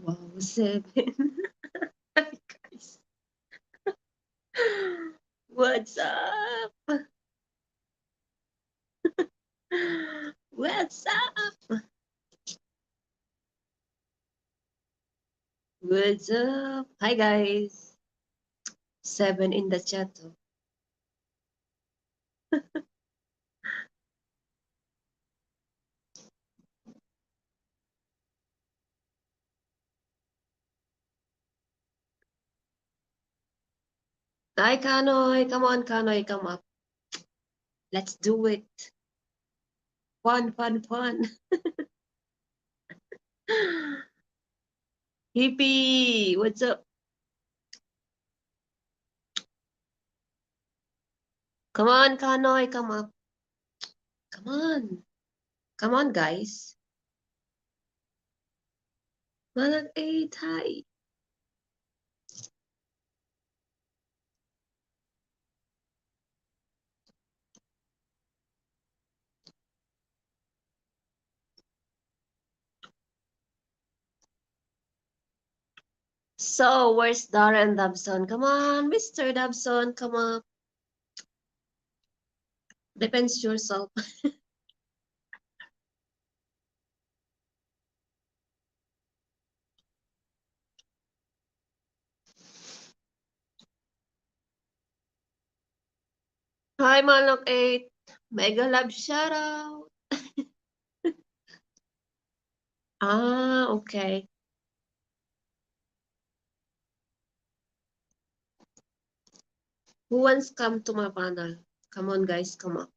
Wow, 7. Hi, guys. What's up? What's up? What's up? Hi, guys. 7 in the chat. Hi, Kanoy. Come on, Kanoy. Come up. Let's do it. Fun, fun, fun. Hippie, what's up? Come on, Kanoy. Come up. Come on. Come on, guys. Malag 8, hi. So, where's Darren Dobson? Come on, Mr. Dobson. Come up. Depends yourself. Hi, Manok 8. Mega love shoutout. Ah, okay. Who wants come to my panel? Come on, guys, come up.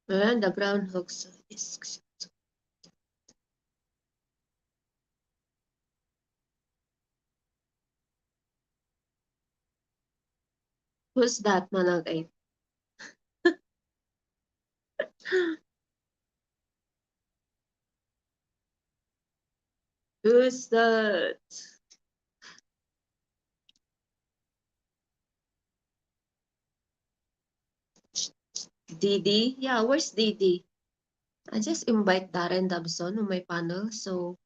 And the brown hooks is. Who's that, Manok 8? Who's that? Didi? Yeah, where's Didi? I just invite Darren Dobson on my panel, so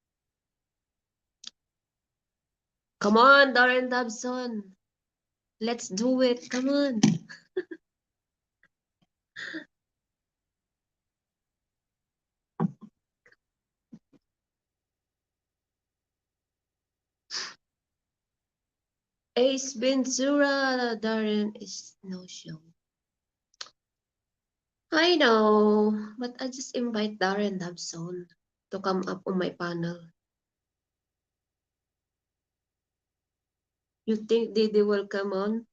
come on, Darren Dobson. Let's do it. Come on. Ace Ventura, Darren is no show. I know, but I just invite Darren Dobson to come up on my panel. You think Didi will come on?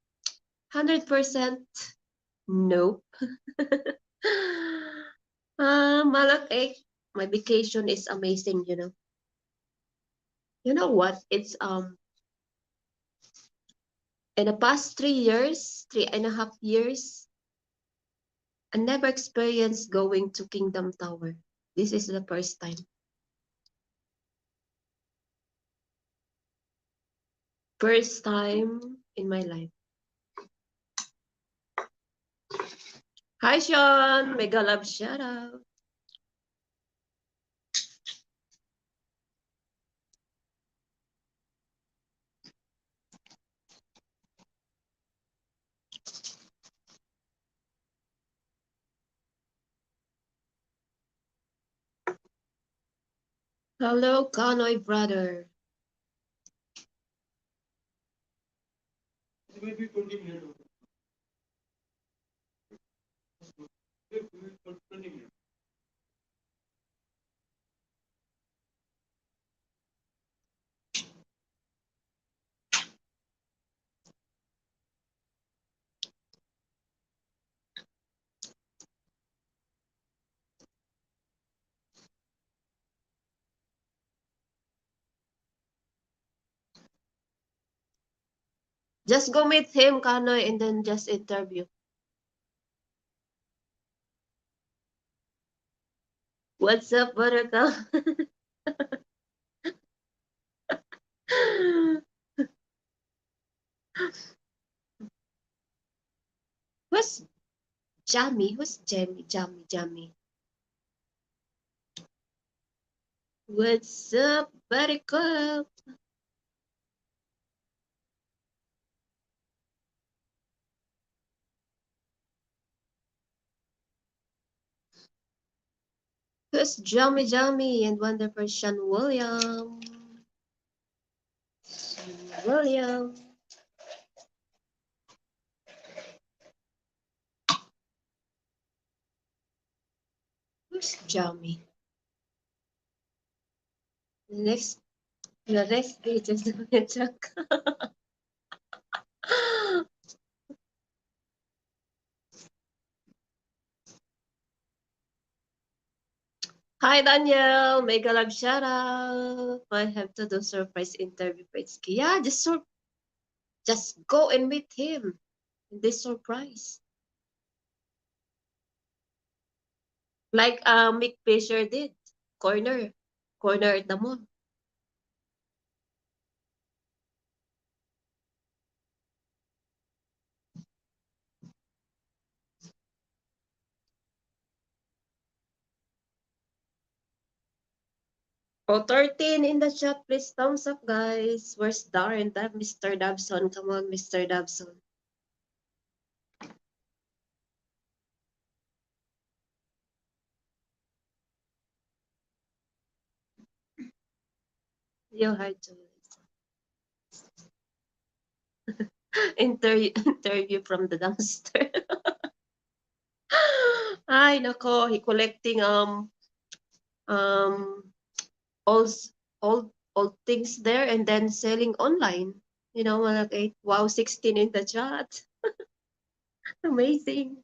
100%? Nope. Malak 8, my vacation is amazing, you know. You know what? It's in the past 3 years, 3.5 years, I never experienced going to Kingdom Tower. This is the first time. First time in my life. Hi, Sean. Mega love shout out. Hello, Kanoy brother. Just go meet him, Kanoy, and then just interview. What's up, Buttercup? Who's Jammy? Who's Jammy? Jammy, Jammy. What's up, Buttercup? Who's Jammy, Jammy? And wonderful Sean William. Sean William. Who's Jammy? The next page is the check. Hi Daniel, mega love shout out. I have to do surprise interview for Itsuki. Yeah, just go and meet him. This surprise. Like Mick Fisher did. Corner. Corner at the mall. Oh, 13 in the chat, please. Thumbs up, guys. Where's Darren? That Mr. Dobson. Come on, Mr. Dobson. You had to. Interview from the dumpster. Ay, nako. He collecting um old old things there and then selling online. You know, like wow, 16 in the chat. Amazing.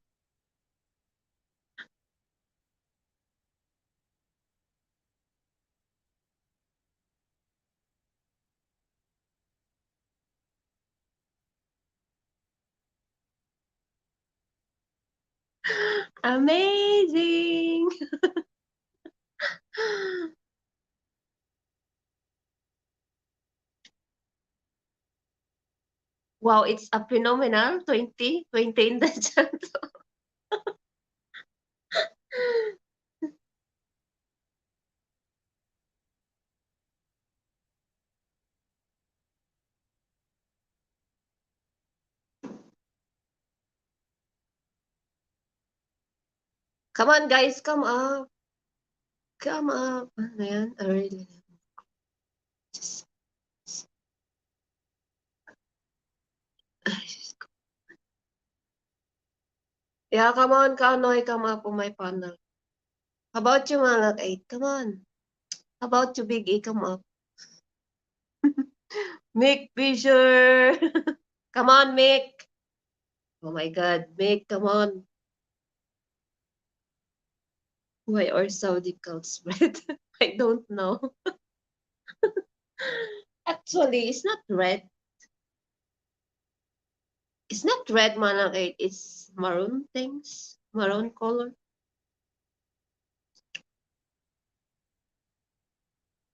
Amazing. Wow, it's a phenomenal 20 in the chat. Come on, guys, come up. Come up. Ano yan? I really just, yeah, come on, Kanoy, come up on my panel. How about you, Malak 8? Come on. How about you, Big E? Come up. Mick Fisher. Come on, Mick. Oh my God, Mick, come on. Why are Saudi cows red? I don't know. Actually, it's not red. It's not red, Malak 8. It's maroon things. Maroon color.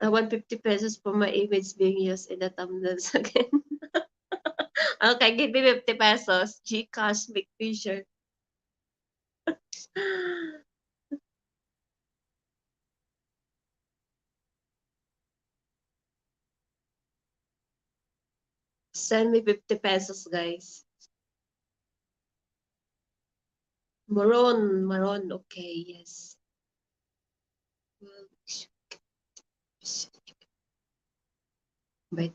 I want 50 pesos for my image being used in the thumbnails again. Okay, give me 50 pesos. Gcash, Big Fisher. Send me 50 pesos, guys. Maroon, maroon. Okay, yes. But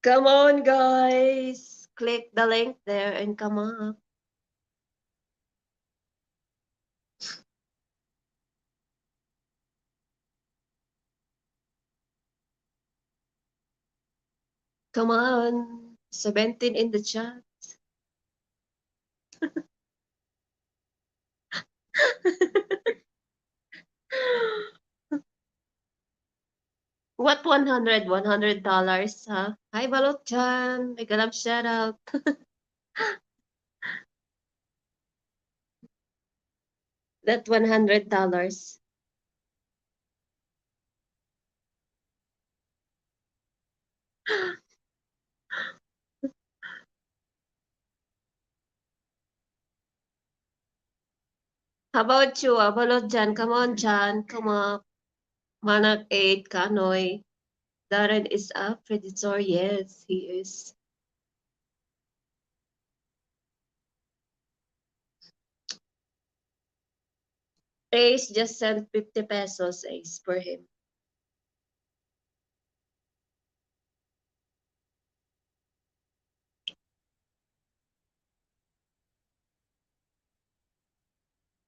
come on, guys. Click the link there and come up. Come on. 17 in the chat. What 100? $100, huh? Hi, Balot-chan. Mega love shout out. That $100. How about you? Balot Jan. Come on, Jan. Come up. Manak 8, Kanoy. Darren is a predator. Yes, he is. Ace just sent 50 pesos, Ace, for him.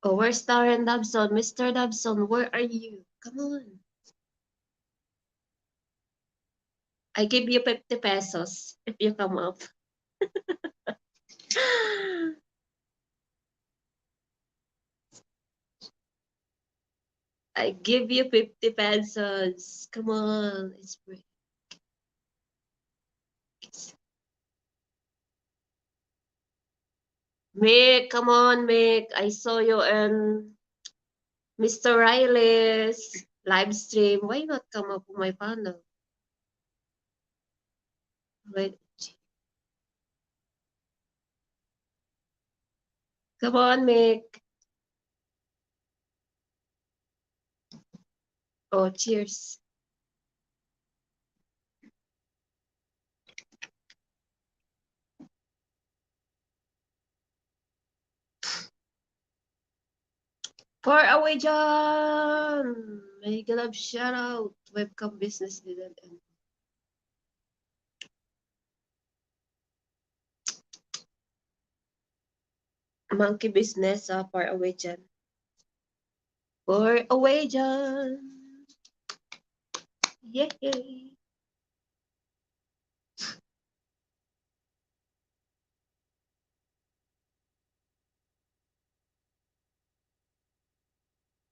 Oh, where's Darren Dobson? Mr. Dobson, where are you? Come on. I give you 50 pesos if you come up. I give you 50 pesos. Come on. It's free. Mick, come on, Mick. I saw you in Mr. Riley's live stream. Why not come up on my panel? Wait. Come on, Mick. Oh, cheers. Far away, John. May love shout out. Webcam business didn't end. Monkey business, far away, John. Far away, John. Yay.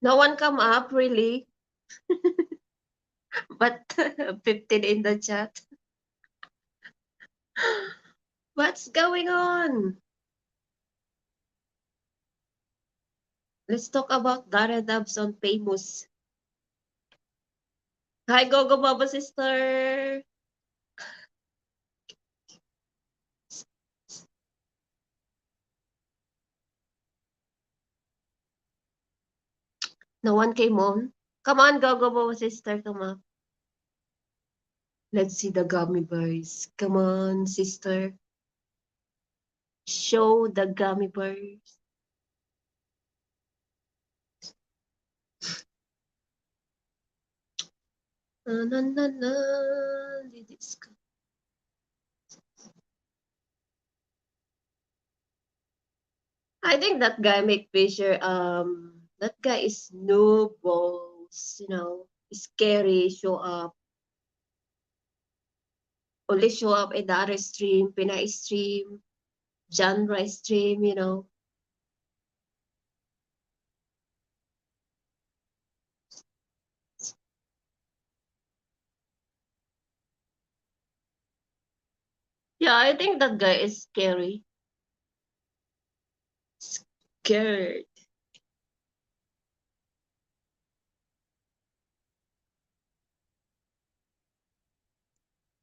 No one come up, really. But 15 in the chat. What's going on? Let's talk about Dara Dobson famous. Hi, Gogo Baba sister. No one came on. Come on, Gogo Baba sister, come up. Let's see the gummy bears. Come on, sister. Show the gummy bears. Na, na, na, na. I think that guy make Fisher, that guy is no balls, scary, show up. Only show up in the other stream, Pinay stream, genre stream. Yeah, I think that guy is scary. Scared.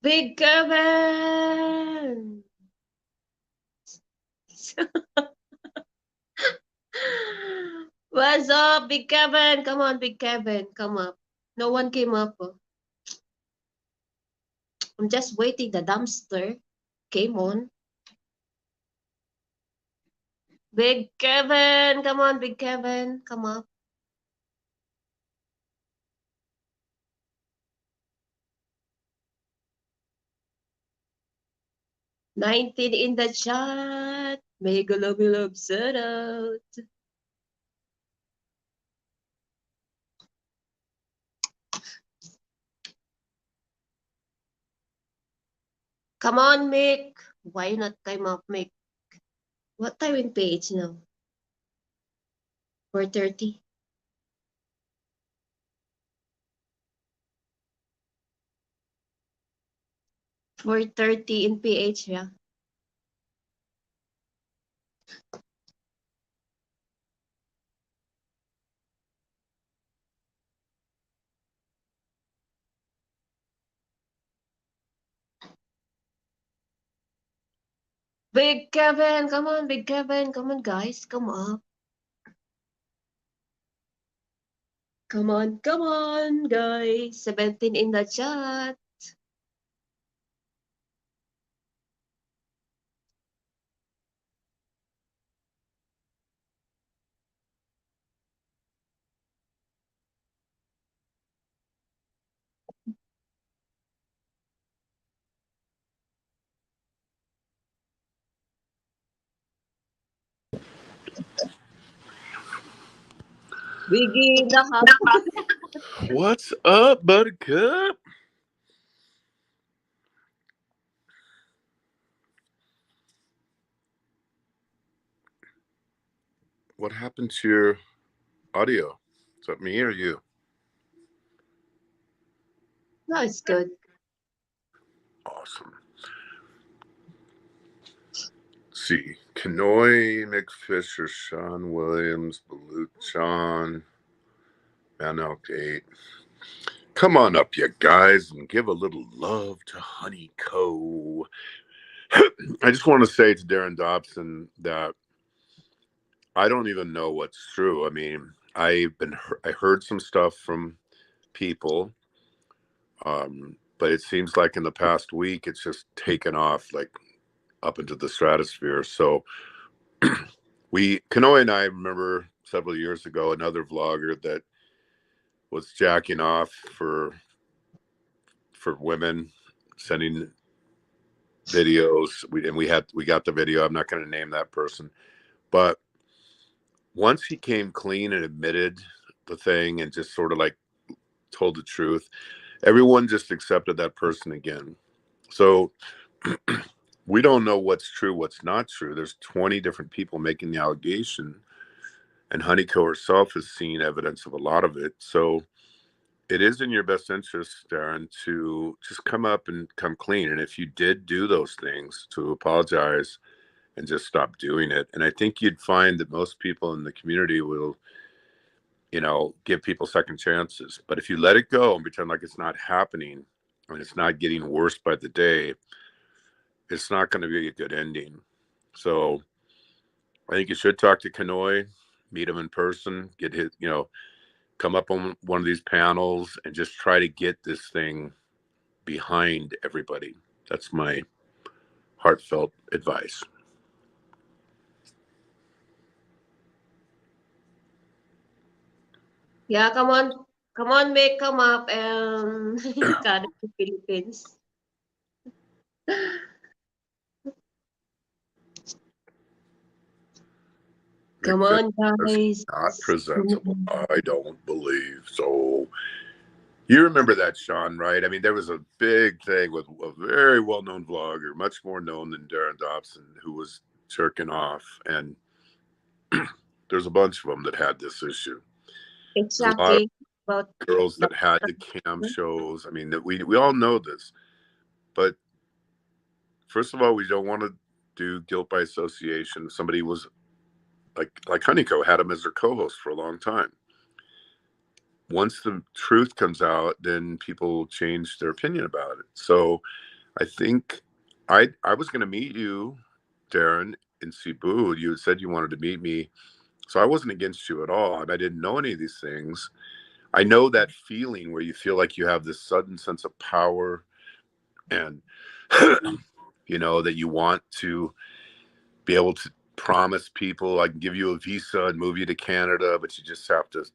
Big Kevin! What's up, Big Kevin? Come on, Big Kevin, come up. No one came up. Oh. I'm just waiting. The dumpster came on. Big Kevin, come on, Big Kevin, come up. 19 in the chat. Mega love you, love, shout out. Come on, Mick. Why not time up, Mick? What time in PH now? 4:30. 4:30 in PH, yeah. Big Kevin, come on, Big Kevin, come on, guys, come up. Come on, guys. 17 in the chat. Biggie in the house. What's up, Buttercup? What happened to your audio? Is that me or you? No, it's good. Awesome. Let's see. Kanoy, McFisher, Sean Williams, Balut Sean, Man Elk 8. Come on up, you guys, and give a little love to Honey Co. I just want to say to Darren Dobson that I don't even know what's true. I mean, I heard some stuff from people, but it seems like in the past week it's just taken off like up into the stratosphere. So Kanoe and I remember several years ago another vlogger that was jacking off for women, sending videos. We got the video. I'm not going to name that person, but once he came clean and admitted the thing and just sort of like told the truth, everyone just accepted that person again. So we don't know what's true, what's not true. There's 20 different people making the allegation, and Honeyco herself has seen evidence of a lot of it. So it is in your best interest, Darren, to just come up and come clean. And if you did do those things, to apologize and just stop doing it. And I think you'd find that most people in the community will, give people second chances. But if you let it go and pretend like it's not happening and it's not getting worse by the day, it's not going to be a good ending. So I think you should talk to Kanoy, meet him in person, get his, come up on one of these panels and just try to get this thing behind everybody. That's my heartfelt advice. Yeah, come on, Mick, come up and Canada, Philippines. Come on, That's guys. not presentable. I don't believe so. You remember that, Sean, right? I mean, there was a big thing with a very well-known vlogger, much more known than Darren Dobson, who was jerking off, and there's a bunch of them that had this issue. There's a lot of Exactly. About girls the that had the cam shows. I mean, that we all know this, but first of all, we don't want to do guilt by association. Somebody was like Honeyco had him as their co-host for a long time. Once the truth comes out, then people change their opinion about it. So I think I was going to meet you, Darren, in Cebu. You had said you wanted to meet me, so I wasn't against you at all, and I didn't know any of these things. I know that feeling where you feel like you have this sudden sense of power, and that you want to be able to promise people I can give you a visa and move you to Canada, but you just have to,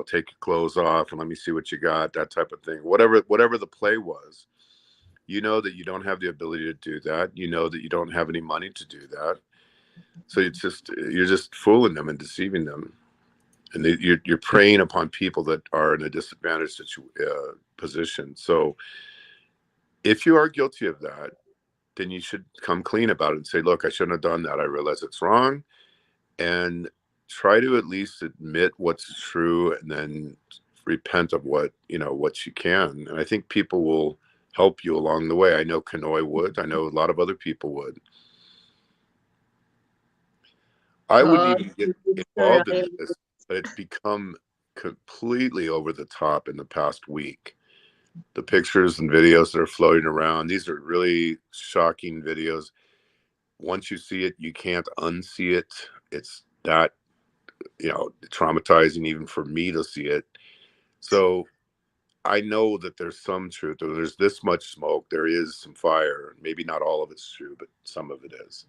take your clothes off and let me see what you got, that type of thing. Whatever the play was, you know that you don't have the ability to do that. You know that you don't have any money to do that. So you're just fooling them and deceiving them, and you're preying upon people that are in a disadvantaged position. So if you are guilty of that, then you should come clean about it and say, look, I shouldn't have done that. I realize it's wrong. And try to at least admit what's true and then repent of what you can. And I think people will help you along the way. I know Kanoy would. I know a lot of other people would. I wouldn't God, even get Mr. involved in Ryan. this, but it's become completely over the top in the past week. The pictures and videos that are floating around, these are really shocking videos. once you see it, you can't unsee it. It's that, traumatizing even for me to see it. So I know that there's some truth. There's this much smoke. There is some fire. Maybe not all of it's true, but some of it is.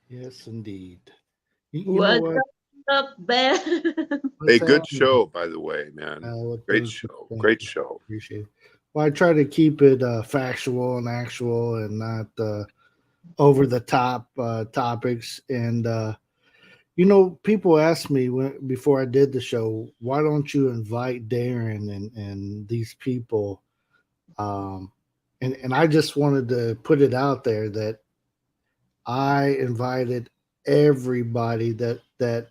Yes, indeed. You know What's what? up, Ben? A What's good happening? show, by the way, man. What Great those? show. Thank Great you. show. Appreciate it. Well, I try to keep it factual and actual, and not over the top topics. And people ask me before I did the show, why don't you invite Darren and these people? Um, and I just wanted to put it out there that I invited everybody that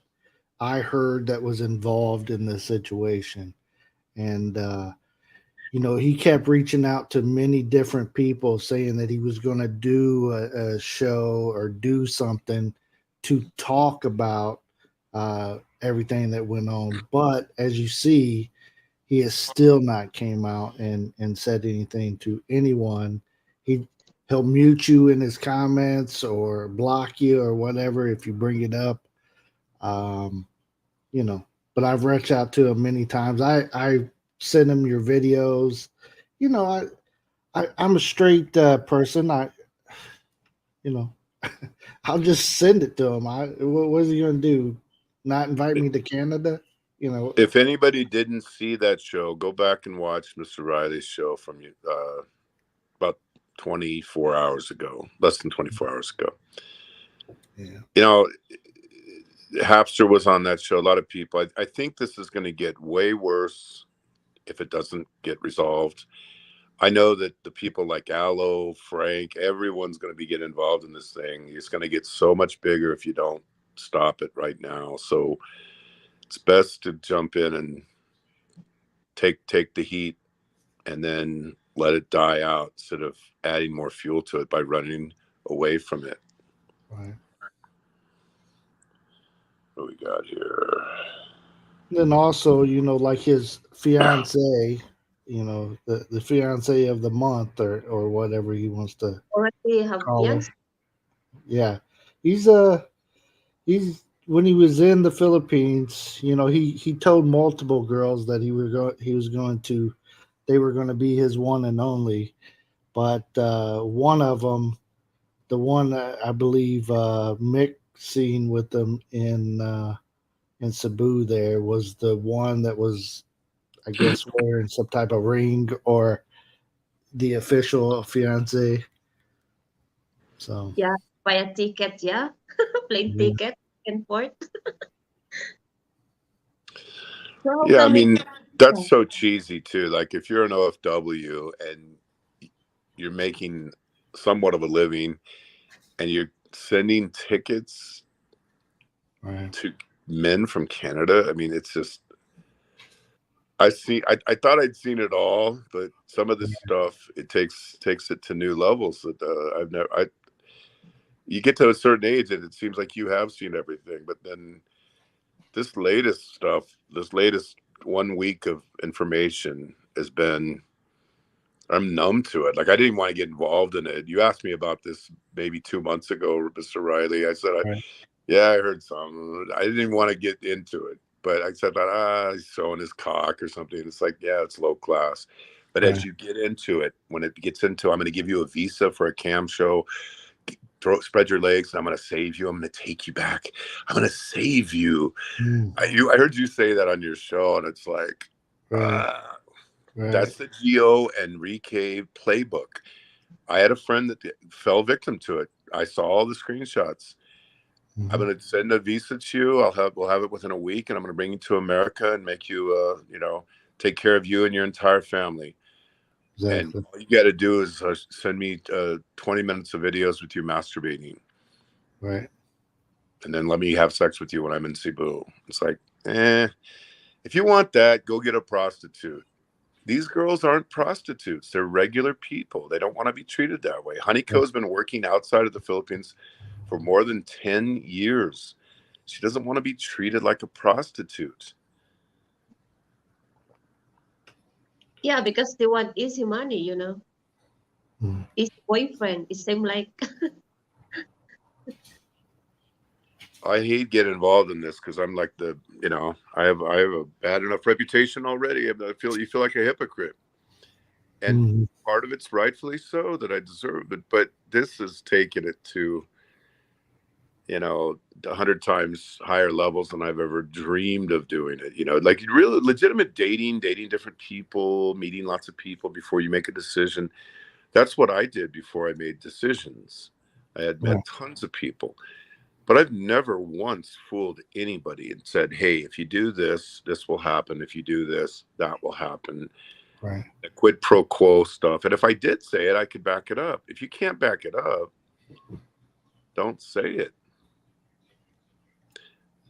I heard that was involved in this situation. And he kept reaching out to many different people saying that he was going to do a show or do something to talk about everything that went on. But as you see, he has still not came out and said anything to anyone. He he'll mute you in his comments or block you or whatever if you bring it up. Um, you know, but I've reached out to him many times. I send him your videos. You know, I'm a straight person. You know, I'll just send it to him. What is he gonna do? Not invite me to Canada? You know, If anybody didn't see that show, go back and watch Mr. Riley's show from about 24 hours ago, less than 24 hours ago. yeah, You know, Hapster was on that show. A lot of people. I think this is going to get way worse if it doesn't get resolved. I know that the people like Allo, Frank, everyone's going to be getting involved in this thing. It's going to get so much bigger if you don't stop it right now. So it's best to jump in and take the heat and then let it die out instead of adding more fuel to it by running away from it. right. What we got here? Then also, like his fiance, the fiance of the month or whatever he wants to Already have call her. fiance. Yeah, he's he's when he was in the Philippines, he told multiple girls that he was going to they were going to be his one and only, but one of them, the one that I believe Mick seen with them in Cebu, there was the one that was, I guess, wearing some type of ring or the official fiance. So Yeah, buy a ticket, yeah. Plane yeah, ticket and forth. So Yeah, I coming, mean that's so cheesy too. Like if you're an OFW and you're making somewhat of a living and you're sending tickets right, to men from Canada, I mean it's just I thought I'd seen it all, but some of this stuff it takes it to new levels that I've never I you get to a certain age and it seems like you have seen everything, but then this latest stuff, this latest 1 week of information has been I'm numb to it. Like I didn't want to get involved in it. You asked me about this maybe 2 months ago, Mr. Riley. I said, right, yeah, I heard some. I didn't want to get into it, but I said, he's showing his cock or something. It's like, yeah, it's low class. But as right. you get into it, when it gets into, I'm going to give you a visa for a cam show. Spread your legs. And I'm going to save you. I'm going to take you back. I'm going to save you. Mm, I heard you say that on your show, and it's like, right, uh, right. that's the Geo Enrique playbook. I had a friend that fell victim to it. I saw all the screenshots. I'm Hmm. going to send a visa to you. We'll have it within a week, and I'm going to bring you to America and make you, take care of you and your entire family. And Exactly. all you got to do is send me 20 minutes of videos with you masturbating, Right. and then let me have sex with you when I'm in Cebu. It's like, if you want that, go get a prostitute. These girls aren't prostitutes. They're regular people. They don't want to be treated that way. Right. Honeyco's been working outside of the Philippines for more than 10 years. She doesn't want to be treated like a prostitute. yeah, because they want easy money, you know. Mm. his boyfriend. It seemed like I hate getting involved in this because I'm like I have a bad enough reputation already. I feel you feel like a hypocrite, and Mhm. part of it's rightfully so that I deserve it. But this is taking it to 100 times higher levels than I've ever dreamed of doing it. Like really legitimate dating different people, meeting lots of people before you make a decision. That's what I did before I made decisions. I had Right. met tons of people. But I've never once fooled anybody and said, hey, if you do this, this will happen. If you do this, that will happen. Right. The quid pro quo stuff. And if I did say it, I could back it up. If you can't back it up, don't say it.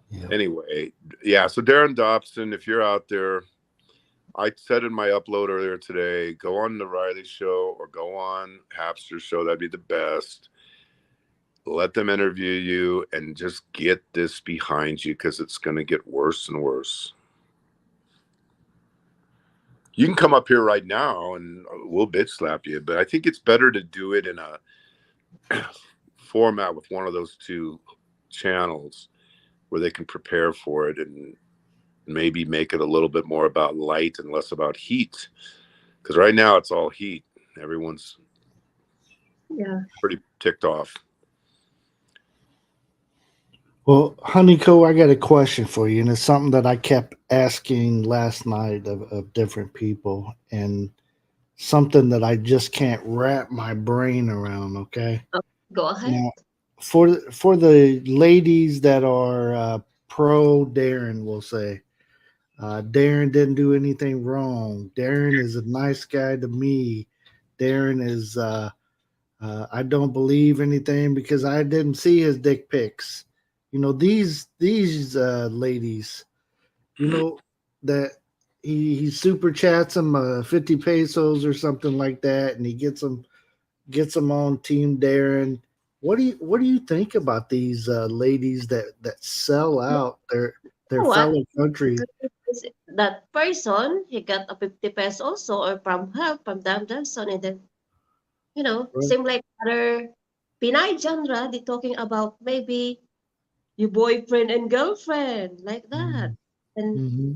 Yeah. Anyway, yeah. So Darren Dobson, if you're out there, I said in my upload earlier today, go on the Riley show or go on Hapster's show. That'd be the best. Let them interview you and just get this behind you because it's going to get worse and worse. You can come up here right now and we'll bitch slap you, but I think it's better to do it in a format with one of those two channels where they can prepare for it and maybe make it a little bit more about light and less about heat. Because right now it's all heat. Everyone's yeah. pretty ticked off. Well, Honeyco, I got a question for you, and it's something that I kept asking last night of different people, and something that I just can't wrap my brain around. Okay, Oh, go ahead. now for the ladies that are pro Darren, we'll say Darren didn't do anything wrong. Darren is a nice guy to me. Darren is I don't believe anything because I didn't see his dick pics. These ladies, you know that he super chats them 50 pesos or something like that, and he gets them on Team Darren. What do you think about these ladies that sell out their You know what? fellow country? That person, he got a 50 pesos also, or from her, from Dobson, and then, Right? seem like other Pinay genre, they talking about maybe your boyfriend and girlfriend, like that. And Mm-hmm.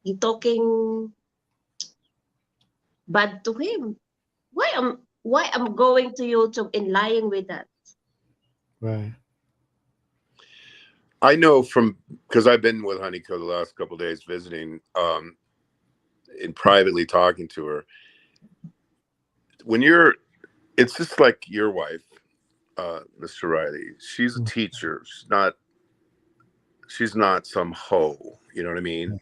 you talking bad to him. Why I'm going to YouTube and lying with that? Right. I know from because I've been with Honeyco the last couple of days visiting and privately talking to her. When you're, it's just like your wife, Mr. Riley. She's a teacher. She's not some hoe. You know what I mean?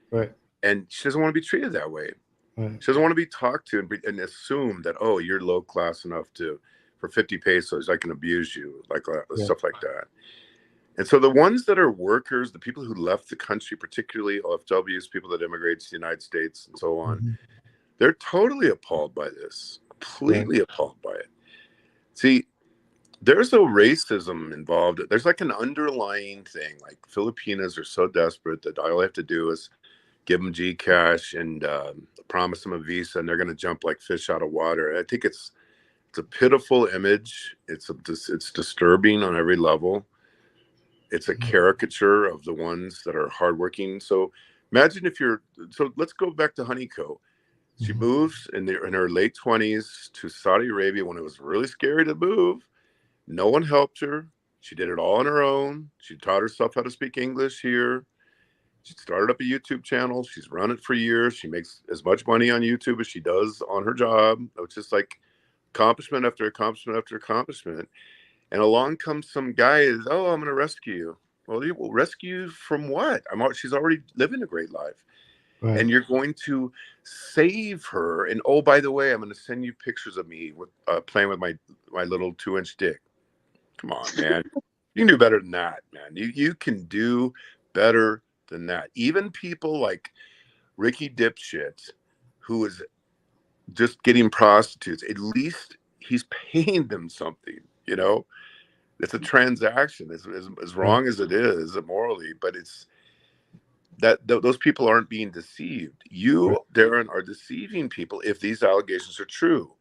Right. And she doesn't want to be treated that way. Right. She doesn't want to be talked to and assume that, oh, you're low class enough to, for 50 pesos, I can abuse you, like Yeah. stuff like that. And so the ones that are workers, the people who left the country, particularly OFWs, people that immigrated to the United States and so on, Mm-hmm. they're totally appalled by this, Right. completely appalled by it. See, there's a racism involved. There's like an underlying thing. Like Filipinos are so desperate that all I have to do is give them Gcash and promise them a visa, and they're going to jump like fish out of water. I think it's a pitiful image. It's disturbing on every level. It's a caricature of the ones that are hardworking. So imagine if you're. So let's go back to Honeyco. She Mm-hmm. moves in her late 20s to Saudi Arabia when it was really scary to move. No one helped her. She did it all on her own. She taught herself how to speak English here. She started up a YouTube channel. She's run it for years. She makes as much money on YouTube as she does on her job. It's just like accomplishment after accomplishment after accomplishment. And along comes some guy is, oh, I'm going to rescue you. Well, you will rescue you from what? She's already living a great life. Right. And you're going to save her. And oh, by the way, I'm going to send you pictures of me with playing with my little 2-inch dick. Come on, man. You can do better than that, man. You can do better than that. Even people like Ricky Dipshit, who is just getting prostitutes, at least he's paying them something, you know? It's a transaction, as Right. wrong as it is morally, but it's those people aren't being deceived. Right. You, Darren, are deceiving people if these allegations are true.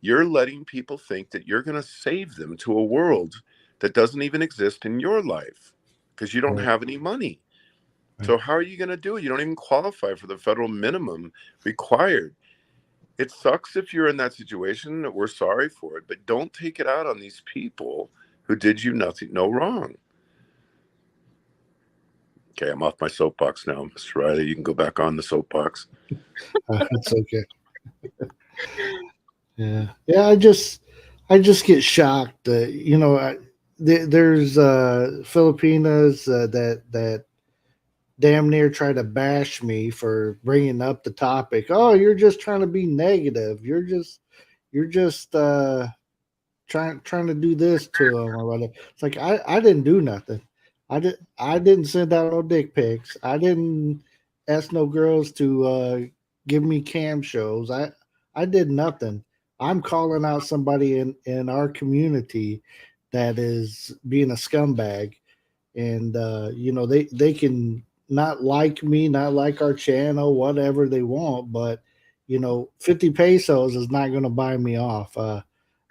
you're letting people think that you're going to save them to a world that doesn't even exist in your life because you don't Right. have any money. Right. So how are you going to do it? You don't even qualify for the federal minimum required. It sucks if you're in that situation. We're sorry for it, but don't take it out on these people who did you no wrong. Okay, I'm off my soapbox now, Mr. Riley. You can go back on the soapbox. It's okay. Yeah, yeah. I just get shocked. There's Filipinas that damn near try to bash me for bringing up the topic. Oh, you're just trying to be negative. You're just trying to do this to them or whatever. It's like I didn't do nothing. I didn't send out no dick pics. I didn't ask no girls to give me cam shows. I did nothing. I'm calling out somebody in our community that is being a scumbag, and they can not like me, not like our channel, whatever they want, but 50 pesos is not going to buy me off.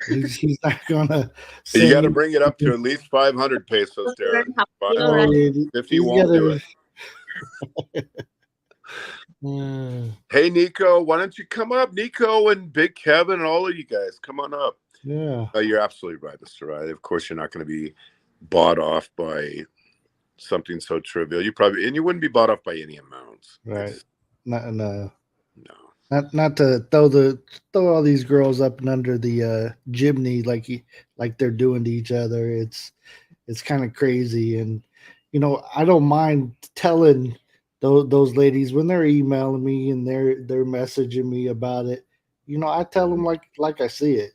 He's not gonna You got send to me. bring it up to at least 500 pesos, You're Darren. happy, all I right? 50 he's won't do gotta. it. Hey, Nico, why don't you come up? Nico and Big Kevin and all of you guys, come on up. Yeah. You're absolutely right, Mr. Riley. Of course, you're not going to be bought off by something so trivial. You wouldn't be bought off by any amounts. Right. Not no. No. Not to throw all these girls up and under the chimney like they're doing to each other. It's kind of crazy, and I don't mind telling those ladies when they're emailing me and they're messaging me about it. I tell them like I see it.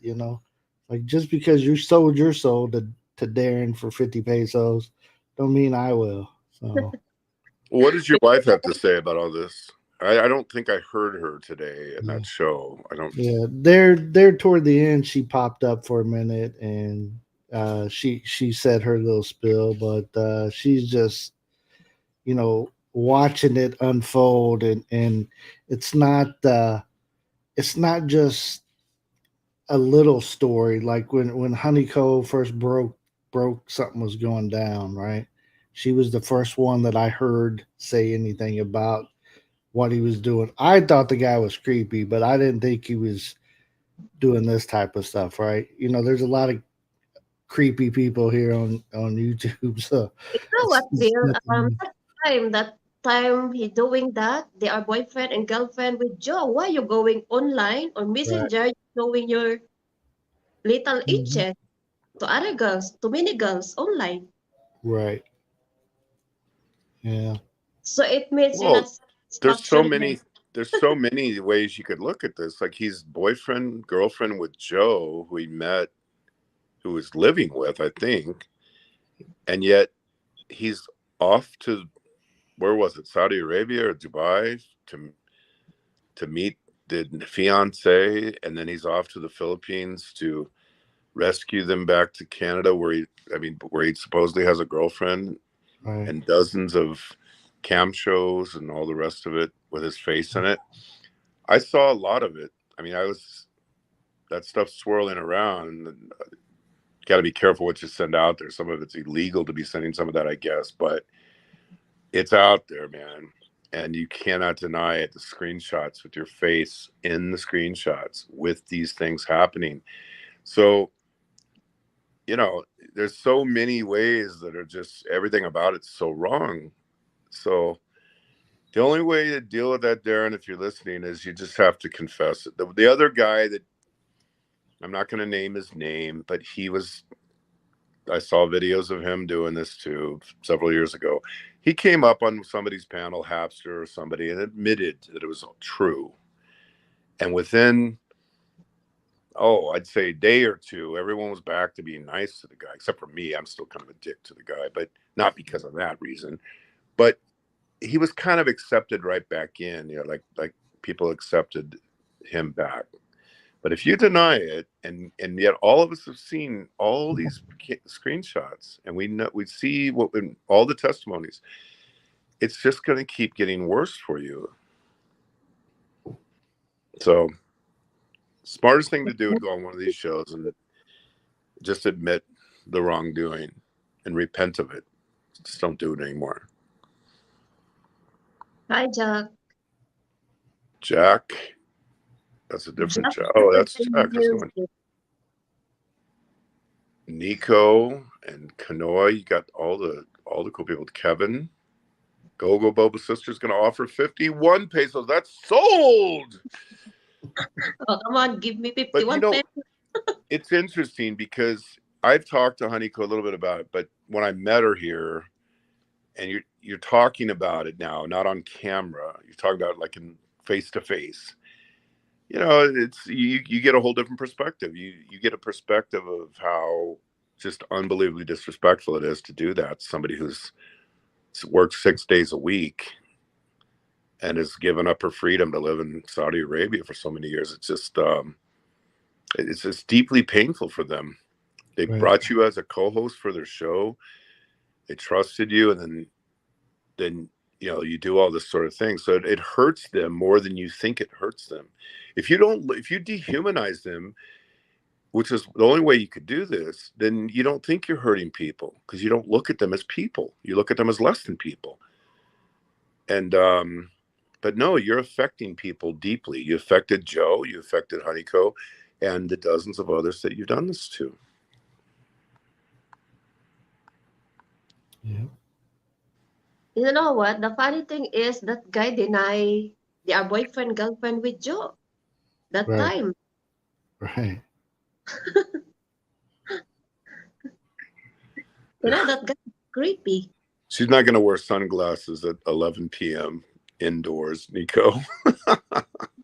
Like just because you sold your soul to Darren for 50 pesos, don't mean I will. So What does your wife have to say about all this? I don't think I heard her today in that show. I don't. yeah, they're toward the end. She popped up for a minute and she said her little spill, but she's just watching it unfold, and it's not it's not just a little story like when Honeycomb first broke something was going down, right? She was the first one that I heard say anything about what he was doing. I thought the guy was creepy, but I didn't think he was doing this type of stuff, right? There's a lot of creepy people here on YouTube, so You know what, it's Bill? nothing. That time he doing that, they are boyfriend and girlfriend with Joe. Why you going online or Right. messenger showing your little Mhm. itches to other girls, to many girls online? Right. Yeah. So it means you're Well, not there's so satisfaction. many. There's so many ways you could look at this. Like he's boyfriend, girlfriend with Joe, who he met, who was living with, I think, and yet he's off to where was it, Saudi Arabia or Dubai to meet the fiance, and then he's off to the Philippines to rescue them back to Canada, where he supposedly has a girlfriend Right. and dozens of cam shows and all the rest of it with his face in it. I saw a lot of it. I mean, I was that stuff swirling around. And got to be careful what you send out there. Some of it's illegal to be sending some of that, I guess, but it's out there, man. And you cannot deny it. The screenshots with your face in the screenshots with these things happening. So, there's so many ways that are just everything about it's so wrong. So, the only way to deal with that, Darren, if you're listening, is you just have to confess it. The other guy that I'm not going to name his name, but I saw videos of him doing this too several years ago. He came up on somebody's panel, Hapster or somebody, and admitted that it was true. And within, I'd say a day or two, everyone was back to being nice to the guy, except for me. I'm still kind of a dick to the guy, but not because of that reason. But he was kind of accepted right back in, like people accepted him back. But if you deny it, and yet all of us have seen all these screenshots, and we see what in all the testimonies, it's just going to keep getting worse for you. So Smartest thing to do would go on one of these shows and just admit the wrongdoing and repent of it. Just don't do it anymore. Hi, Jack. Jack, that's a different Jack. Oh, that's Jack. That's one. Nico and Kanoa, you got all the cool people. Kevin, Gogo Boba Sister's going to offer 51 pesos. That's sold. Oh, come on, give me 51 pesos. It's interesting because I've talked to Honeyco a little bit about it, but when I met her here, and you're talking about it now, not on camera, you're talking about it like in face to face. You know, it's you get a whole different perspective. You get a perspective of how just unbelievably disrespectful it is to do that. Somebody who's worked 6 days a week and has given up her freedom to live in Saudi Arabia for so many years. It's just deeply painful for them. They brought you as a co-host for their show. They trusted you, and then you know you do all this sort of thing. So it hurts them more than you think it hurts them. If you dehumanize them, which is the only way you could do this, then you don't think you're hurting people because you don't look at them as people. You look at them as less than people. And but no, you're affecting people deeply. You affected Joe, you affected Honeyco, and the dozens of others that you've done this to. Yeah. You know what? The funny thing is that guy deny they are boyfriend girlfriend with Joe that time. Right. You know that guy is creepy. She's not going to wear sunglasses at 11 p.m. indoors, Nico.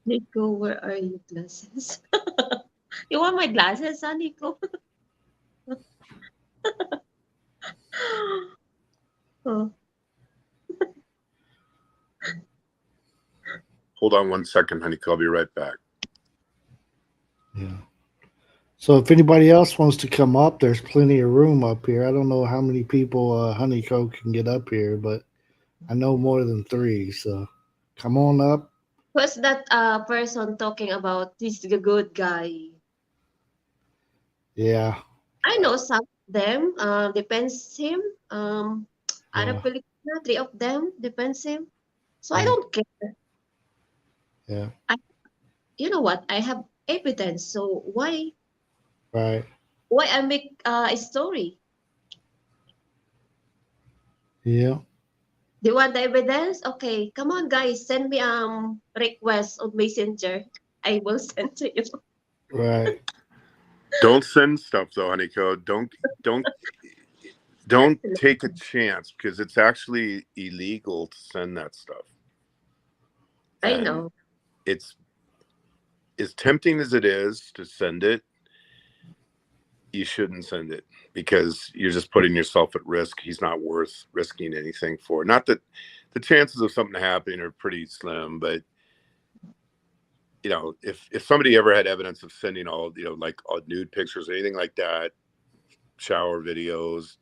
Nico, where are your glasses? You want my glasses, huh, Nico? Oh. Hold on 1 second, Honeyco. I'll be right back. Yeah. So if anybody else wants to come up, there's plenty of room up here. I don't know how many people Honeyco can get up here, but I know more than 3. So come on up. Who's that person talking about this good guy? Yeah. I know some of them. Depends him. Other Yeah. Filipino, 3 of them depends him. So I Yeah. don't care. Yeah. You know what? I have evidence. So why Right. I make a story? Yeah. Do you want the evidence? Okay, come on, guys. Send me request on Messenger. I will send to you. Right. Don't send stuff though, Honeyco. Don't take a chance because it's actually illegal to send that stuff. I And know. it's as tempting as it is to send it, you shouldn't send it because you're just putting yourself at risk. He's not worth risking anything for. Not that the chances of something happening are pretty slim, but you know, if somebody ever had evidence of sending all, you know, like nude pictures or anything like that, shower videos,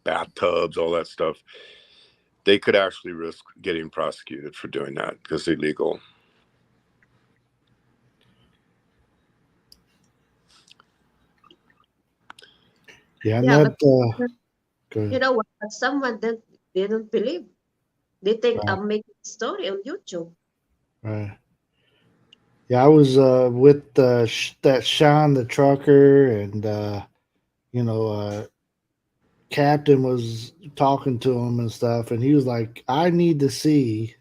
bathtubs, all that stuff, they could actually risk getting prosecuted for doing that because it's illegal. Yeah. Yeah, Not. you know what? Someone they don't believe. They think Right. I'm making a story on YouTube. Right. Yeah, I was with that Sean the trucker, and you know, Captain was talking to him and stuff, and he was like, "I need to see."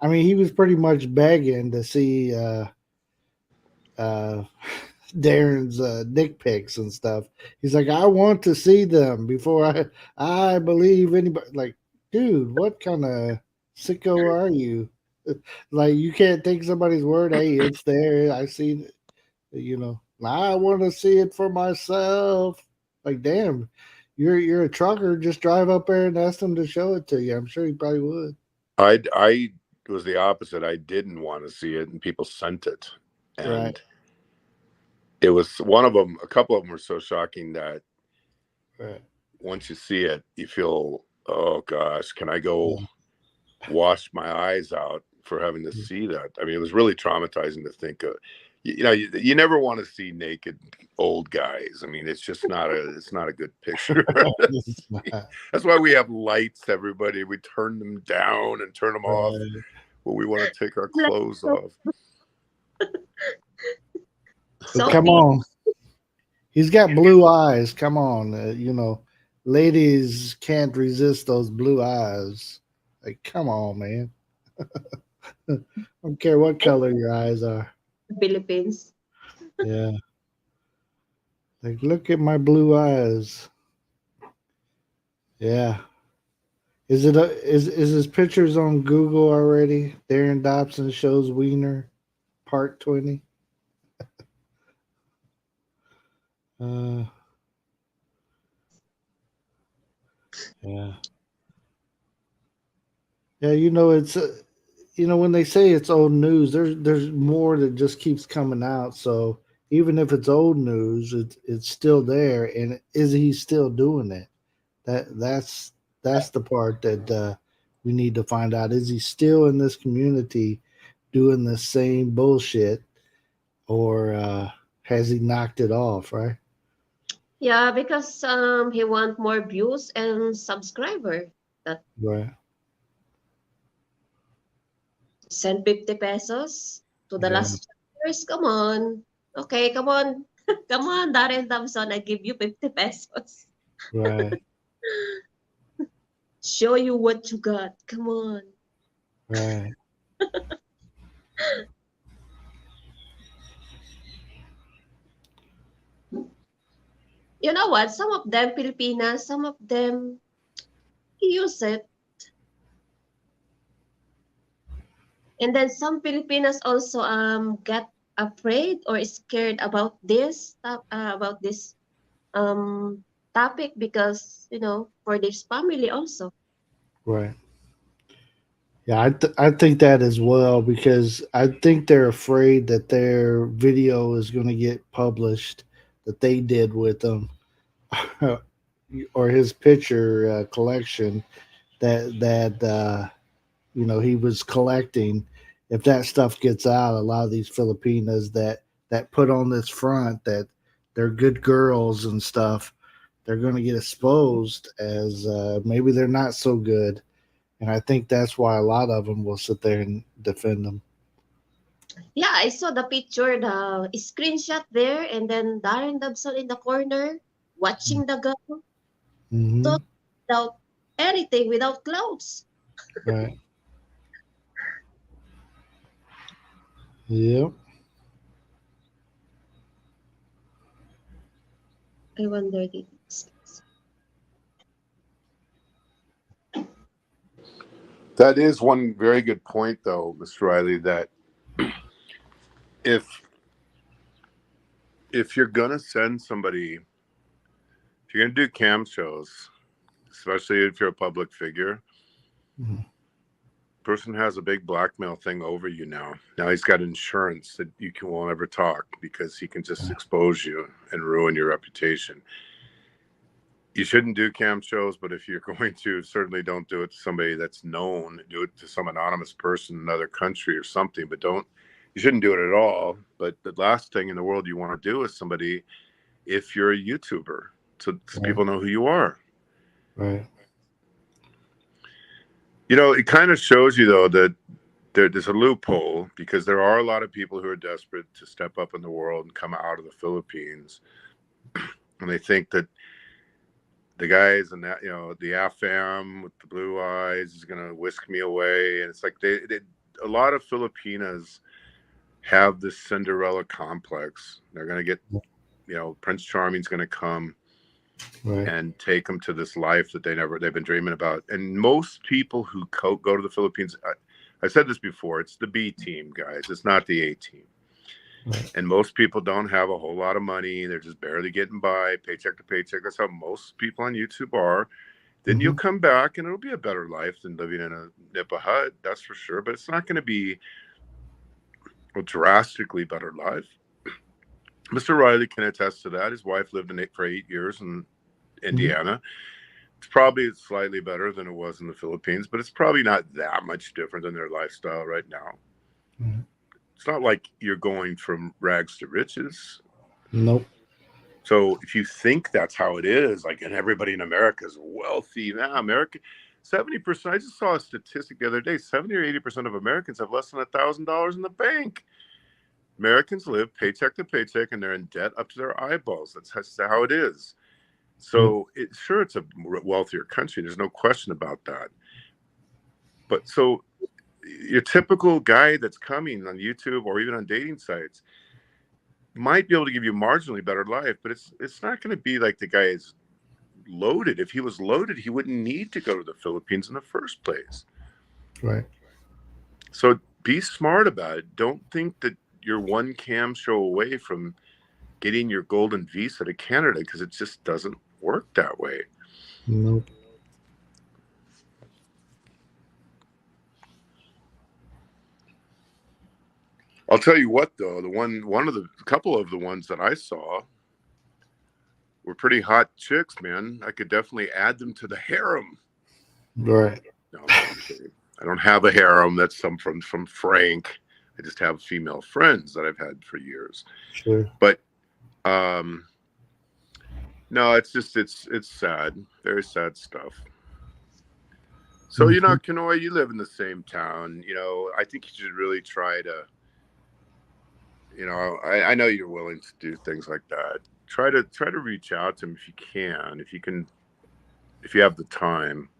I mean, he was pretty much begging to see uh, Darren's dick pics and stuff. He's like, "I want to see them before I believe anybody." Like, dude, what kind of sicko are you? Like, you can't take somebody's word. Hey, it's there. I see. You know, I want to see it for myself. Like, damn, you're a trucker. Just drive up there and ask them to show it to you. I'm sure he probably would. I was the opposite. I didn't want to see it, and people sent it, and Right. it was one of them. A couple of them were so shocking that Right. once you see it, you feel, oh gosh, can I go wash my eyes out for having to see that? I mean, it was really traumatizing to think of. you never want to see naked old guys. I mean, it's not a good picture. That's why we have lights. Everybody, we turn them down and turn them off Right. when we want to take our Like, clothes so, off. But so come big. on, he's got blue eyes. Come on, ladies can't resist those blue eyes. Like, come on, man. I don't care what And color your eyes are. Philippines. Yeah, like look at my blue eyes. Yeah. Is his pictures on Google already? Darren Dobson shows Wiener, part 20. Uh, yeah, yeah. When they say it's old news, there's more that just keeps coming out. So even if it's old news, it's still there. And is he still doing it? That's the part that we need to find out. Is he still in this community doing the same bullshit, or has he knocked it off? Right. Yeah, because he want more views and subscriber. That Right. send 50 pesos to the Yeah. last chapters. Come on. Okay, come on. Come on, Darren Thompson, I give you 50 pesos. Right. Show you what you got. Come on. Right. You know what? Some of them Filipinas, some of them use it. And then some Filipinas also get afraid or scared about this um topic because for this family also. Right. Yeah, I think that as well because I think they're afraid that their video is going to get published that they did with them, or his picture collection that he was collecting. If that stuff gets out, a lot of these Filipinas that put on this front that they're good girls and stuff, they're going to get exposed as maybe they're not so good. And I think that's why a lot of them will sit there and defend them. Yeah, I saw the picture, the screenshot there, and then Darren Dobson in the corner watching the girl Mm-hmm. talk without anything, without clothes. Right. Yep. I wonder That is one very good point, though, Mr. Riley. That if if you're gonna send somebody, if you're gonna do cam shows, especially if you're a public figure, Mhm. person has a big blackmail thing over you now. Now he's got insurance that won't ever talk because he can just expose you and ruin your reputation. You shouldn't do cam shows, but if you're going to, certainly don't do it to somebody that's known. Do it to some anonymous person in another country or something, but don't. You shouldn't do it at all. But the last thing in the world you want to do is somebody, if you're a YouTuber, so Right. people know who you are. Right. It kind of shows you though that there's a loophole because there are a lot of people who are desperate to step up in the world and come out of the Philippines, and they think that the guys and that the AFAM with the blue eyes is gonna whisk me away, and it's like they a lot of Filipinas have this Cinderella complex. They're gonna get Prince Charming's gonna come Right. and take them to this life that they've been dreaming about. And most people who go to the Philippines, I said this before, it's the B team guys, it's not the A team. Right. And most people don't have a whole lot of money. They're just barely getting by, paycheck to paycheck. That's how most people on YouTube are. Then you'll Mm-hmm. come back and it'll be a better life than living in a nipa hut, that's for sure. But it's not going to be a drastically better life. Mr. Riley can attest to that. His wife lived in it for 8 years in Mm-hmm. Indiana. It's probably slightly better than it was in the Philippines, but it's probably not that much different than their lifestyle right now. Mm-hmm. It's not like you're going from rags to riches. Nope. So if you think that's how it is, like, and everybody in America is wealthy now, America, 70%. I just saw a statistic the other day: 70 or 80% of Americans have less than $1,000 in the bank. Americans live paycheck to paycheck, and they're in debt up to their eyeballs. That's how it is. So sure, it's a wealthier country. There's no question about that. But so your typical guy that's coming on YouTube or even on dating sites might be able to give you marginally better life, but it's not going to be like the guy is loaded. If he was loaded, he wouldn't need to go to the Philippines in the first place. Right. So be smart about it. Don't think that you're one cam show away from getting your golden visa to Canada, because it just doesn't work that way. Nope. I'll tell you what, though, a couple of the ones that I saw were pretty hot chicks, man. I could definitely add them to the harem. Right. No, I'm kidding. I don't have a harem. That's some from Frank. I just have female friends that I've had for years. Sure. But no, it's just it's sad, very sad stuff. So Kanoy, you live in the same town. I think you should really try to. I know you're willing to do things like that. Try to reach out to him if you can, if you have the time.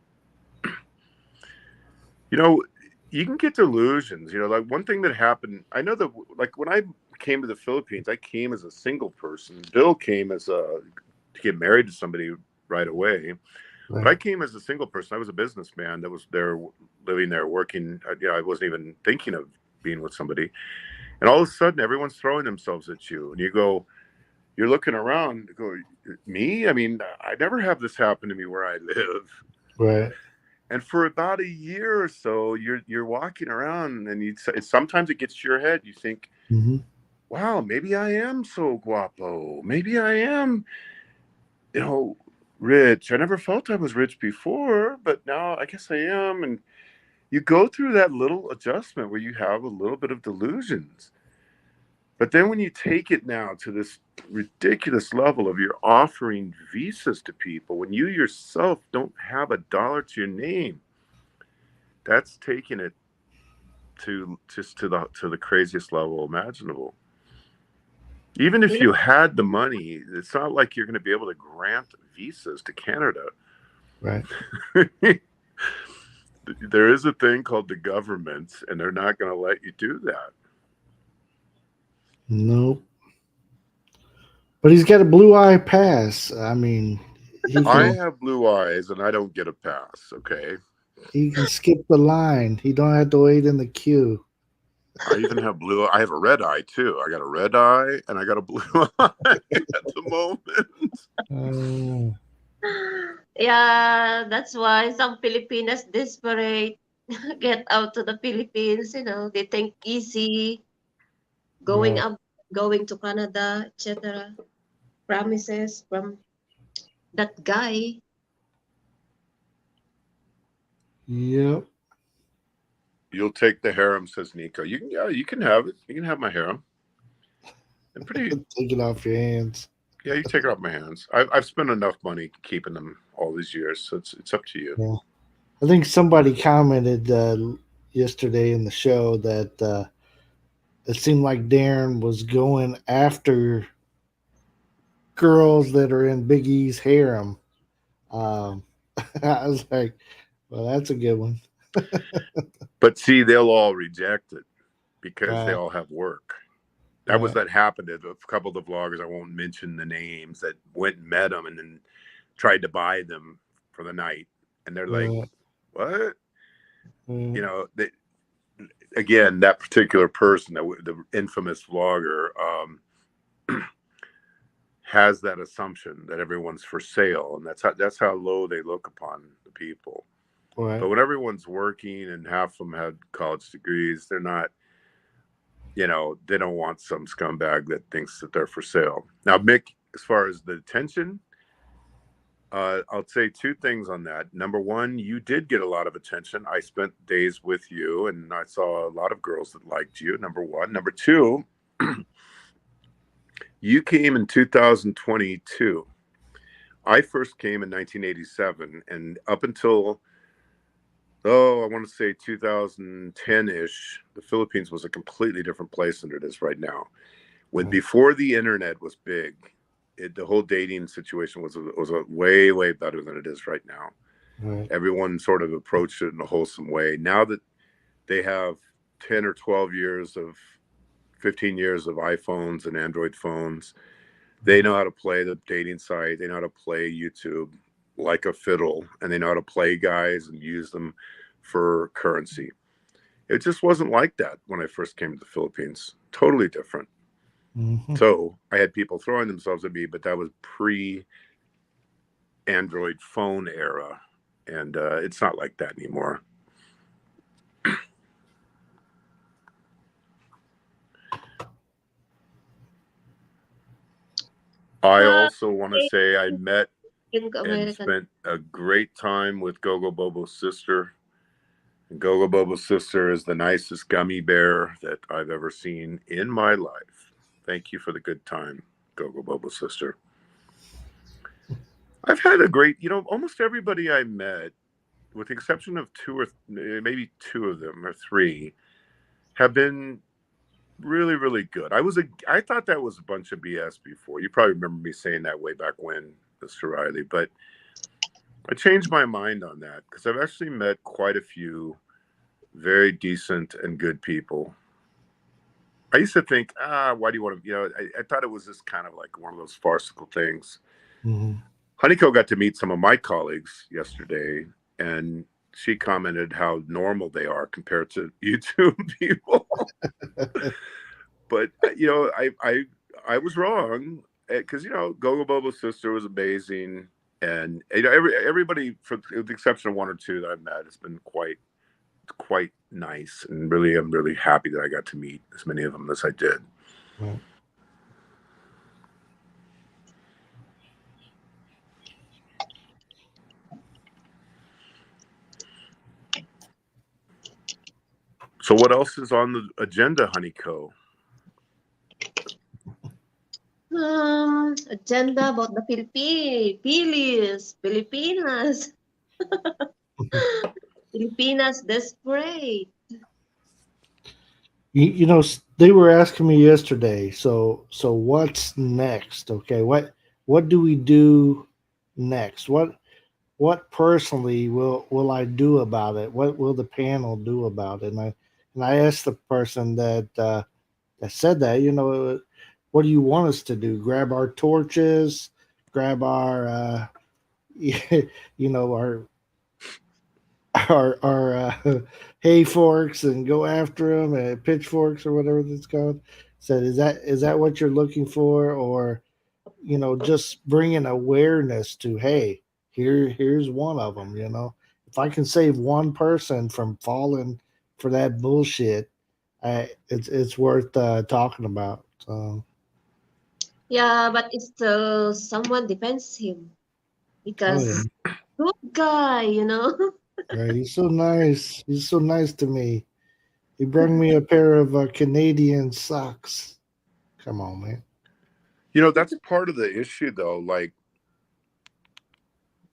You can get delusions. Like one thing that happened, I know that, like, when I came to the Philippines, I came as a single person. Bill came to get married to somebody right away. Right. But I came as a single person. I was a businessman that was there, living there, working. I wasn't even thinking of being with somebody. And all of a sudden, everyone's throwing themselves at you. And you're looking around, go, me? I mean, I never have this happen to me where I live. Right. And for about a year or so, you're walking around, and sometimes it gets to your head. You think, wow, maybe I am so guapo. Maybe I am, rich. I never felt I was rich before, but now I guess I am. And you go through that little adjustment where you have a little bit of delusions. But then when you take it now to this ridiculous level of you're offering visas to people when you yourself don't have a dollar to your name, that's taking it to the craziest level imaginable. Even if you had the money, it's not like you're going to be able to grant visas to Canada. Right. There is a thing called the government, and they're not going to let you do that. Nope. But he's got a blue eye pass. I mean, I have blue eyes, and I don't get a pass. Okay. He can skip the line. He don't have to wait in the queue. I even have I have a red eye too. I got a red eye and I got a blue eye at the moment. Yeah, that's why some Filipinas desperate get out to the Philippines. They think easy going up, going to Canada, etc. Promises from that guy. Yep. You'll take the harem, says Nico. You can have it. You can have my harem. And take it off your hands. Yeah, you take it off my hands. I've spent enough money keeping them all these years, so it's up to you. Yeah. I think somebody commented yesterday in the show that it seemed like Darren was going after girls that are in Big E's harem. I was like, well, that's a good one. But see, they'll all reject it because they all have work. That happened to a couple of the vloggers. I won't mention the names, that went and met them and then tried to buy them for the night. And they're like, what? Again, that particular person, the infamous vlogger, has that assumption that everyone's for sale. And that's how low they look upon the people. Right. But when everyone's working and half of them had college degrees, they're not, they don't want some scumbag that thinks that they're for sale. Now, Mick, as far as the attention, I'll say two things on that. Number one, you did get a lot of attention. I spent days with you, and I saw a lot of girls that liked you. Number one. Number two, you came in 2022. I first came in 1987, and up until I want to say 2010 ish, the Philippines was a completely different place than it is right now. When Right. before the internet was big, the whole dating situation was a way better than it is right now. Right. Everyone sort of approached it in a wholesome way. Now that they have 10 or 12 years of 15 years of iPhones and Android phones, they know how to play the dating site. They know how to play YouTube like a fiddle, and they know how to play guys and use them for currency. It just wasn't like that when I first came to the Philippines. Totally different. Mm-hmm. So I had people throwing themselves at me, but that was pre Android phone era. And it's not like that anymore. I Hi, also want to say I met in and American. spent a great time with Gogo Bobo's sister. And Gogo Bobo's sister is the nicest gummy bear that I've ever seen in my life. Thank you for the good time, Gogo Bobo's sister. I've had a great, almost everybody I met, with the exception of two or maybe two of them or three, have been really good. I thought that was a bunch of BS before. You probably remember me saying that way back when, Mr. Riley, but I changed my mind on that because I've actually met quite a few very decent and good people. I used to think, why do you want to, I thought it was just kind of like one of those farcical things. Mm-hmm. Honeyco got to meet some of my colleagues yesterday, and she commented how normal they are compared to YouTube people. But I was wrong because Gogo Bobo's sister was amazing, and everybody, for the exception of one or two that I've met, has been quite nice, and really, I'm really happy that I got to meet as many of them as I did. Right. So, what else is on the agenda, Honeyco? Agenda about the Pilipinas. Filipinas desperate. They were asking me yesterday. So what's next? Okay, what do we do next? What personally will I do about it? What will the panel do about it? And I asked the person that said that, what do you want us to do? Grab our torches, grab our our hay forks and go after them, pitchforks or whatever it's called. Said, is that what you're looking for, or just bringing awareness to, hey, here's one of them. If I can save one person from falling for that bullshit, it's worth talking about. So, Yeah, but it's still someone defends him oh yeah, because good guy. right. He's so nice to me. He brought me a pair of Canadian socks. Come on, man. That's part of the issue, though. Like,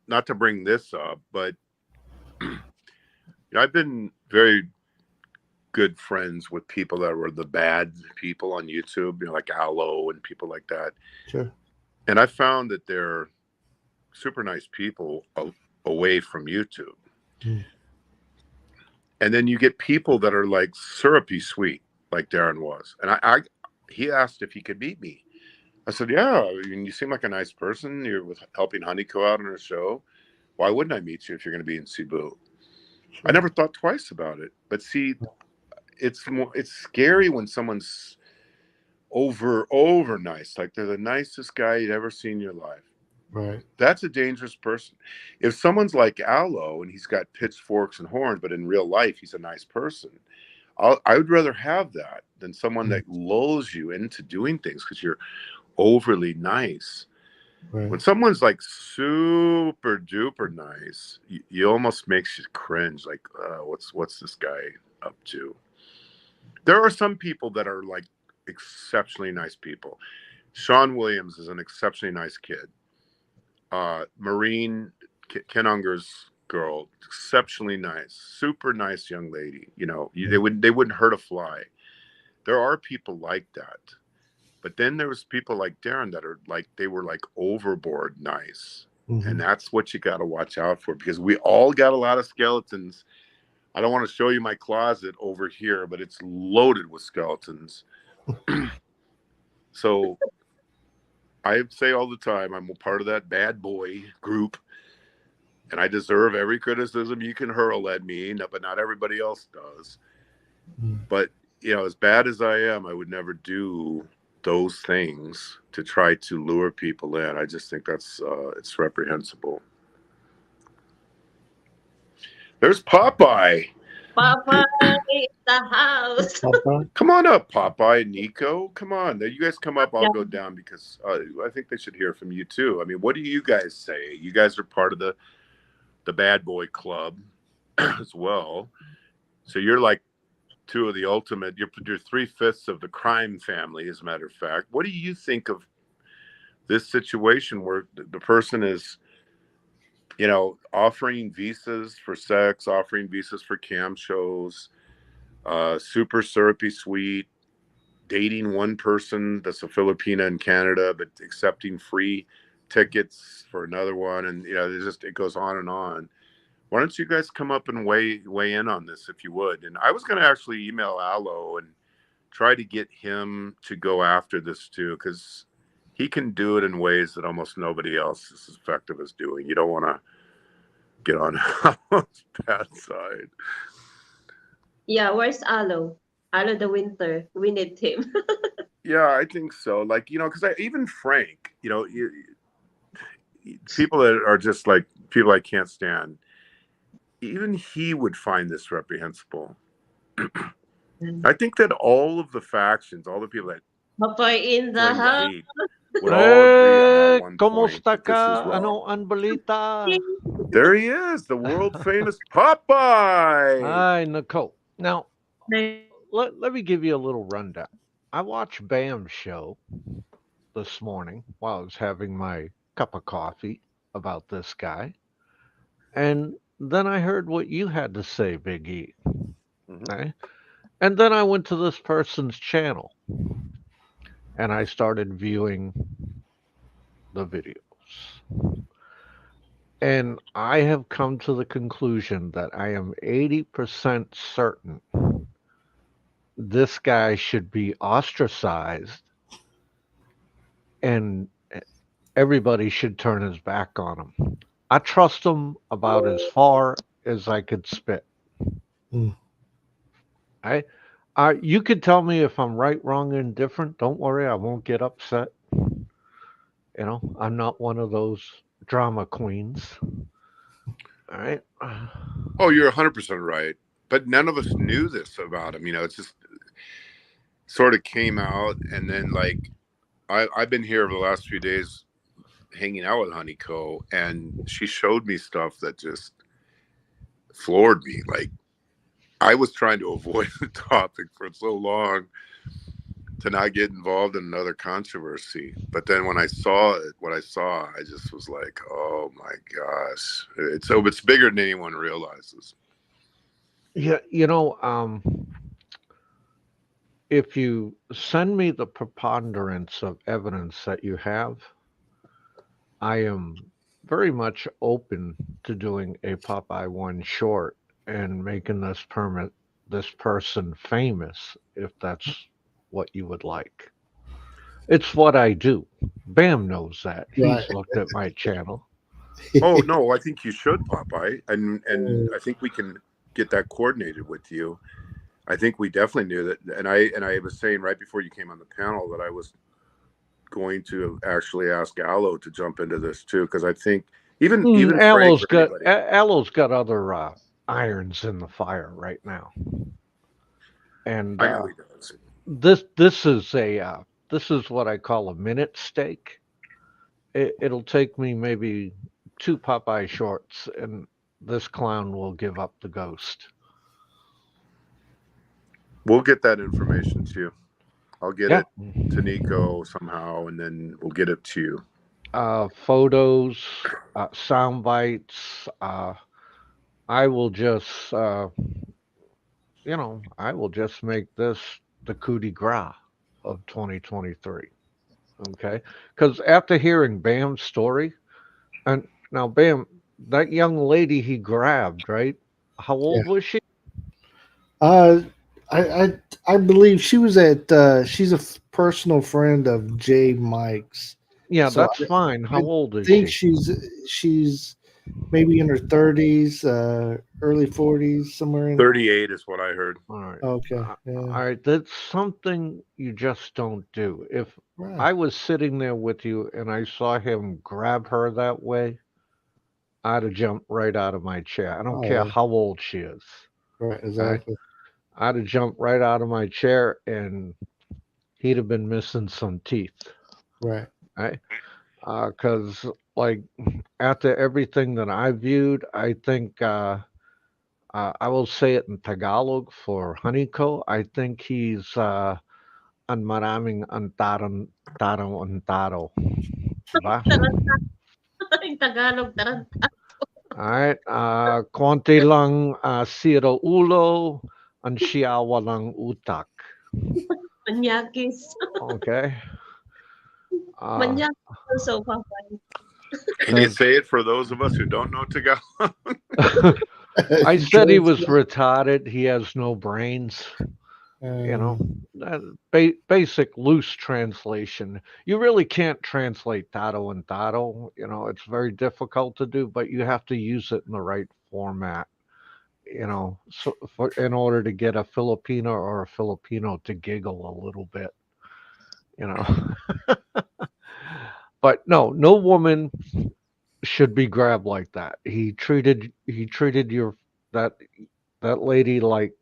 not to bring this up, but I've been very good friends with people that were the bad people on YouTube, like Aloe and people like that. Sure. And I found that they're super nice people away from YouTube. Mm. And then you get people that are like syrupy sweet, like Darren was. And he asked if he could meet me. I said, yeah, I mean, you seem like a nice person. You're with helping Honeyco out on her show. Why wouldn't I meet you if you're going to be in Cebu? I Sure. never thought twice about it. But see, it's scary when someone's over nice, like they're the nicest guy you'd ever seen in your life. Right. That's a dangerous person. If someone's like Aloe and he's got pitchforks and horns, but in real life he's a nice person, I would rather have that than someone Mm. that lulls you into doing things because you're overly nice. Right. When someone's like super duper nice, you almost makes you cringe. Like, what's this guy up to? There are some people that are like exceptionally nice people. Sean Williams is an exceptionally nice kid. Marine Ken Unger's girl, exceptionally nice, super nice young lady. You know, they wouldn't hurt a fly. There are people like that, but then there was people like Darren that are like they were like overboard nice, and Mm-hmm. that's what you got to watch out for because we all got a lot of skeletons. I don't want to show you my closet over here, but it's loaded with skeletons. So I say all the time, I'm a part of that bad boy group, and I deserve every criticism you can hurl at me, but not everybody else does. But you know, as bad as I am, I would never do those things to try to lure people in. I just think that's it's reprehensible. There's Popeye. Papa in the house. Papa. Come on up, Popeye, Nico. Come on, you guys come up. I'll Yeah. go down because I think they should hear from you too. I mean, what do you guys say? You guys are part of the bad boy club as well. So you're like two of the ultimate. You're 3/5 of the crime family, as a matter of fact. What do you think of this situation where the person is, you know, offering visas for sex, offering visas for cam shows, super syrupy sweet, dating one person that's a Filipina in Canada, but accepting free tickets for another one, and you know, it goes on and on. Why don't you guys come up and weigh in on this if you would? And I was going to actually email Allo and try to get him to go after this too, because he can do it in ways that almost nobody else is as effective as doing. You don't want to get on Allo's bad side. Yeah, where's Alo? Alo the Winter. We need him. Yeah, I think so. Like, you know, because even Frank, you know, people that are just like people I can't stand, even he would find this reprehensible. I think that all of the factions, all the people that Papa in the claim to house. hate, would all agree on that one point Kumusta that this is ka? wrong. Ano ang balita? There he is, the world famous Popeye. Hi, Nicole. Now, let me give you a little rundown. I watched Bam's show this morning while I was having my cup of coffee about this guy. And then I heard what you had to say, Big E. Mhm. Okay? And then I went to this person's channel and I started viewing the videos. And I have come to the conclusion that I am 80% certain this guy should be ostracized and everybody should turn his back on him. I trust him about as far as I could spit. Mm. I, you could tell me if I'm right, wrong, or indifferent. Don't worry, I won't get upset. You know, I'm not one of those drama queens. All right. Oh, you're 100% right. But none of us knew this about him. You know, it's just sort of came out. And then, like, I've been here over the last few days hanging out with Honeyco, and she showed me stuff that just floored me. Like, I was trying to avoid the topic for so long to not get involved in another controversy. But then when I saw it, what I saw, I just was like, oh my gosh. It's bigger than anyone realizes. Yeah, if you send me the preponderance of evidence that you have, I am very much open to doing a Popeye one short and making this person famous if that's what you would like. It's what I do. Bam knows that. Right. He's looked at my channel. Oh no, I think you should, Popeye. And I think we can get that coordinated with you. I think we definitely knew that, and I was saying right before you came on the panel that I was going to actually ask Allo to jump into this too, because I think even Frank or anybody. Alo's got other irons in the fire right now, and I know he does. this is what I call a minute steak. it'll take me maybe two Popeye shorts, and this clown will give up the ghost. We'll get that information to you. I'll get Yeah. it to Nico somehow, and then we'll get it to you. Photos, sound bites. I will just, I will just make this the coup de grace of 2023. Okay. Because after hearing Bam's story, and now Bam, that young lady he grabbed, right? How Yeah. old was she? Uh, I believe she was at. She's a personal friend of Jay Mike's, Yeah, so that's fine. How I old is think she? she's maybe in her 30s, early 40s, somewhere in. 38 is what I heard. All right. Okay, yeah, All right. That's something you just don't do. If right, I was sitting there with you and I saw him grab her that way, I'd have jumped right out of my chair. I don't oh care yeah, how old she is. right, Right? exactly, I'd have jumped right out of my chair and he'd have been missing some teeth. right, Right? Because, like, after everything that I viewed, I think I will say it in Tagalog for Honeyco. I think he's ang maraming antaro. Diba? Taranta. In Tagalog, taranta. Alright. Konti lang sira ulo, ang siya walang utak. Manyakis. Okay? Uh, Manyakis also, Papa. Can you Cause say it for those of us who don't know Tagalog? I said he was retarded. He has no brains. You know, Uh, basic loose translation. You really can't translate Tado and Tado. It's very difficult to do, but you have to use it in the right format. So in order to get a Filipino or a Filipino to giggle a little bit. You know, but no woman should be grabbed like that. He treated that that lady like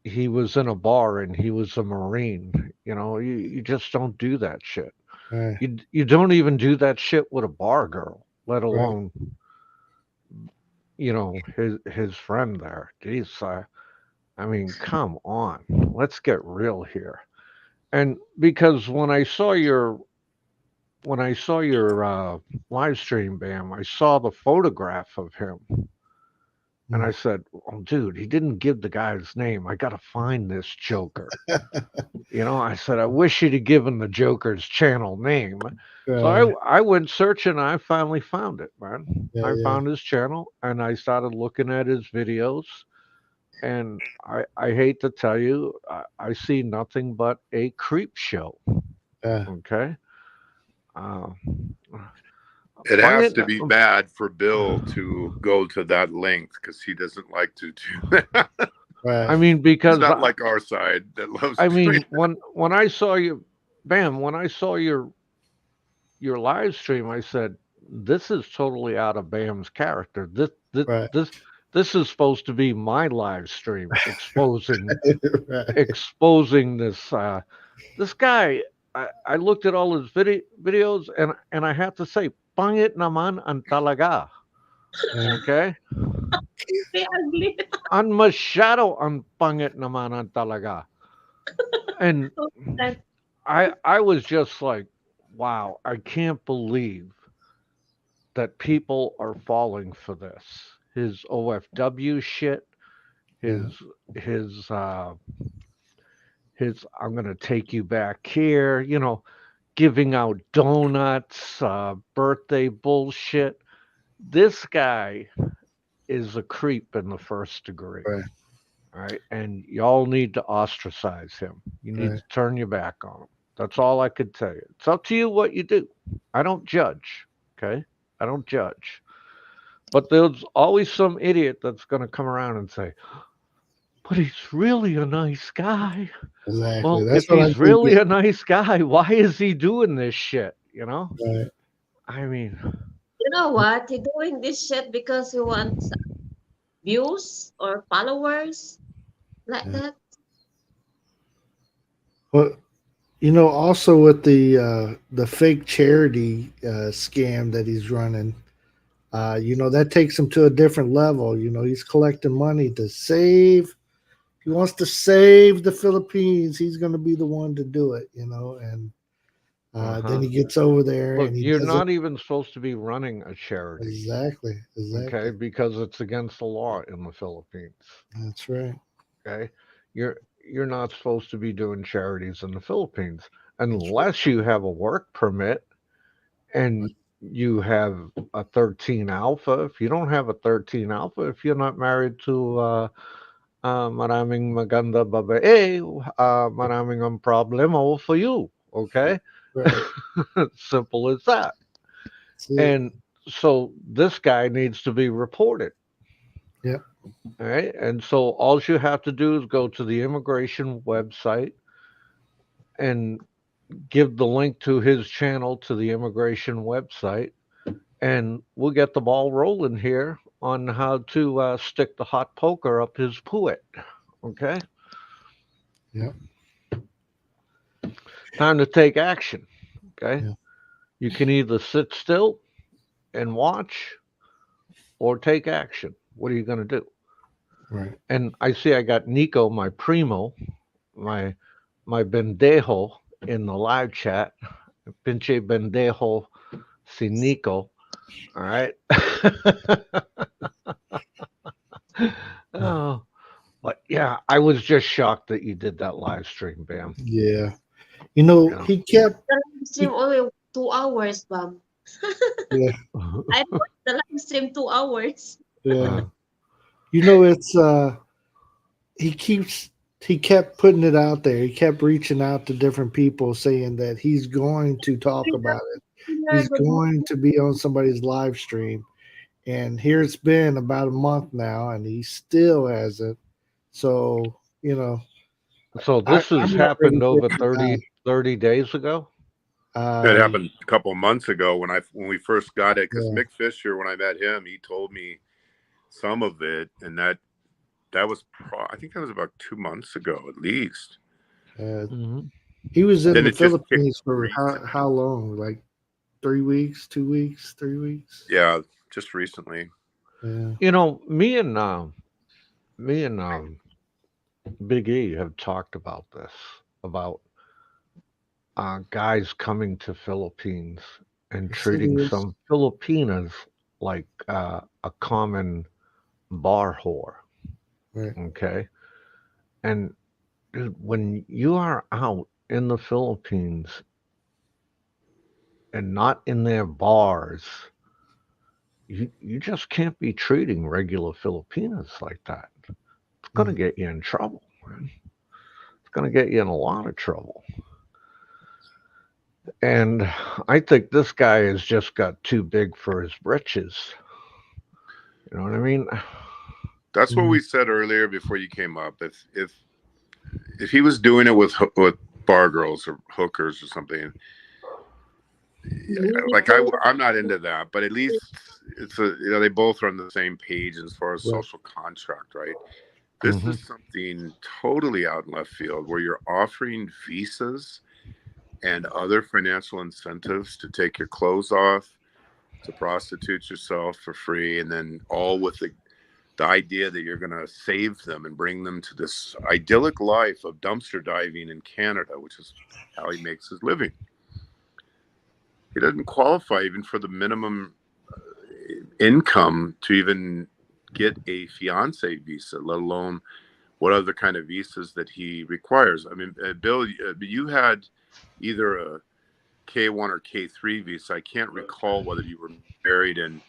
he was in a bar and he was a marine. You just don't do that shit. right, You don't even do that shit with a bar girl, let right, alone his friend there. Jeez, I mean, come on, let's get real here. And because when I saw your live stream, Bam, I saw the photograph of him, and I mm, said, "Oh, dude, he didn't give the guy's name. I gotta find this joker." I said, I wish he'd have given the Joker's channel name. So right, I went searching and I finally found it, man. yeah, I yeah, found his channel and I started looking at his videos. And I hate to tell you, I see nothing but a creep show. yeah, Okay. Uh, It bung has it. to be bad for Bill to go to that length because he doesn't like to do that. right, I mean, He's because not like our side that loves I doing mean, when I saw you, Bam, when I saw your live stream, I said, "This is totally out of Bam's character. This this right, this this is supposed to be my live stream exposing right, exposing this guy." I looked at all his videos and I have to say, pangit naman ang talaga. right, Okay, They ugly. ang masyado ang pangit naman ang talaga. And Oh, that I was just like, wow, I can't believe that people are falling for this. His OFW shit, yeah, his his uh his I'm gonna take you back here, giving out donuts, birthday bullshit. This guy is a creep in the first degree. right, All right. And y'all need to ostracize him. You need right, to turn your back on him. That's all I could tell you. It's up to you what you do. I don't judge. Okay. I don't judge. But there's always some idiot that's going to come around and say, but he's really a nice guy. exactly. Well, That's if what I'm he's really thinking. a nice guy, why is he doing this shit? Right, I mean, you know what? He doing this shit because he wants views or followers like yeah. that. Well, Also with the fake charity scam that he's running, that takes him to a different level. He's collecting money to save. He wants to save the Philippines. He's going to be the one to do it. And then Uh-huh. he gets over there Look, and he you're does it not even supposed to be running a charity, exactly, okay? exactly. Because it's against the law in the Philippines, That's right. okay? You're you're not supposed to be doing charities in the Philippines That's right. unless you have a work permit and you have a 13 alpha. If you don't have a 13 alpha, if you're not married to maraming maganda babae, maraming ang problema for you, okay? Right. Simple as that. That's it. And so this guy needs to be reported. Yeah. All right. And so all you have to do is go to the immigration website and give the link to his channel to the immigration website. And we'll get the ball rolling here on how to stick the hot poker up his pooit. Okay. Yeah. Time to take action. Okay. Yeah. You can either sit still and watch or take action. What are you going to do? Right. And I see I got Nico, my primo, my my bendejo in the live chat. Pinche bendejo si Nico. All right. Yeah. Oh, but yeah, I was just shocked that you did that live stream, Bam. Yeah. Yeah. He kept. The live stream He, only 2 hours, Bam. yeah. I watched the live stream 2 hours. Yeah. Uh, It's he keeps he kept putting it out there. He kept reaching out to different people saying that he's going to talk about it. He's Good going to be on somebody's live stream. And here it's been about a month now and he still hasn't. So, so this has I'm not ready happened for over it to die. 30 days ago. That Uh happened a couple of months ago when we first got it. Because yeah, Mick Fisher, when I met him, he told me some of it, and that was I think that was about 2 months ago at least. Mm-hmm. he was in Then the it just kicked Philippines for recently. how long? Like 3 weeks, 2 weeks, 3 weeks? Yeah, just recently. Yeah. You know, me and Big E have talked about this about guys coming to Philippines and He said he treating was some Filipinas like a common bar whore. right. Okay, and dude, when you are out in the Philippines and not in their bars, you just can't be treating regular Filipinas like that. It's gonna Mm, get you in trouble, man. It's gonna get you in a lot of trouble. And I think this guy has just got too big for his britches. You know what I mean? That's what mm, we said earlier before you came up. If he was doing it with bar girls or hookers or something, like I'm not into that, but at least it's they both are on the same page as far as right. social contract, right? This Hmm. is something totally out in left field where you're offering visas and other financial incentives to take your clothes off, to prostitute yourself for free, and then all with the idea that you're going to save them and bring them to this idyllic life of dumpster diving in Canada, which is how he makes his living. He doesn't qualify even for the minimum income to even get a fiance visa, let alone what other kind of visas that he requires. I mean, Bill, you had either a K1 or K3 visa. I can't recall whether you were married in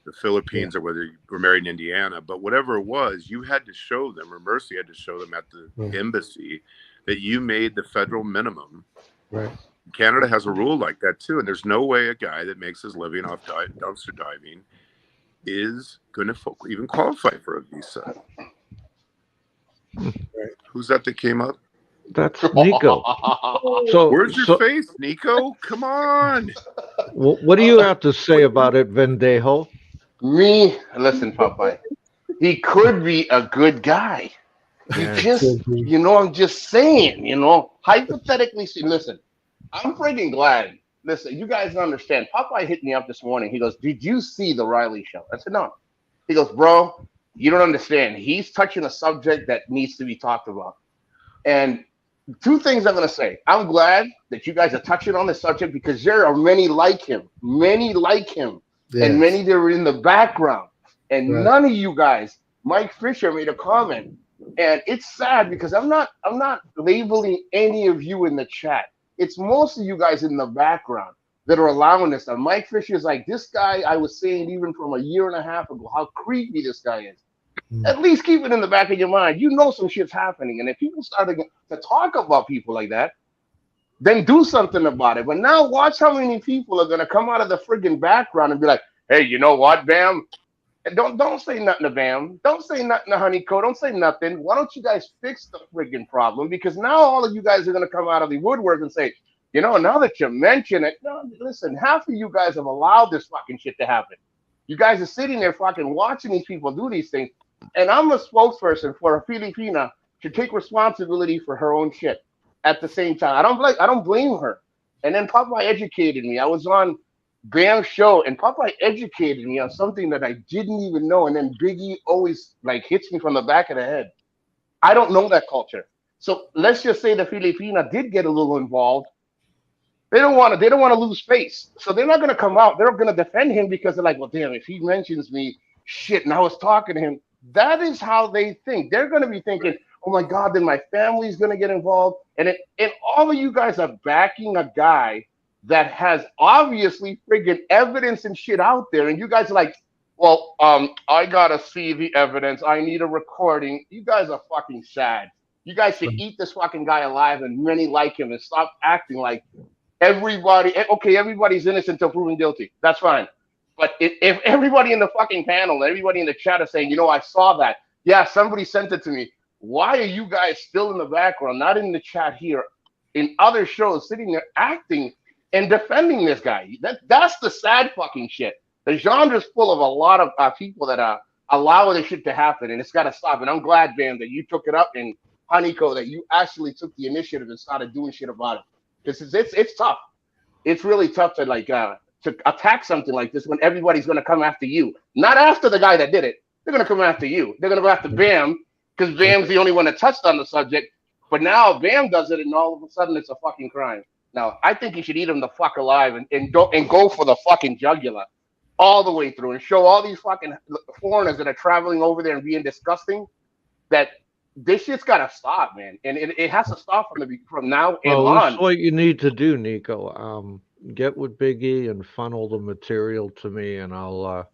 the Yeah. Philippines or whether you were married in Indiana, but whatever it was, you had to show them, or Mercy had to show them at the Right. embassy that you made the federal minimum. Right. Canada has a rule like that too, and there's no way a guy that makes his living off dumpster diving is going to even qualify for a visa. Who's that came up? That's Nico. So, Where's your so face, Nico? Come on. what do you have to say about it, Vendejo? Me, listen, Popeye. He could be a good guy. Yeah, I'm just saying, hypothetically, listen, I'm freaking glad. Listen, you guys don't understand. Popeye hit me up this morning. He goes, "Did you see the Riley show?" I said, "No." He goes, "Bro, you don't understand. He's touching a subject that needs to be talked about." And two things I'm going to say. I'm glad that you guys are touching on this subject because there are many like him, and Yes. many that are in the background. And Right. none of you guys, Mike Fisher made a comment, and it's sad because I'm not labeling any of you in the chat. It's most of you guys in the background that are allowing this. And Mike Fisher is like this guy. I was saying even from a year and a half ago how creepy this guy is. Mm. At least keep it in the back of your mind. You know some shit's happening. And if people start to talk about people like that, then do something about it. But now watch how many people are gonna come out of the friggin' background and be like, "Hey, you know what, Bam? And don't say nothing to Bam. Don't say nothing to Honeyco. Don't say nothing. Why don't you guys fix the friggin' problem? Because now all of you guys are gonna come out of the woodwork and say, now that you mention it, no, listen, half of you guys have allowed this fucking shit to happen. You guys are sitting there fucking watching these people do these things. And I'm a spokesperson for a Filipina to take responsibility for her own shit at the same time. I don't blame her. And then Popeye educated me. I was on Bam's show and Popeye educated me on something that I didn't even know. And then Biggie always like hits me from the back of the head. I don't know that culture. So let's just say the Filipina did get a little involved. They don't want to lose face. So they're not gonna come out. They're gonna defend him because they're like, well, damn, if he mentions me, shit, and I was talking to him. That is how they think. They're gonna be thinking, oh my God, then my family's gonna get involved. And all of you guys are backing a guy that has obviously friggin' evidence and shit out there, and you guys are like, well, I gotta see the evidence. I need a recording. You guys are fucking sad. You guys should eat this fucking guy alive and many like him and stop acting like everybody's innocent until proven guilty. That's fine. But if everybody in the fucking panel, everybody in the chat is saying, I saw that. Yeah, somebody sent it to me. Why are you guys still in the background, not in the chat here, in other shows, sitting there acting and defending this guy? That's the sad fucking shit. The genre's full of a lot of people that allow this shit to happen, and it's got to stop. And I'm glad, Bam, that you took it up, and Honeyco, that you actually took the initiative and started doing shit about it. Because it's tough. It's really tough to attack something like this when everybody's going to come after you, not after the guy that did it. They're going to come after you. They're going to go after Bam because Bam's the only one that touched on the subject. But now Bam does it, and all of a sudden it's a fucking crime. Now I think you should eat him the fuck alive and go for the fucking jugular all the way through and show all these fucking foreigners that are traveling over there and being disgusting that this shit's got to stop, man, and it has to stop from now and well, on. that's what you need to do, Nico. Get with Big E and funnel the material to me, and I'll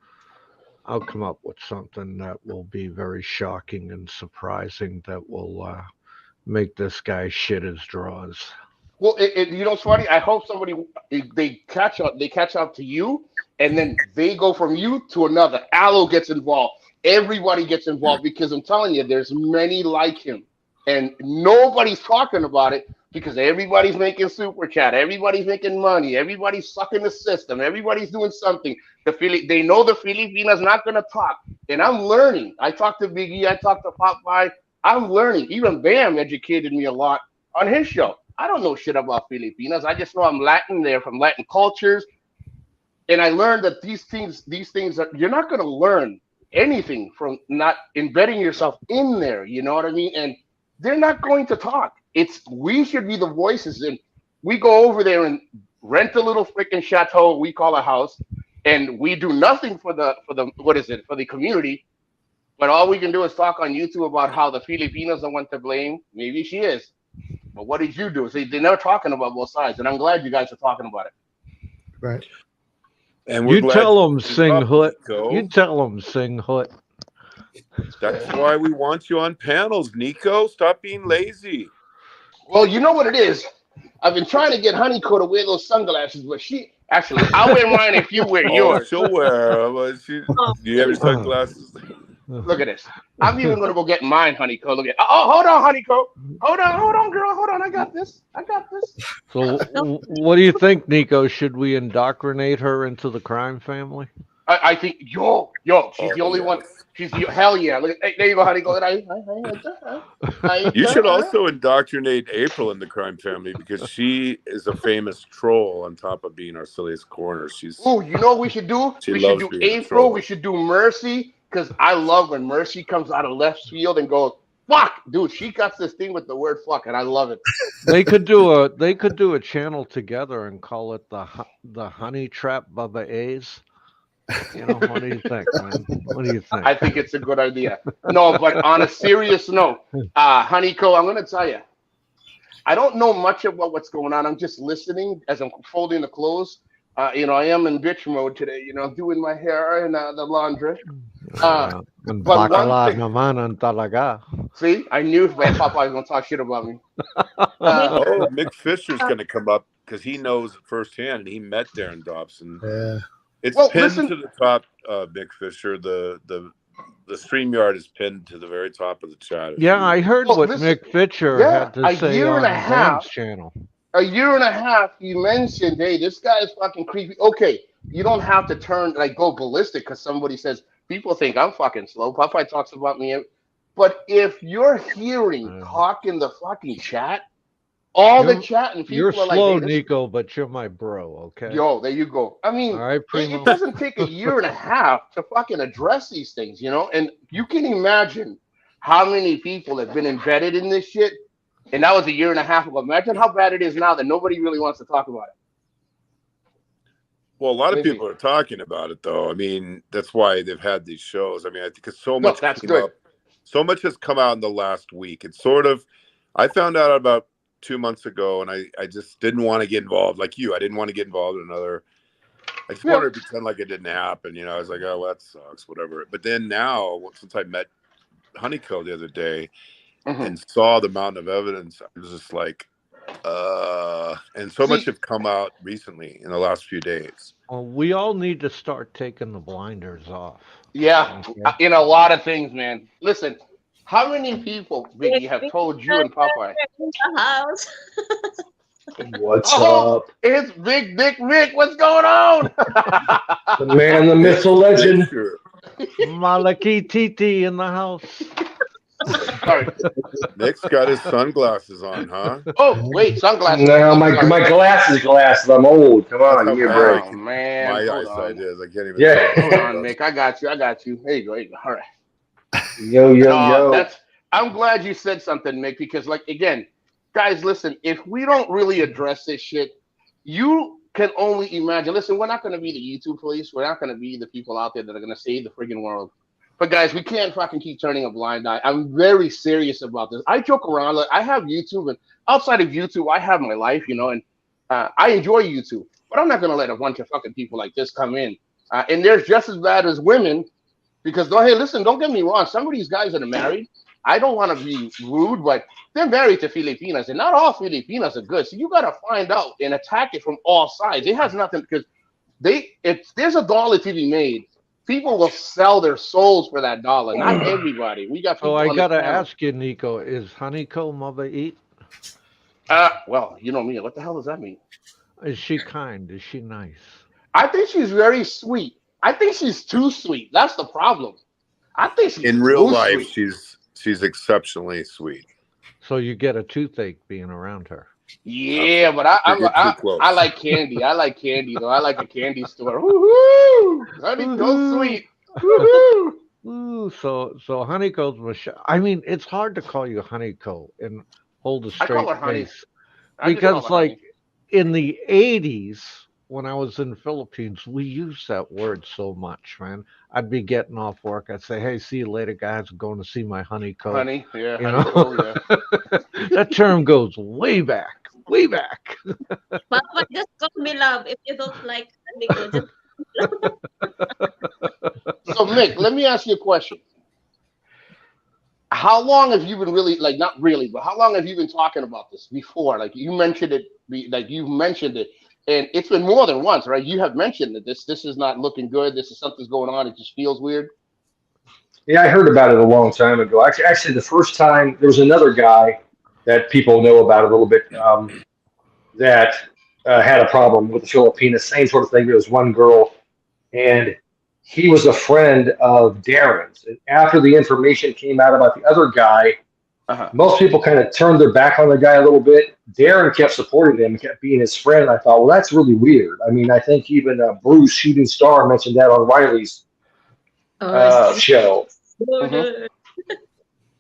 come up with something that will be very shocking and surprising that will make this guy shit his drawers. Well, it's funny. I hope they catch up to you, and then they go from you to another. Aloe gets involved. Everybody gets involved because I'm telling you, there's many like him, and nobody's talking about it because everybody's making super chat, everybody's making money, everybody's sucking the system, everybody's doing something. They know the Filipina's not gonna talk, and I'm learning. I talked to Biggie, I talked to Popeye. I'm learning. Even Bam educated me a lot on his show. I don't know shit about Filipinas. I just know I'm Latin. They're from Latin cultures, and I learned that these things you're not gonna learn anything from not embedding yourself in there, you know what I mean? And they're not going to talk. We should be the voices, and we go over there and rent a little freaking chateau we call a house, and we do nothing for the for the community. But all we can do is talk on YouTube about how the Filipinos are the one to blame. Maybe she is, but what did you do? See, they're never talking about both sides, and I'm glad you guys are talking about it. Right. And you tell them sing hoot. Nico. You tell them sing hoot. That's why we want you on panels, Nico. Stop being lazy. Well, you know what it is. I've been trying to get Honeyco to wear those sunglasses, but I'll wear mine if you wear yours. She'll wear. Do you have your sunglasses? Look at this. I'm even gonna go get mine, Honeyco. Look at. Oh, hold on, Honeyco. Hold on, girl. Hold on. I got this. So, what do you think, Nico? Should we indoctrinate her into the crime family? I think yo, she's the only one. Yes. She's the hell yeah. Look, hey, there you go, honey. Go ahead. You should also indoctrinate April in the crime family because she is a famous troll on top of being our silliest corner. Oh, you know what we should do? She We should loves do being a April. troll. We should do Mercy because I love when Mercy comes out of left field and goes, "Fuck, dude." She got this thing with the word "fuck," and I love it. They could do a channel together and call it the Honey Trap Bubba A's. What do you think, man? What do you think? I think it's a good idea. No, but on a serious note, Honeyco, I'm gonna tell you, I don't know much about what's going on. I'm just listening as I'm folding the clothes. I am in bitch mode today. Doing my hair and the laundry. And But one bacala thing, naman ang talaga. see, I knew my Papa was gonna talk shit about me. Oh, Mick Fisher's going to come up because he knows firsthand. He met Darren Dobson. Yeah. It's Well, pinned listen. to the top, Mick Fisher. The StreamYard is pinned to the very top of the chat. Yeah, I heard Well, what listen, Mick Fisher yeah, had to a say year and on a Dan's half. channel. A year and a half, you mentioned, hey, this guy is fucking creepy. Okay, you don't have to go ballistic because somebody says people think I'm fucking slow. Popeye talks about me, but if you're hearing talk in the fucking chat, all the You're chat and you're people are like, slow, hey, this, Nico, but you're my bro. Okay. yo, there you go. I mean, All right, it Primo. doesn't take a year and a half to fucking address these things, and you can imagine how many people have been embedded in this shit. And that was a year and a half ago. Imagine how bad it is now that nobody really wants to talk about it. Well, a lot of Crazy. people are talking about it, though. I mean, that's why they've had these shows. I mean, I think it's so No, much that's came good. up. So much has come out in the last week. It's sort of, I found out about 2 months ago, and I just didn't want to get involved. Like you, I didn't want to get involved in another. I just wanted to pretend like it didn't happen. I was like, oh, well, that sucks, whatever. But then now, since I met Honeyco the other day and saw the mountain of evidence, I was just like, and so much have come out recently in the last few days. Well, we all need to start taking the blinders off. Yeah, Okay? in a lot of things, man. Listen, how many people, Biggie, have told you and Popeye? In the house. What's Oh, up? it's Big Dick Rick. What's going on? The man, the myth, the legend. Sure. Malaki Titi in the house. Sorry. Nick's got his sunglasses on, huh? Oh, wait, sunglasses. No, my Sorry. glasses. I'm old. Come on, That's how give me a bad break. Oh, man. my Hold eyesight on. is. I can't even. Yeah. tell. Hold on, Mick. I got you. There you go. All right. Yo, yo. I'm glad you said something, Mick, because again, guys, listen, if we don't really address this shit, you can only imagine. Listen, we're not going to be the YouTube police. We're not going to be the people out there that are going to save the friggin' world. But guys, we can't fucking keep turning a blind eye. I'm very serious about this. I joke around. Like, I have YouTube, and outside of YouTube, I have my life, and I enjoy YouTube. But I'm not going to let a bunch of fucking people like this come in. And they're just as bad as women. Because, hey, listen, don't get me wrong. Some of these guys that are married, I don't want to be rude, but they're married to Filipinas, and not all Filipinas are good. So you got to find out and attack it from all sides. It has nothing, because if there's a dollar to be made, people will sell their souls for that dollar. Not everybody. We got people. So I on gotta the panel. ask you, Nico, is honeycomb of a eat? Well, you know me. What the hell does that mean? Is she kind? Is she nice? I think she's very sweet. I think she's too sweet. That's the problem. I think she's In real too life, sweet. she's exceptionally sweet. So you get a toothache being around her. Yeah, but You get too close. I like candy. I like candy though. I like a candy store. Woohoo! Honey, go sweet. Woohoo! Ooh, so honeycomb's Michelle. I mean, it's hard to call you honeycomb and hold a I straight call her honey. face I just call because, her like, honey. in the '80s, when I was in the Philippines, we used that word so much, man. I'd be getting off work. I'd say, "Hey, see you later, guys. I'm going to see my honeycomb." Honey, yeah, You honey, know? oh, yeah. That term goes way back, way back. Papa, just call me love. If you don't like Nico, just So, Mick, let me ask you a question. How long have you been really, like, not really, but how long have you been talking about this before? Like, you mentioned it, and it's been more than once, right? You have mentioned that this is not looking good. This is something's going on. It just feels weird. Yeah, I heard about it a long time ago. Actually, the first time there was another guy that people know about a little bit that had a problem with the Filipinas, same sort of thing. There was one girl, and he was a friend of Darren's. And after the information came out about the other guy, most people kind of turned their back on the guy a little bit. Darren kept supporting him and kept being his friend. And I thought, well, that's really weird. I mean, I think even Bruce Shooting Star mentioned that on Riley's show.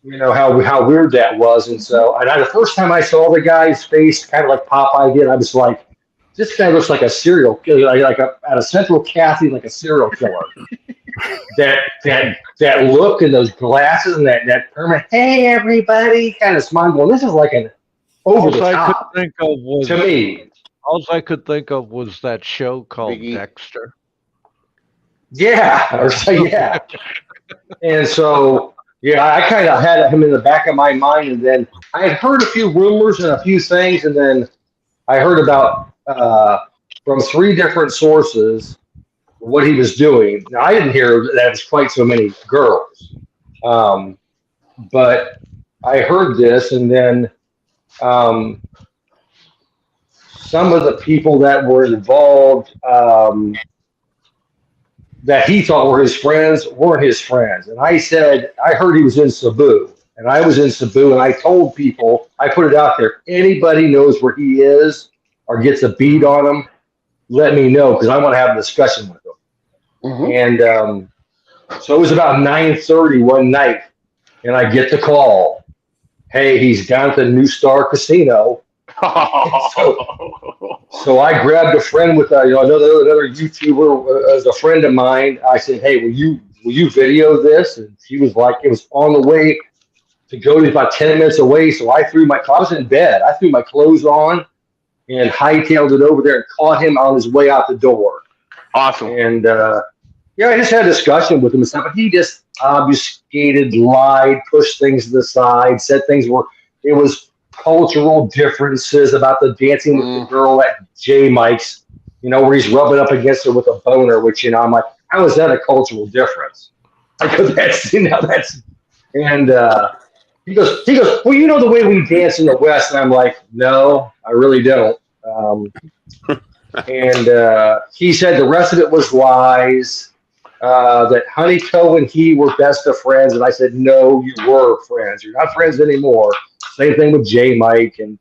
You know how weird that was. And so, the first time I saw the guy's face, kind of like Popeye did, I was like, this guy looks like a serial killer, like at a Central Casting, like a serial killer. that look and those glasses and that permanent, hey everybody, kind of smile. Well, this is like an over the top. To me, all I could think of was that show called Dexter. Yeah, yeah. And so, yeah, I kind of had him in the back of my mind, and then I had heard a few rumors and a few things, and then I heard about from 3 different sources what he was doing. Now, I didn't hear that it was quite so many girls, but I heard this, and then some of the people that were involved that he thought were his friends weren't his friends. And I said, I heard he was in Cebu, and I was in Cebu, and I told people, I put it out there, anybody knows where he is or gets a beat on him, let me know, because I want to have a discussion with him. And so it was about 9:30 one night, and I get the call. Hey, he's down at the New Star Casino. So I grabbed a friend with another YouTuber as a friend of mine. I said, hey, will you video this? And she was like, it was on the way to go to about 10 minutes away. So I was in bed. I threw my clothes on and hightailed it over there and caught him on his way out the door. Awesome. And I just had a discussion with him and stuff, but he just obfuscated, lied, pushed things to the side, said things it was cultural differences about the dancing with the girl at J Mike's, where he's rubbing up against her with a boner, which, I'm like, how is that a cultural difference? I go, that's. And he goes, well, you know the way we dance in the West? And I'm like, no, I really don't. And he said the rest of it was lies, that Honeyco and he were best of friends. And I said, no, you were friends. You're not friends anymore. Same thing with J Mike. And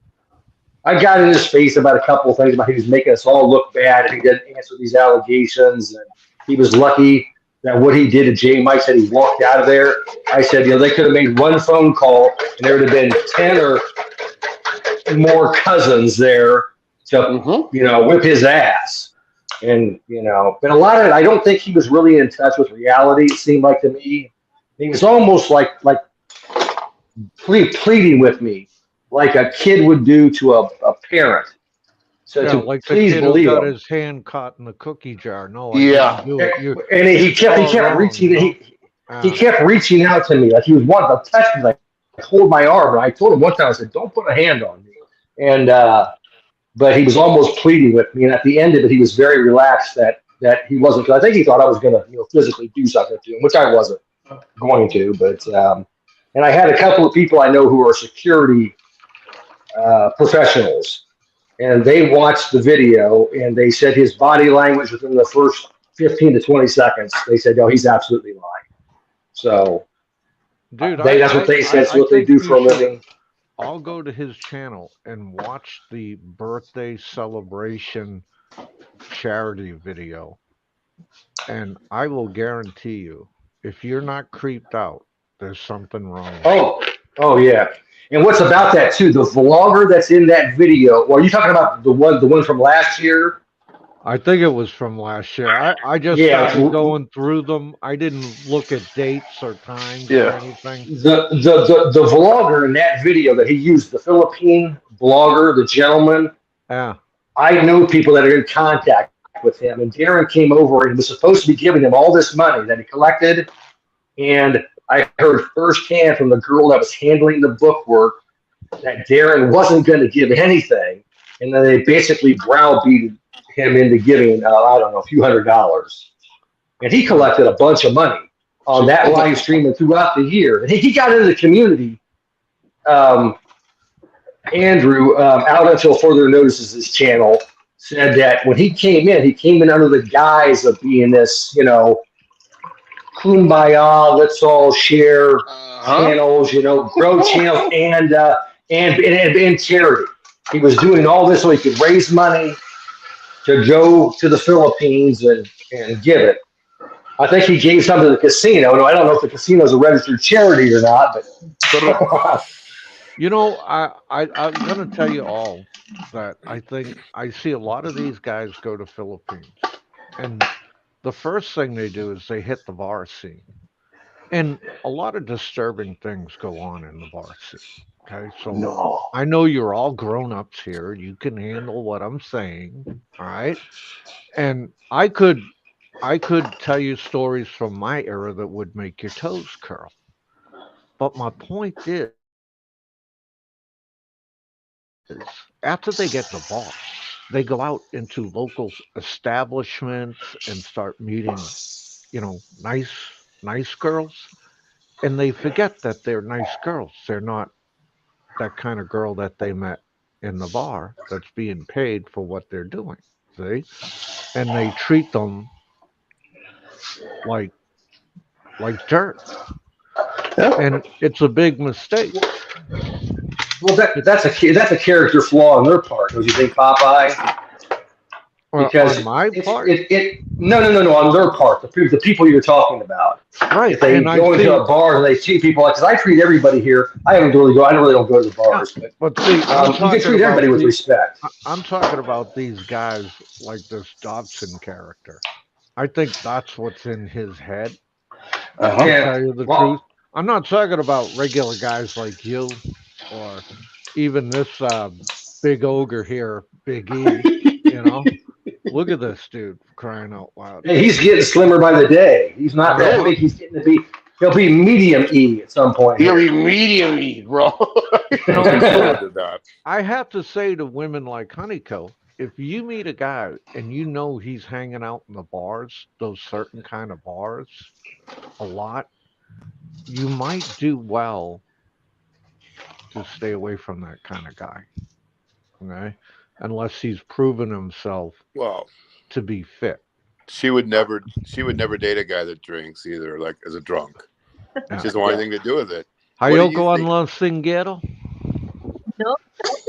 I got in his face about a couple of things about he was making us all look bad and he didn't answer these allegations. And he was lucky that what he did to J Mike said he walked out of there. I said, they could have made one phone call and there would have been 10 or more cousins there to, whip his ass. And, but a lot of it, I don't think he was really in touch with reality, it seemed like to me. He was almost like pleading with me, like a kid would do to a parent. So yeah, to like please the kid believe who got him. his hand caught in the cookie jar. No, Yeah. And he kept reaching. He kept reaching out to me, like he was wanting to touch me, like hold my arm. And I told him one time, I said, "Don't put a hand on me." And but he was almost pleading with me. And at the end of it, he was very relaxed that he wasn't. I think he thought I was going to physically do something to him, which I wasn't going to. But and I had a couple of people I know who are security professionals. And they watched the video, and they said his body language within the first 15 to 20 seconds, they said, no, he's absolutely lying. So dude, that's what they said. It's what they do for a living. I'll go to his channel and watch the birthday celebration charity video. And I will guarantee you, if you're not creeped out, there's something wrong. Oh, yeah. And what's about that too? The vlogger that's in that video. Well, are you talking about the one from last year? I think it was from last year. I just started going through them. I didn't look at dates or times or anything. The vlogger in that video that he used, the Philippine vlogger, the gentleman. Yeah. I know people that are in contact with him, and Darren came over and was supposed to be giving him all this money that he collected, and I heard firsthand from the girl that was handling the bookwork that Darren wasn't going to give anything, and then they basically browbeated him into giving, a few $100s. And he collected a bunch of money on that live stream and throughout the year. And he got into the community, Andrew, out until further notices, his channel, said that when he came in under the guise of being this, kumbaya, let's all share Uh-huh. channels, grow channels and charity. He was doing all this so he could raise money to go to the Philippines and give it. I think he gave some to the casino. No, I don't know if the casino is a registered charity or not, Correct. but I'm gonna tell you all that I think I see a lot of these guys go to Philippines, and the first thing they do is they hit the bar scene, and a lot of disturbing things go on in the bar scene. Okay, so no. I know you're all grown ups here. You can handle what I'm saying. All right, and I could tell you stories from my era that would make your toes curl. But my point is, after they get the bar, they go out into local establishments and start meeting, nice, nice girls. And they forget that they're nice girls. They're not that kind of girl that they met in the bar that's being paid for what they're doing. See? And they treat them like like dirt. Yeah. And it's a big mistake. Well, It's that's a character flaw on their part, don't you think, Popeye? on Because my part, no on their part, the people you're talking about. right? If they And I go into see, a bar and they treat people like, because I treat everybody here. I really don't go to the yeah, bars, but but see, you can treat everybody with respect. I'm talking about these guys like this Dobson character. I think that's what's in his head, to Yeah. tell you the truth. Well, I'm not talking about regular guys like you or even this big ogre here, Big E. You know, look at this dude crying out loud. hey, he's getting slimmer by the day. He's not Uh that huh. big. He'll be medium E at some point He'll here. be medium meat, bro. Looking So forward to that. I have to say to women like Honeyco, if you meet a guy and you know he's hanging out in the bars, those certain kind of bars, a lot, you might do well to stay away from that kind of guy. Okay, unless he's proven himself Well, to be fit. she would never date a guy that drinks either, like as a drunk. Yeah. She doesn't want anything to do with it. What do you Hayoko on think? Los Singero? No,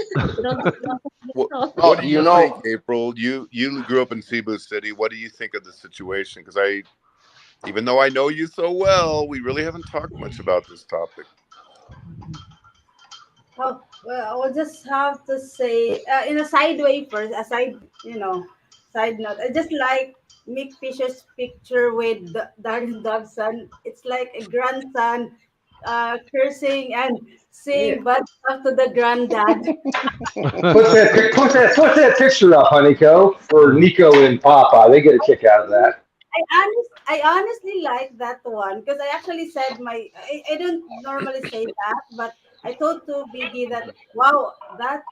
we don't know. What No. What Well, do you think, April? You grew up in Cebu City. What do you think of the situation? Because even though I know you so well, we really haven't talked much about this topic. Oh, well, I will just have to say, in a side way first, side note, I just like Mick Fisher's picture with Darren Dobson. It's like a grandson cursing and Yeah. saying bad stuff to the granddad. Put that picture up, Honeyco, for Nico and Papa. They get a kick out of that. I honestly like that one because I actually said I don't normally say that, but I told to Biggie that wow, that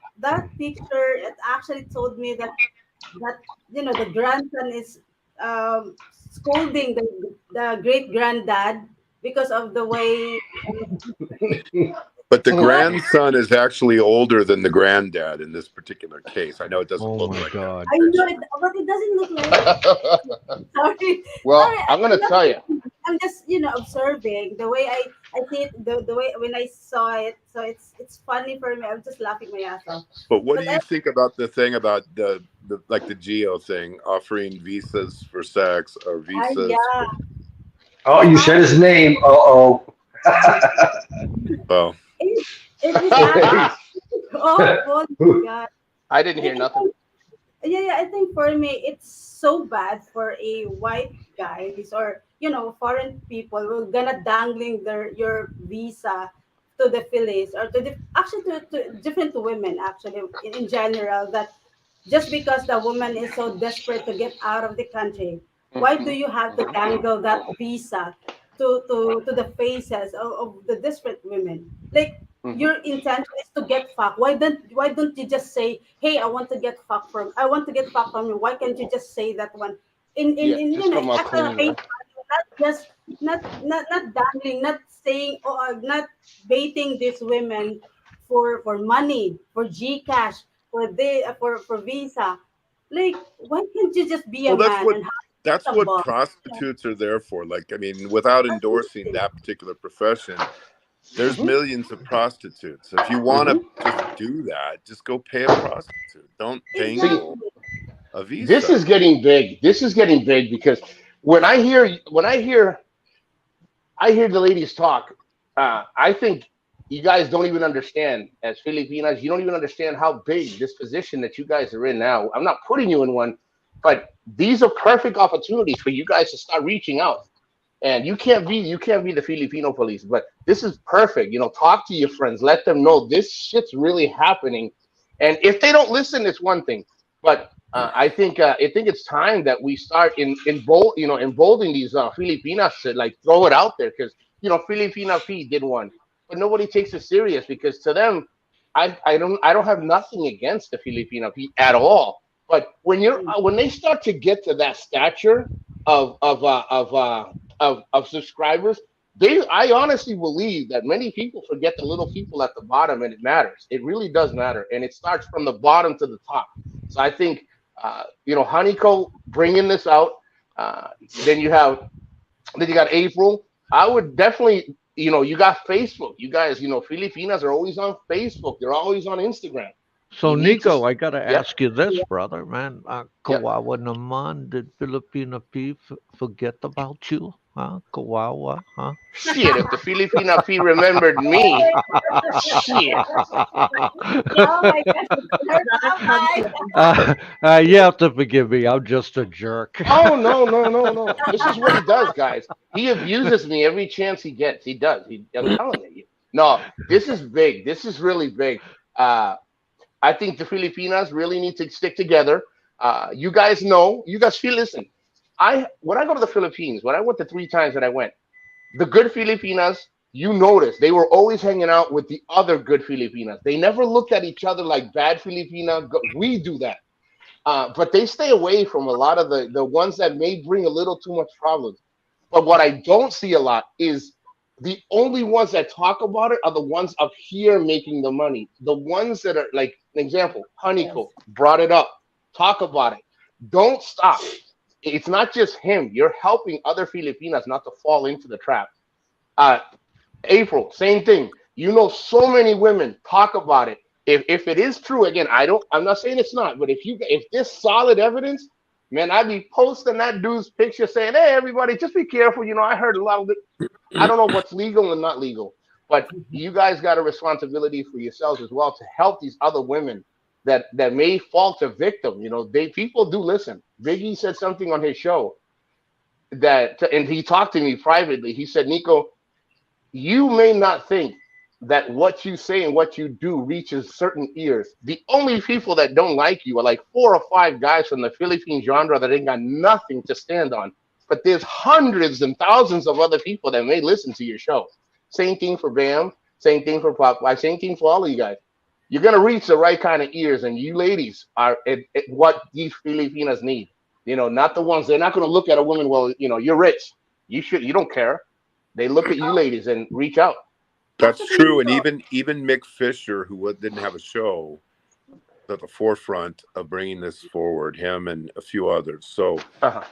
picture it actually told me that the grandson is scolding the great granddad because of the way But the what grandson is actually older than the granddad in this particular case. I know it doesn't Oh look my like that God. I in the know picture. it, but it doesn't look like sorry Well, sorry I'm gonna tell you. I'm just observing the way I see it the way when I saw it, so it's funny for me. I'm just laughing my ass off. But what do But you think about the thing about the like the Geo thing, offering visas for sex or visas Yeah, for, Oh, I you said honestly his name. Uh oh. well, it, it is actually awful. God. I didn't hear Like, nothing. yeah, I think for me it's so bad for a white guys or foreign people who gonna dangling your visa to the Philippines or actually to different women actually in general that just because the woman is so desperate to get out of the country, why do Hmm. you have to dangle that visa to the faces of the desperate women? Like Hmm. your intention is to get fucked. Why don't you just say, hey, I want to get fucked from you? Why can't you just say that one Yeah, in just come out actual clean, face right? value, not just not dangling, not saying or not baiting these women for money, for Gcash, for Visa. Like, why can't you just be a well, that's man what and have? That's The what boss. prostitutes are there for. Like, I mean, without endorsing that particular profession, there's Mhm. millions of prostitutes. If you want to Mhm. just do that, just go pay a prostitute. Don't See, dangle Exactly. a this visa. is getting big. This is getting big because when I hear the ladies talk, I think you guys don't even understand as Filipinas. You don't even understand how big this position that you guys are in now. I'm not putting you in one, but these are perfect opportunities for you guys to start reaching out. And you can't be the Filipino police, but this is perfect. Talk to your friends, let them know this shit's really happening. And if they don't listen, it's one thing. But I think it's time that we start emboldening these Filipinas to like throw it out there because Filipina P did one, but nobody takes it serious because to them, I don't have nothing against the Filipina P at all. But when they start to get to that stature of of uh, of uh, of subscribers, I honestly believe that many people forget the little people at the bottom, and it matters. It really does matter, and it starts from the bottom to the top. So I think Honeyco bringing this out. Uh, then you got April. I would definitely you got Facebook. You guys Filipinas are always on Facebook. They're always on Instagram. So, You need to. Nico, I got to Yep. ask you this, brother, man. Yep. Kawawa naman, did Filipina P forget about you? Huh? Kawawa, huh? Shit, if the Filipina P remembered me, shit. Oh my gosh, her Popeye. You have to forgive me. I'm just a jerk. Oh no, no, no, no. This is what he does, guys. He abuses me every chance he gets. He does. I'm telling you. No, this is big. This is really big. Uh, I think the Filipinas really need to stick together. You guys know. You guys feel. Listen, when I go to the Philippines, when I went the 3 times that I went, the good Filipinas, you notice they were always hanging out with the other good Filipinas. They never looked at each other like bad Filipina. We do that. But they stay away from a lot of the ones that may bring a little too much problems. But what I don't see a lot is the only ones that talk about it are the ones up here making the money. The ones that are like an example, Yes. Honeyco brought it up. Talk about it. Don't stop. It's not just him. You're helping other Filipinas not to fall into the trap. Uh, April, same thing. So many women talk about it. If it is true, again, I'm not saying it's not, but if there's solid evidence, man, I'd be posting that dude's picture saying, "Hey, everybody, just be careful." I heard a lot of it. I don't know what's legal and not legal, but you guys got a responsibility for yourselves as well to help these other women that may fall to victim. People do listen. Biggie said something on his show and he talked to me privately. He said, "Nico, you may not think that what you say and what you do reaches certain ears. The only people that don't like you are like 4 or 5 guys from the Philippine genre that ain't got nothing to stand on. But there's hundreds and thousands of other people that may listen to your show. Same thing for Bam, same thing for Popeye, same thing for all of you guys. You're gonna reach the right kind of ears, and you ladies are at what these Filipinas need. Not the ones they're not gonna look at a woman. Well, you're rich. You don't care. They look at you ladies and reach out. That's Actually, true. And Nico. even Mick Fisher, who didn't have a show, is at the forefront of bringing this forward. Him and a few others. So Uh-huh.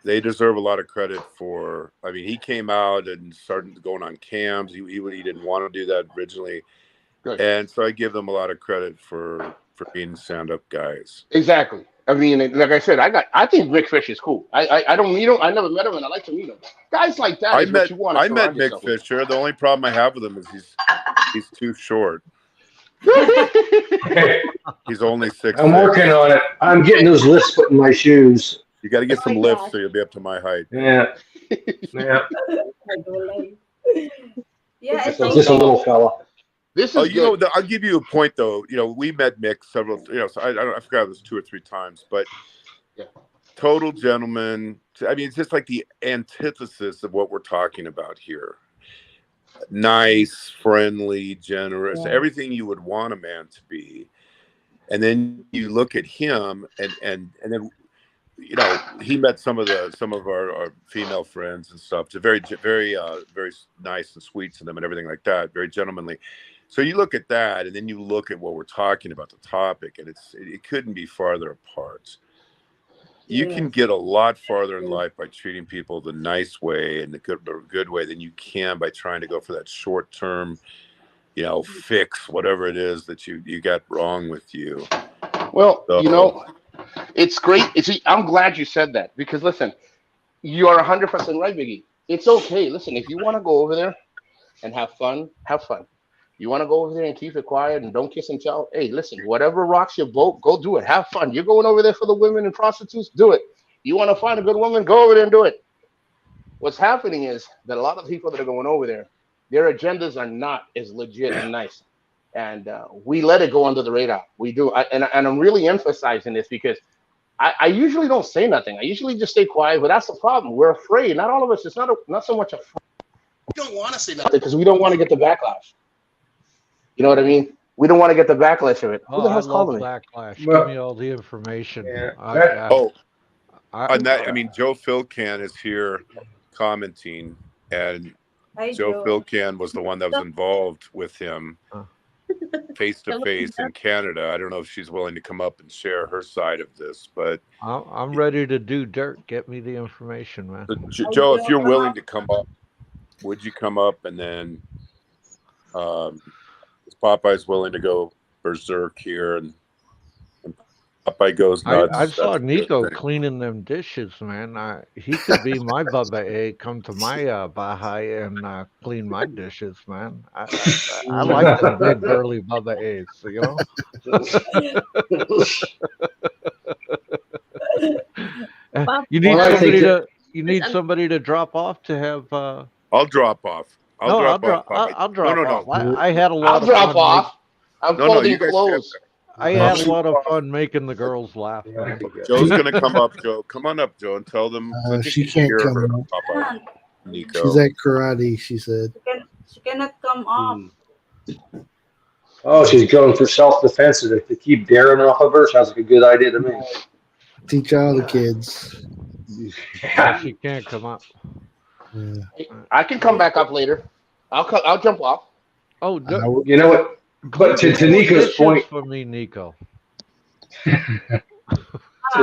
they deserve a lot of credit for. I mean, he came out and started going on cams. He didn't want to do that originally, Good. and so I give them a lot of credit for being stand-up guys. Exactly. I mean, like I said, I think Rick Fish is cool. I don't meet him. I never met him, and I like to meet him. Guys like that I is what met you want to I met surround Mick yourself with. Fisher. The only problem I have with him is he's too short. He's only six I'm six. working on it. I'm getting those lifts put in my shoes. You got to get Oh some my lifts gosh. so you'll be up to my height. Yeah, yeah. Yeah, I So think just a So little fella. this Oh, is good. I'll give you a point though. We met Mick several. So I forgot it was 2 or 3 times, but Yeah. total gentleman. I mean, it's just like the antithesis of what we're talking about here. Nice, friendly, generous, yeah. everything you would want a man to be. And then you look at him, and then he met some of our female friends and stuff. It's very nice and sweet to them and everything like that. Very gentlemanly. So you look at that, and then you look at what we're talking about, the topic, and it couldn't be farther apart. you can get a lot farther in life by treating people the nice way and the good way than you can by trying to go for that short term, fix whatever it is that you got wrong with you. Well, So it's great. I'm glad you said that because listen, you are 100% right, Biggie. It's okay. Listen, if you want to go over there and have fun, have fun. You want to go over there and keep it quiet and don't kiss and tell? Hey, listen, whatever rocks your boat, go do it. Have fun. You're going over there for the women and prostitutes, do it. You want to find a good woman, go over there and do it. What's happening is that a lot of people that are going over there, their agendas are not as legit and nice. And we let it go under the radar. We do. And I'm really emphasizing this because I usually don't say nothing. I usually just stay quiet, but that's the problem. We're afraid. Not all of us. It's not so much afraid. We don't want to say nothing because we don't want to get the backlash. You know what I mean? We don't want to get the backlash of it. Who the I hell's love calling me? backlash. Well, Give me all the information. yeah, on that, Joe Philcan is here commenting, and Hi, Joe Joe. Philcan was the one that was involved with him face to face in Canada. I don't know if she's willing to come up and share her side of this, but I'm ready to do dirt. Get me the information, man. Joe, if you're willing to come up, would you come up? And then Popeye's willing to go berserk here, and Popeye goes nuts. I saw That's a good Nico thing. cleaning them dishes, man. He could be my Bubba A. Come to my Baja and clean my dishes, man. I like them big burly Bubba A's, You need Well, I think you need somebody to drop off to have. I'll drop off. I'll drop off. I'll drop no. off. I had a I'll lot of drop fun. off. I'm No, folding you guys clothes. I had a lot of fun making the girls laugh, man. Joe's gonna come up. Joe, come on up, Joe, and tell them. I think She you should can't hear come her, up. Popeye. Nico. She's at karate. She said. She cannot come up. Oh, she's going for self-defense to keep Darren off of her. Sounds like a good idea to me. Teach all the kids. She can't come up. Yeah. I can come back up later. I'll jump off. Oh, You know what? But to Nico's point, for me, Nico. to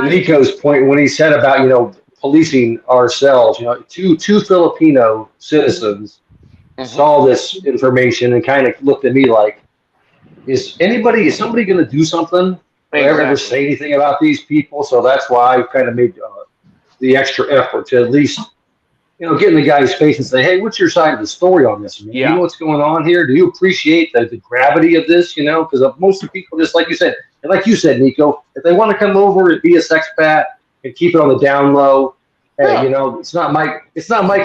Nico's point, when he said about policing ourselves, two Filipino citizens saw this information and kind of looked at me like, is somebody going to do something or ever say anything about these people? So that's why I kind of made the extra effort to at least get in the guy's face and say, hey, what's your side of the story on this? Man? Yeah. You know what's going on here? Do you appreciate the gravity of this? Because most of people, just like you said, and like you said, Nico, if they want to come over and be a sexpat and keep it on the down low, hey, it's not my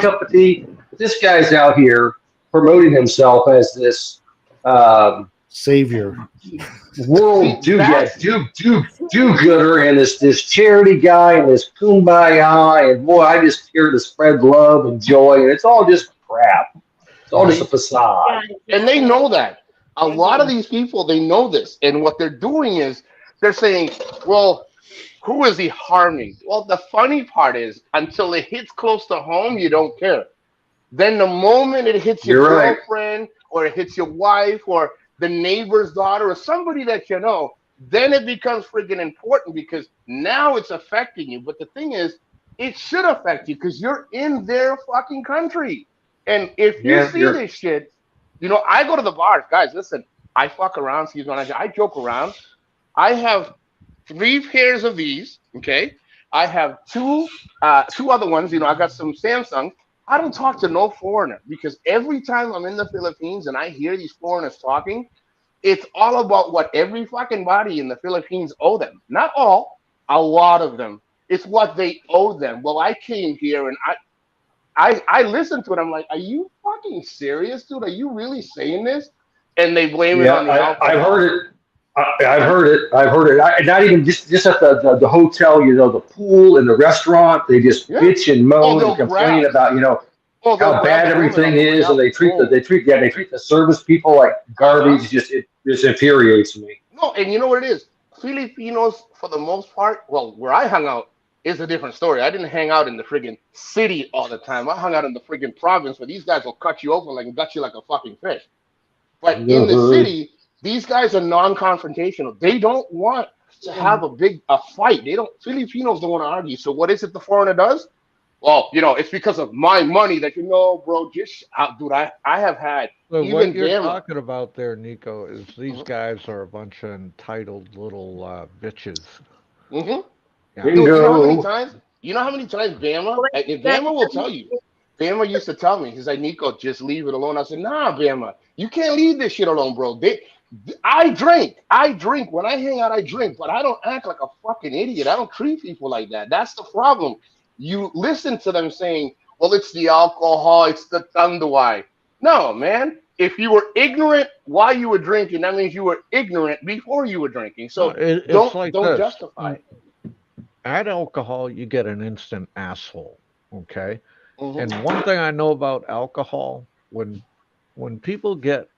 cup of tea. But this guy's out here promoting himself as this Savior. world do-gooder and this charity guy and this kumbaya, and boy, I just here to spread love and joy, and it's all just crap. It's all just a facade. And they know that. A lot of these people, they know this. And what they're doing is they're saying, well, who is he harming? Well, the funny part is until it hits close to home, you don't care. Then the moment it hits your girlfriend or it hits your wife or the neighbor's daughter or somebody that you know, then it becomes freaking important because now it's affecting you. But the thing is, it should affect you because you're in their fucking country. And if you see this shit, I go to the bars. Guys, listen, I fuck around. I joke around. I have 3 pairs of these, okay? I have two other ones. I got some Samsung. I don't talk to no foreigner because every time I'm in the Philippines and I hear these foreigners talking, it's all about what every fucking body in the Philippines owe them. Not all, a lot of them. It's what they owe them. Well, I came here and I listened to it. I'm like, are you fucking serious, dude? Are you really saying this? And they blame it on the alcohol. I've heard it. I've heard it. Not even just at the hotel, the pool and the restaurant. They just bitch and moan and complain about how bad everything is, and they treat the service people like garbage. It just infuriates me. No, and you know what it is? Filipinos, for the most part, well, where I hung out is a different story. I didn't hang out in the friggin' city all the time. I hung out in the friggin' province where these guys will cut you open and gut you like a fucking fish. But in the city, these guys are non-confrontational. They don't want to have a fight. They don't Filipinos don't want to argue. So what is it the foreigner does? Well, it's because of my money that bro. Just dude, I have had So what even you're Bama. talking about there, Nico, is these Hmm. guys are a bunch of entitled little bitches. Hmm. Yeah. Dude, you know how many Bingo. times? You know how many times Oh, Bama? wait, And guys, Bama will tell you. Bama used to tell me, he's like, Nico, just leave it alone. I said, nah, Bama, you can't leave this shit alone, bro. I drink. I drink. When I hang out, I drink, but I don't act like a fucking idiot. I don't treat people like that. That's the problem. You listen to them saying, well, it's the alcohol, it's the tanduay. No, man. If you were ignorant while you were drinking, that means you were ignorant before you were drinking. No, So it's don't like don't this. justify it. Add alcohol, you get an instant asshole. Okay. Hmm. And one thing I know about alcohol, when people get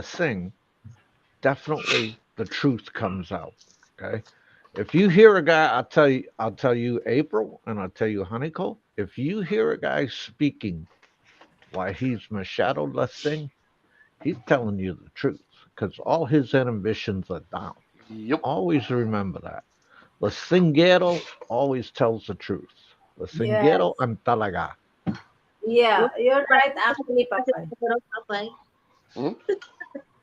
sing, definitely the truth comes out. Okay. If you hear a guy, I'll tell you April, and I'll tell you Honeycomb. If you hear a guy speaking while he's Machado Sing, he's telling you the truth because all his inhibitions are down. Yep. Always remember that. The Singero always tells the truth. The Singero Yes. ang talaga. Yeah, look, you're like, right, actually, Papa. okay. Mhm.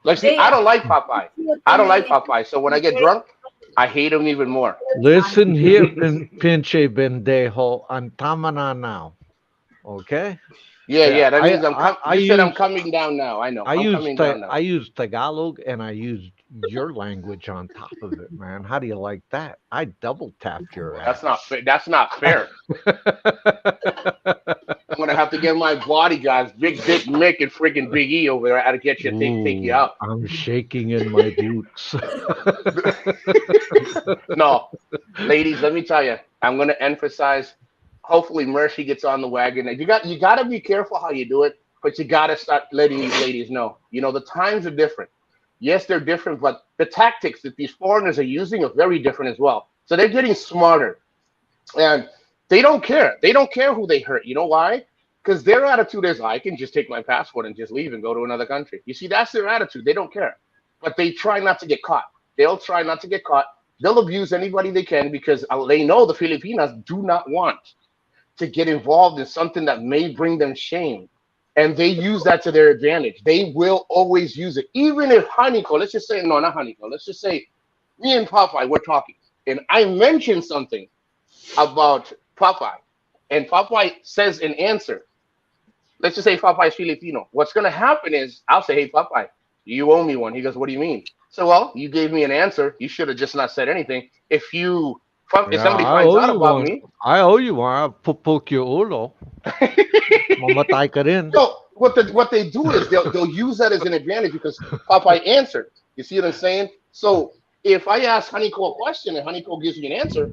Like, see, They I don't like Popeye. actually I don't like remain Popeye. So when I get great drunk, I hate him even more. Listen here, Pinche Bendejo, ang tama na now. Okay? Yeah, Yeah, yeah. That I, means I'm I, com. I You said I'm use coming down now. I know. I I'm use coming down now. I use Tagalog and I used your language on top of it, man. How do you like that? I double tapped your That's ass. not fair. That's not fair. I'm gonna have to get my bodyguards, Big Dick Mick and friggin' Big E over there. I gotta get you, take you Ooh, out. I'm shaking in my boots. No, ladies, let me tell you, I'm gonna emphasize. Hopefully, Mercy gets on the wagon. And you gotta be careful how you do it, but you gotta start letting these ladies know. The times are different. Yes, they're different, but the tactics that these foreigners are using are very different as well. So they're getting smarter, and they don't care. They don't care who they hurt. You know why? Because their attitude is, I can just take my passport and just leave and go to another country. You see, that's their attitude. They don't care, but they try not to get caught. They'll try not to get caught. They'll abuse anybody they can because they know the Filipinas do not want to get involved in something that may bring them shame. And they use that to their advantage. They will always use it. Even if Haniko, let's just say, no, not Haniko, let's just say me and Popeye, we're talking. And I mentioned something about Popeye. And Popeye says an answer. Let's just say Popeye is Filipino. What's going to happen is I'll say, hey, Popeye, you owe me one. He goes, what do you mean? So, well, you gave me an answer. You should have just not said anything. If Yeah, somebody I finds owe out you about one. me, I owe you one. I'll poke your ulo. Mamatay ka rin. no, what they do is they'll use that as an advantage because Popeye answered. You see what I'm saying? So if I ask Haniko a question and Haniko gives me an answer,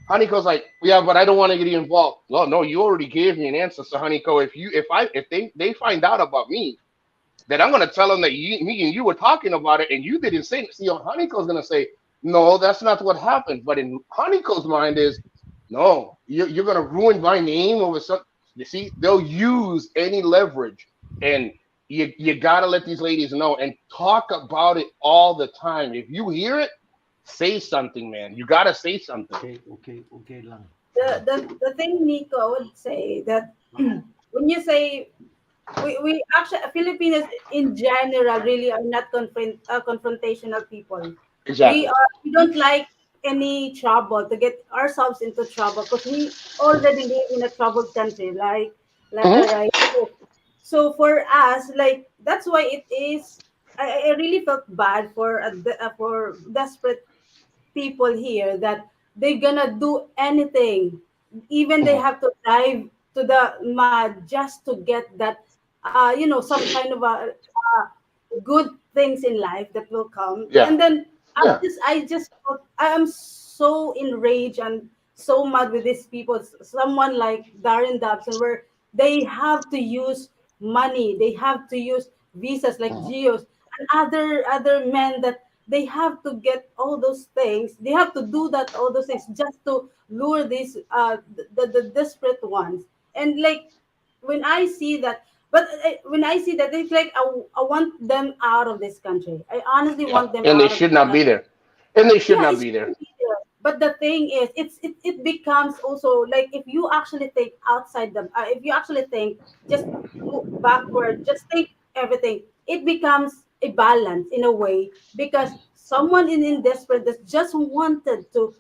Haniko's like, yeah, but I don't want to get involved. Well, no, you already gave me an answer. So Haniko, if they find out about me, then I'm gonna tell them that me and you were talking about it and you didn't say it. See, Haniko's gonna say, no, that's not what happened. But in Haniko's mind is, no, you're gonna ruin my name over something. You see, they'll use any leverage, and you gotta let these ladies know and talk about it all the time. If you hear it, say something, man. You gotta say something. Okay, okay, okay lang. the thing, Nico, I would say that when you say we actually Filipinos in general really are not confrontational people. We Exactly. are we don't like any trouble to get ourselves into trouble because we already live in a troubled country, Hmm. right. So for us, like that's why it is. I really felt bad for desperate people here that they're gonna do anything, even they Hmm. have to dive to the mud just to get that, some kind of a good things in life that will come. Yeah. And then Yeah. I am so enraged and so mad with these people. Someone like Darren Dobson, where they have to use money, they have to use visas like Hmm. Geos and other men that they have to get all those things. They have to do that all those things just to lure these the desperate ones. And like when I see that, when I see that, it's like I want them out of this country. I honestly Yeah. want them And they out of should this not be country. there. And they should Yeah, not it's be there. but the thing is, it becomes also like if you actually think outside the, if you actually think just go backward, just think everything, it becomes a balance in a way because someone in desperate that just wanted to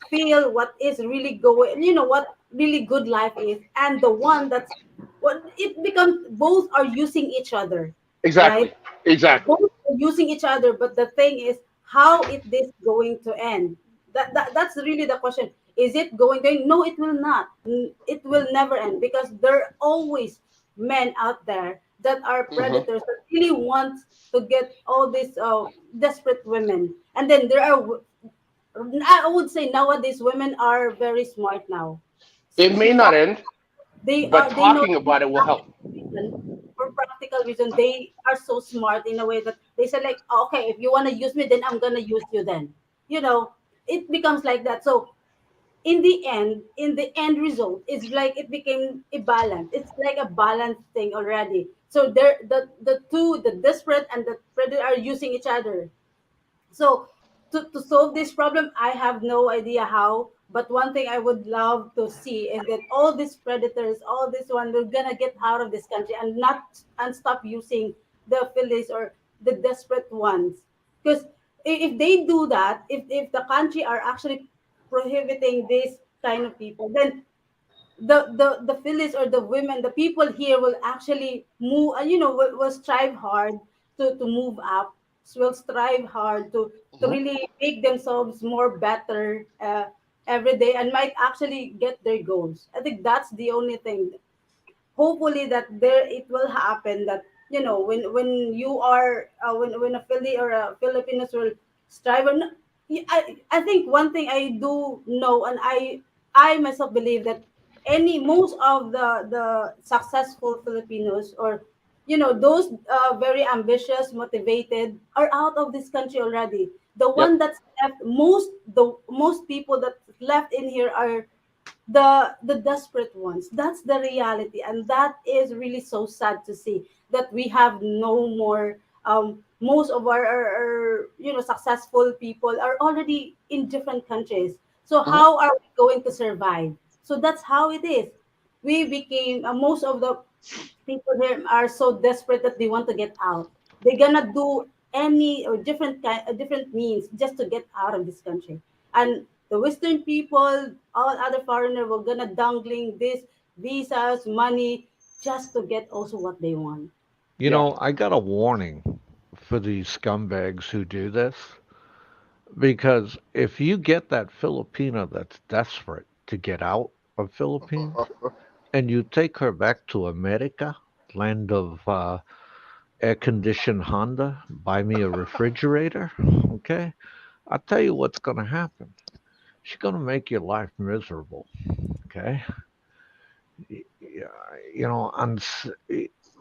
feel what is really going, what really good life is, and the one that's what it becomes both are using each other, right? Exactly. Exactly. Both are using each other, but the thing is how it this going to end. That's really the question. Is it going to end? No, it will not. It will never end because there are always men out there that are Hmm. predators that really want to get all these desperate women, and then there are I would say nowadays women are very smart now. It may not Smart. end, but They know talking about it will help. reason, for practical reason, they are so smart in a way that they say like, okay, if you want to use me, then I'm gonna use you. Then, you know, it becomes like that. So in the end result, it's like it became a balance. It's like a balanced thing already. So there, the two, the desperate and the predator are using each other. So to solve this problem, I have no idea how. But one thing I would love to see is that all these predators, all this one, we're gonna get out of this country and not and stop using the Phillies or the desperate ones. Because if they do that, if the country are actually prohibiting this kind of people, then the Phillies or the women, the people here will actually move, will strive hard to move up, will strive hard to Hmm. really make themselves more better every day and might actually get their goals. I think that's the only thing, hopefully that there it will happen that when you are when a Philly or a Filipinos will strive and I think one thing I do know and I myself believe that any most of the successful Filipinos or those very ambitious motivated are out of this country already. The Yep. one that's left, most people that left in here are the desperate ones. That's the reality, and that is really so sad to see that we have no more most of our successful people are already in different countries. So Hmm. how are we going to survive? So that's how it is. We became most of the people here are so desperate that they want to get out. They're gonna do any or different means just to get out of this country. And the Western people, all other foreigners, were gonna dangling this visas, money, just to get also what they want. You Yeah. know, I got a warning for these scumbags who do this because if you get that Filipino that's desperate to get out of Philippines and you take her back to America, land of air-conditioned Honda, buy me a refrigerator, okay? I'll tell you what's going to happen. She's going to make your life miserable, okay? Yeah, you know,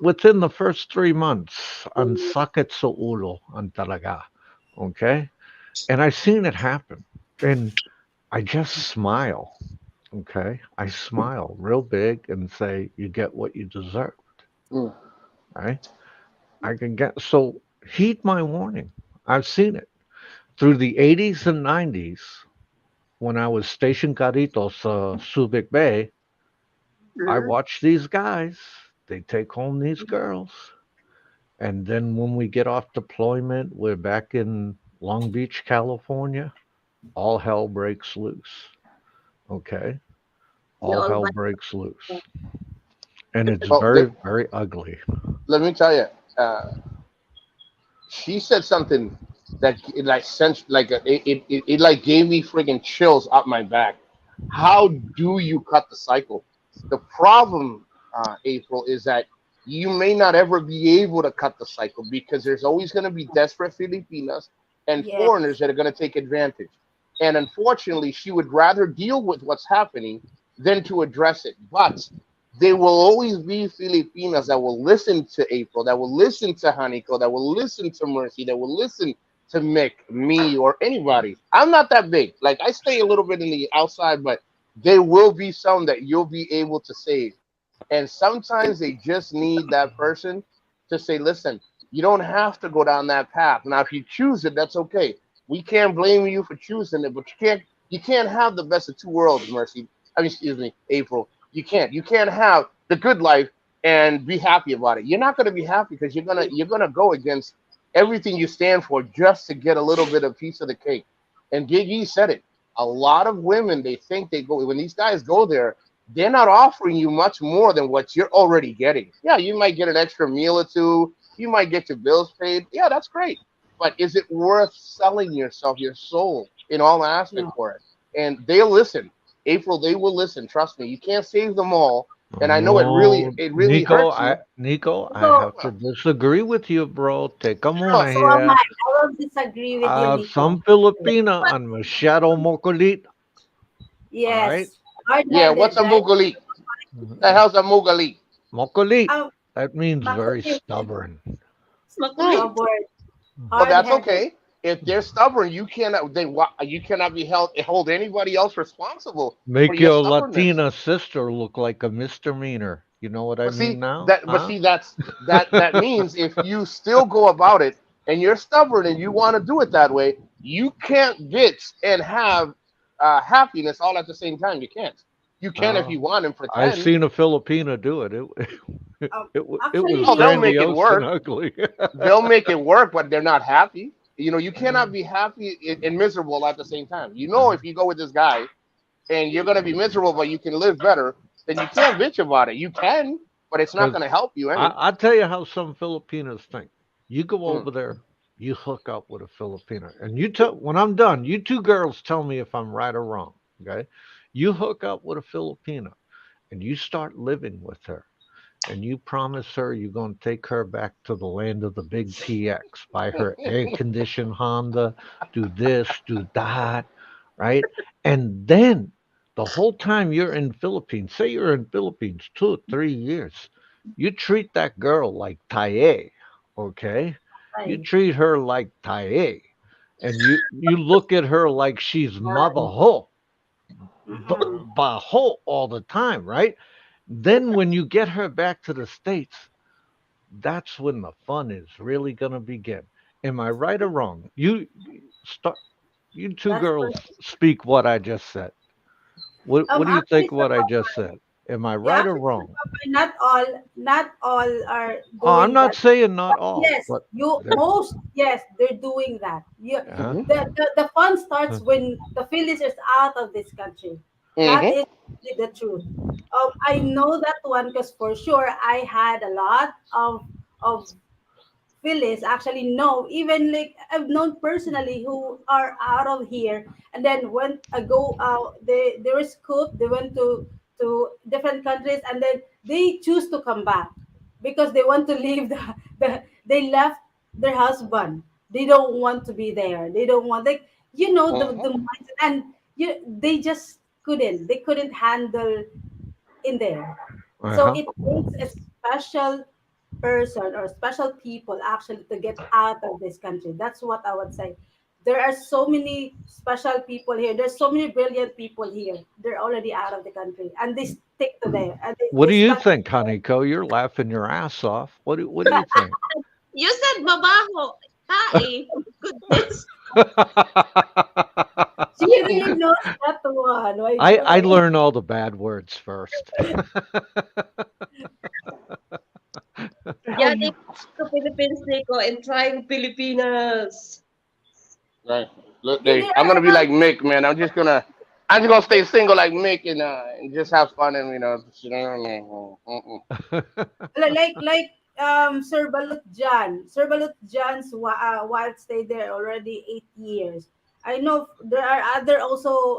within the first 3 months, ang sakit sa ulo, ang talaga, okay? And I seen it happen, and I just smile, okay? I smile real big and say, "You get what you deserve," Mm. right? I can get so heed my warning. I've seen it through the 80s and 90s when I was stationed Caritos, Subic Bay. I Mhm. watched these guys. They take home these girls. And then when we get off deployment, we're back in Long Beach, California. All hell breaks loose. Okay? They All all hell buy. breaks loose. And it's Well, very, very ugly. let me tell you. She said something that it like sent like it like gave me friggin' chills up my back. How do you cut the cycle? The problem, April, is that you may not ever be able to cut the cycle because there's always going to be desperate Filipinas and Yes, foreigners that are going to take advantage. And unfortunately, she would rather deal with what's happening than to address it. But there will always be Filipinas that will listen to April, that will listen to Haniko, that will listen to Mercy, that will listen to Mick, me, or anybody. I'm not that big. Like I stay a little bit in the outside, but there will be some that you'll be able to save. And sometimes they just need that person to say, listen, you don't have to go down that path. Now, if you choose it, that's okay. We can't blame you for choosing it, but you can't have the best of two worlds, Mercy. I mean, excuse me, April. You can't have the good life and be happy about it. You're not going to be happy because you're gonna go against everything you stand for just to get a little bit of piece of the cake. And Gigi said it. A lot of women, they think they go when these guys go there, they're not offering you much more than what you're already getting. Yeah, you might get an extra meal or two. You might get your bills paid. Yeah, that's great. But is it worth selling yourself, your soul, in all aspect No. for it? And they'll listen. April, they will listen. Trust me. You can't save them all. And I know it really, No, it really hurts you. Nico, I So, have to Well, disagree with you, bro. Take a no, muna so am I. here. I will disagree with you, Some Nico. Filipina ang masyado mokulit. All right? Yes, yeah. What's hard-headed, a right? mugali? The Mhm. hell's a mugali? Mokulit. Um, That means very makulit, stubborn. Makulit. No. stubborn, But that's hard-headed. okay. If they're stubborn, you cannot be hold anybody else responsible for Make your your stubbornness. Latina sister look like a misdemeanor. You know what I mean now? But Huh? see that means if you still go about it and you're stubborn and you want to do it that way, you can't bitch and have happiness all at the same time. You can't. You can if Uh, you want and I pretend. seen a Filipina do it. Um, It was Oh, actually, they'll make it grandiose and work. ugly. They'll make it work, but they're not happy. You cannot be happy and miserable at the same time. If you go with this guy and you're gonna be miserable, but you can live better, then you can't bitch about it. You can, but it's not Because gonna help you any. I tell you how some Filipinos think. You go Mm. over there, you hook up with a Filipina, and you tell when I'm done, you two girls tell me if I'm right or wrong. Okay, you hook up with a Filipina, and you start living with her, and you promise her you're going to take her back to the land of the big TX, buy her air conditioned Honda, do this, do that, right? And then the whole time you're in Philippines, say you're in Philippines 2 or 3 years, you treat that girl like Taye, okay? You ay, treat her like Taye, and you look at her like she's Mother ay, Ho, mm-mm. Baho all the time, right? Then when you get her back to the States, that's when the fun is really gonna begin. Am I right or wrong? Start. You two That's girls for speak what I just said. What do you actually, think Sir what I just Papa, said? Am I yeah, right or actually, Sir wrong? Papa, not all are Oh, I'm doing not that. saying not But all, yes, but you there. most yes, they're doing that. You Uh, Mhm. the fun uh, starts when the Phillies is out of this country. That Mhm. is the truth. I know that one because for sure I had a lot of Phyllis actually know, even like I've known personally who are out of here and then went go out they were scooped, they went to different countries and then they choose to come back because they want to leave they left their husband. They don't want to be there. They don't want like the Mhm. mindset and they just couldn't handle in there. So huh. it takes a special person or special people actually to get out of this country. That's what I would say. There are so many special people here. There's so many brilliant people here. They're already out of the country and they stick to there and What they do you stuck. think, Honeyco? You're laughing your ass off. What do you think? You said mabaho. Tae. Goodness. She really knows that one. Why I joy? learn all the bad words first. Hell, Yeah, they you to Philippines, Nico, and trying Pilipinas. right? Look, There I'm are gonna a be lot like Mick, man. I'm just gonna stay single like Mick and just have fun and mm-mm. Sir Balut John. Sir Balut John's wife stayed there already 8 years. I know there are other also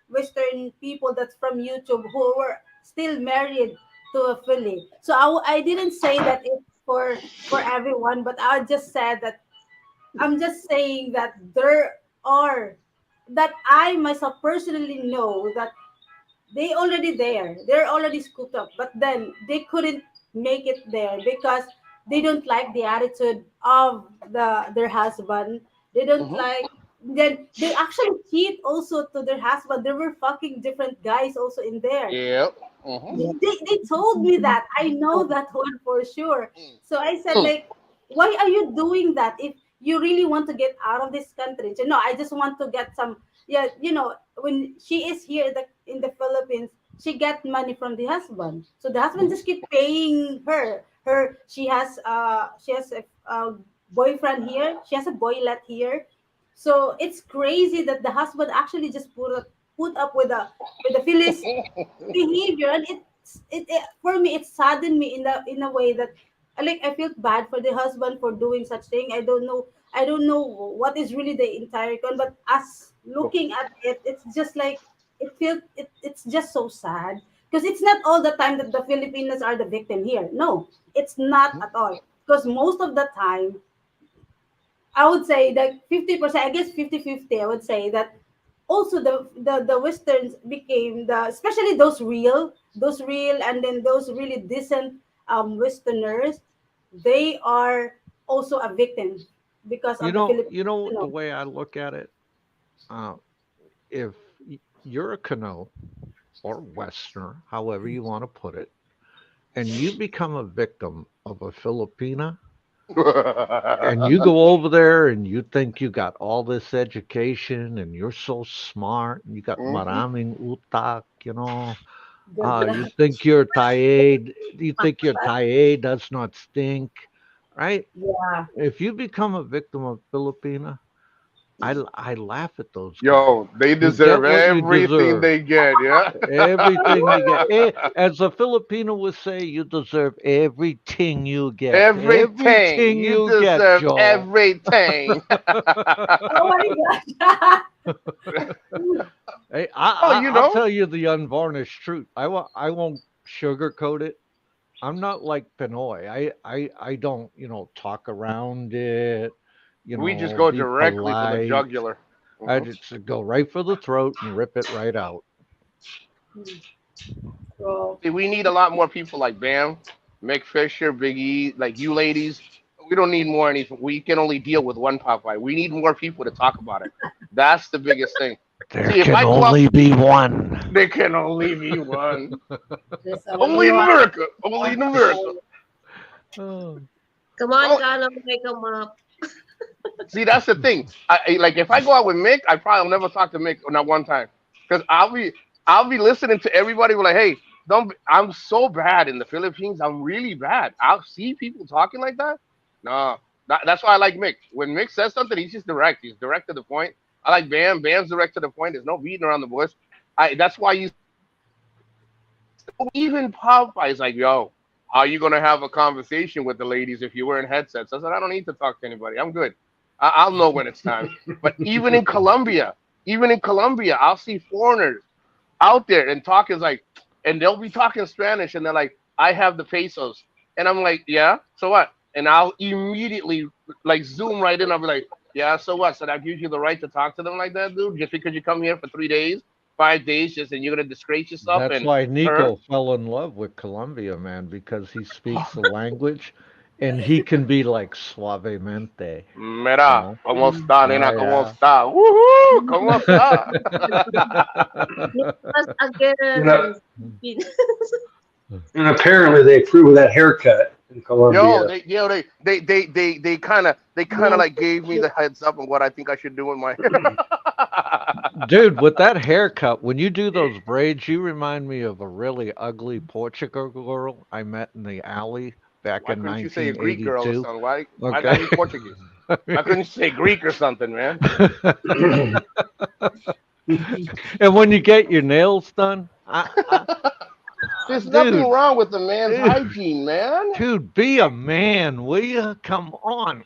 Western people that's from YouTube who were still married to a Philly. So I didn't say that it's for everyone, but I just said that I'm just saying that there are that I myself personally know that they already there. They're already scooped up, but then they couldn't make it there because they don't like the attitude of their husband. They don't Mhm. like then they actually cheat also to their husband. There were fucking different guys also in there. Yep. Mhm. They told me that. I know that one for sure. Mm. So I said Mm. like, why are you doing that? you really want to get out of this country. So, no, I just want to get some. Yeah, when she is here in the Philippines, she get money from the husband. So the husband just keep paying her. She has a boyfriend here. She has a boylet here. So it's crazy that the husband actually just put up with the Phyllis behavior, and it for me it saddened me in a way that like I feel bad for the husband for doing such thing. I don't know what is really the entire con, but as looking at it, it's just like it's just so sad because it's not all the time that the Filipinos are the victim here. No, it's not at all, because most of the time I would say that 50%, I guess 50-50, I would say that also the westerns became the, especially those real and then those really decent westerners, they are also a victim because You of the know, Philippines. you know the way I look at it. Uh, if you're a Cano or Westerner, however you want to put it, and you become a victim of a Filipina, and you go over there and you think you got all this education and you're so smart and you got Mhm. maraming utak, Good you luck. think your taye, you think your taye does not stink, right? Yeah. If you become a victim of Filipina, I laugh at those guys. Yo, they You deserve get what you everything deserve. they get, yeah. Everything you get. As a Filipino would say, you deserve everything you get. Everything. Everything You you get, deserve Joe. everything. Oh my gosh. Hey, Oh, I'll tell you the unvarnished truth. I won't sugarcoat it. I'm not like Pinoy. I don't, talk around it, we just go be directly for the polite. jugular. I Mhm. just go right for the throat and rip it right out. So, See, we need a lot more people like Bam, Mick Fisher, Big E, like you ladies. We don't need more anything. We can only deal with one Popeye. We need more people to talk about it. That's the biggest thing. There See, if can I go up, only be one. there can only be one. there's Only only in one. America. Only in America. Oh, Come on, Oh, Kano, make them up. see, that's the thing. Like if I go out with Mick, I probably will never talk to Mick not one time, because I'll be listening to everybody. Like, hey, don't. I'm so bad in the Philippines. I'm really bad. I'll see people talking like that. No, that's why I like Mick. When Mick says something, he's just direct. He's direct to the point. I like Bam. Bam's direct to the point. There's no beating around the bush. That's why you even Popeye's like, yo, how you gonna have a conversation with the ladies if you're wearing headsets? I said, I don't need to talk to anybody. I'm good. I'll know when it's time. But even in Colombia, I'll see foreigners out there and talk is like, and they'll be talking Spanish and they're like, I have the pesos. And I'm like, yeah, so what? And I'll immediately like zoom right in. I'll be like, yeah, so what? So that gives you the right to talk to them like that, dude? Just because you come here for 3 days, 5 days, just and you're gonna disgrace yourself that's and why her? Nico fell in love with Colombia, man, because he speaks the language and he can be like suavemente, you Mira, know. ¿cómo está, Oh nena? ¿Cómo yeah. está? Woohoo! ¿Cómo está? Meet us You again know, in Philippines. and apparently they approve of that haircut in Yo, Colombia. they kind of yes, like gave me the heads up on what I think I should do with my hair. Dude, with that haircut, when you do those braids, you remind me of a really ugly Portugal girl I met in the alley back Why in couldn't you say a Greek girl or 1982. something? Why gotta Okay. be Portuguese? Why couldn't you say Greek or something, man? And when you get your nails done, There's nothing dude, wrong with a man's dude, hygiene, man. dude, be a man, will you? Come on.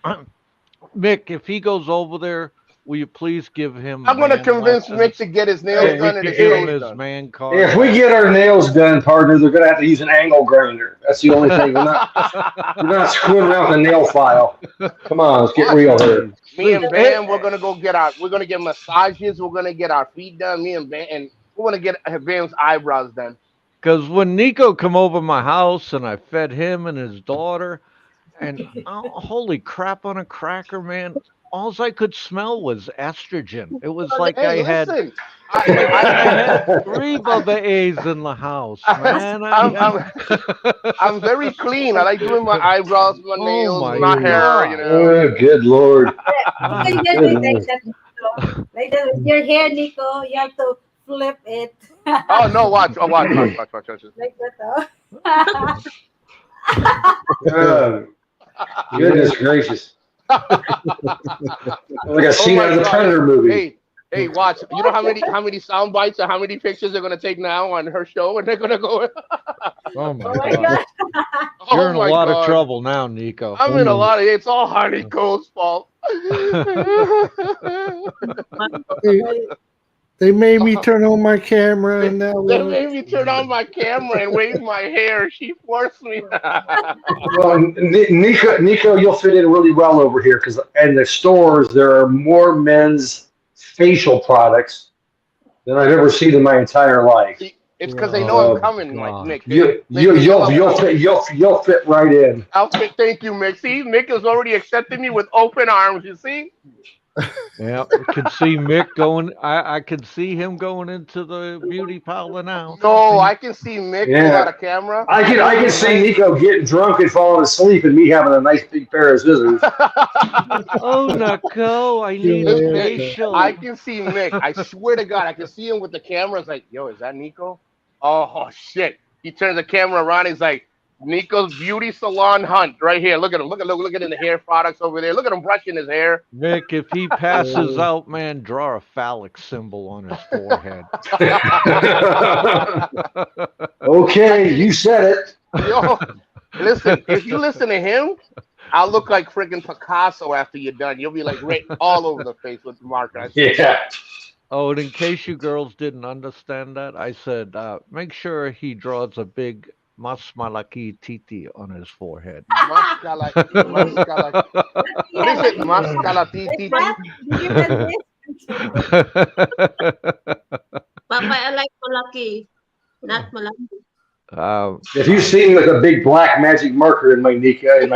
Mick, if he goes over there, will you please give him I'm gonna man convince Mick to lessons get his nails so we done and could his give him face If his done. man card? we get our nails done, partner, they're gonna have to use an angle grinder. That's the only thing. We're not screwing around with a nail file. Come on, let's get What? real here. Me See, and Bam, we're gonna get massages. We're gonna get our feet done. Me and Bam, and we're gonna get Bam's eyebrows done. because when Nico come over my house and I fed him and his daughter, and oh, holy crap on a cracker, man! all I could smell was estrogen. It was All the like Hey, I had listen, it's like I had Oh, three Bubba A's in the house, I, man. I'm I'm I'm very clean. I like doing my eyebrows, my Oh nails, my my hair. You God. know. good Lord. You can Ah. get Good it like Lord. that, Nico. Like that with your hair, Nico. You have to flip it. Oh no! Like Watch! Oh, watch! that. Oh. Oh, Yeah. goodness gracious. Like a Oh scene my out of the God! Predator movie. Hey, watch! You know how many sound bites or how many pictures they're gonna take now on her show, and they're gonna go. Oh my Oh my God. god. Oh You're in a my lot of God! trouble now, Nico. I'm in a lot of. It's all Hardy Cole's fault. They, they made me Oh, turn on my camera, they, and that they was made me turn on my camera and wave my hair. She forced me. Well, Nico, you'll fit in really well over here because in the stores there are more men's facial products than I've ever seen in my entire life. It's because they know I'm Oh So coming, like God. Mick. They know I'm you'll coming. fit you'll fit right in. Thank you, Mick. See, Mick has already accepted me with open arms. You see? Yeah, I could see Mick going. I could see him going into the beauty parlor now. No, And I can see Mick pull out Yeah, a camera. I can see Listen, Nico getting drunk and falling asleep, and me having a nice big pair of scissors. oh, Nicole, I need a yeah, Mick, I facial. can see Mick. I swear to God, I can see him with the camera. It's like, yo, is that Nico? Oh shit! He turns the camera around. He's like, Nico's beauty salon hunt right here. Look at him. Look at the hair products over there. Look at him brushing his hair. Mick, if he passes yeah. out, man, draw a phallic symbol on his forehead. Okay, you said it. Yo, listen. If you listen to him, I'll look like freaking Picasso after you're done. You'll be like right all over the face with the marker. I swear to God. Yeah. Oh, and in case you girls didn't understand that, I said, make sure he draws a big mas malaki titi on his forehead. Mascala, mascala. What is Yeah, it? Uh, Mascala like titi. that. Did you get this? Papa, I like malaki, not malaki. um, If you see me with a big black magic marker in my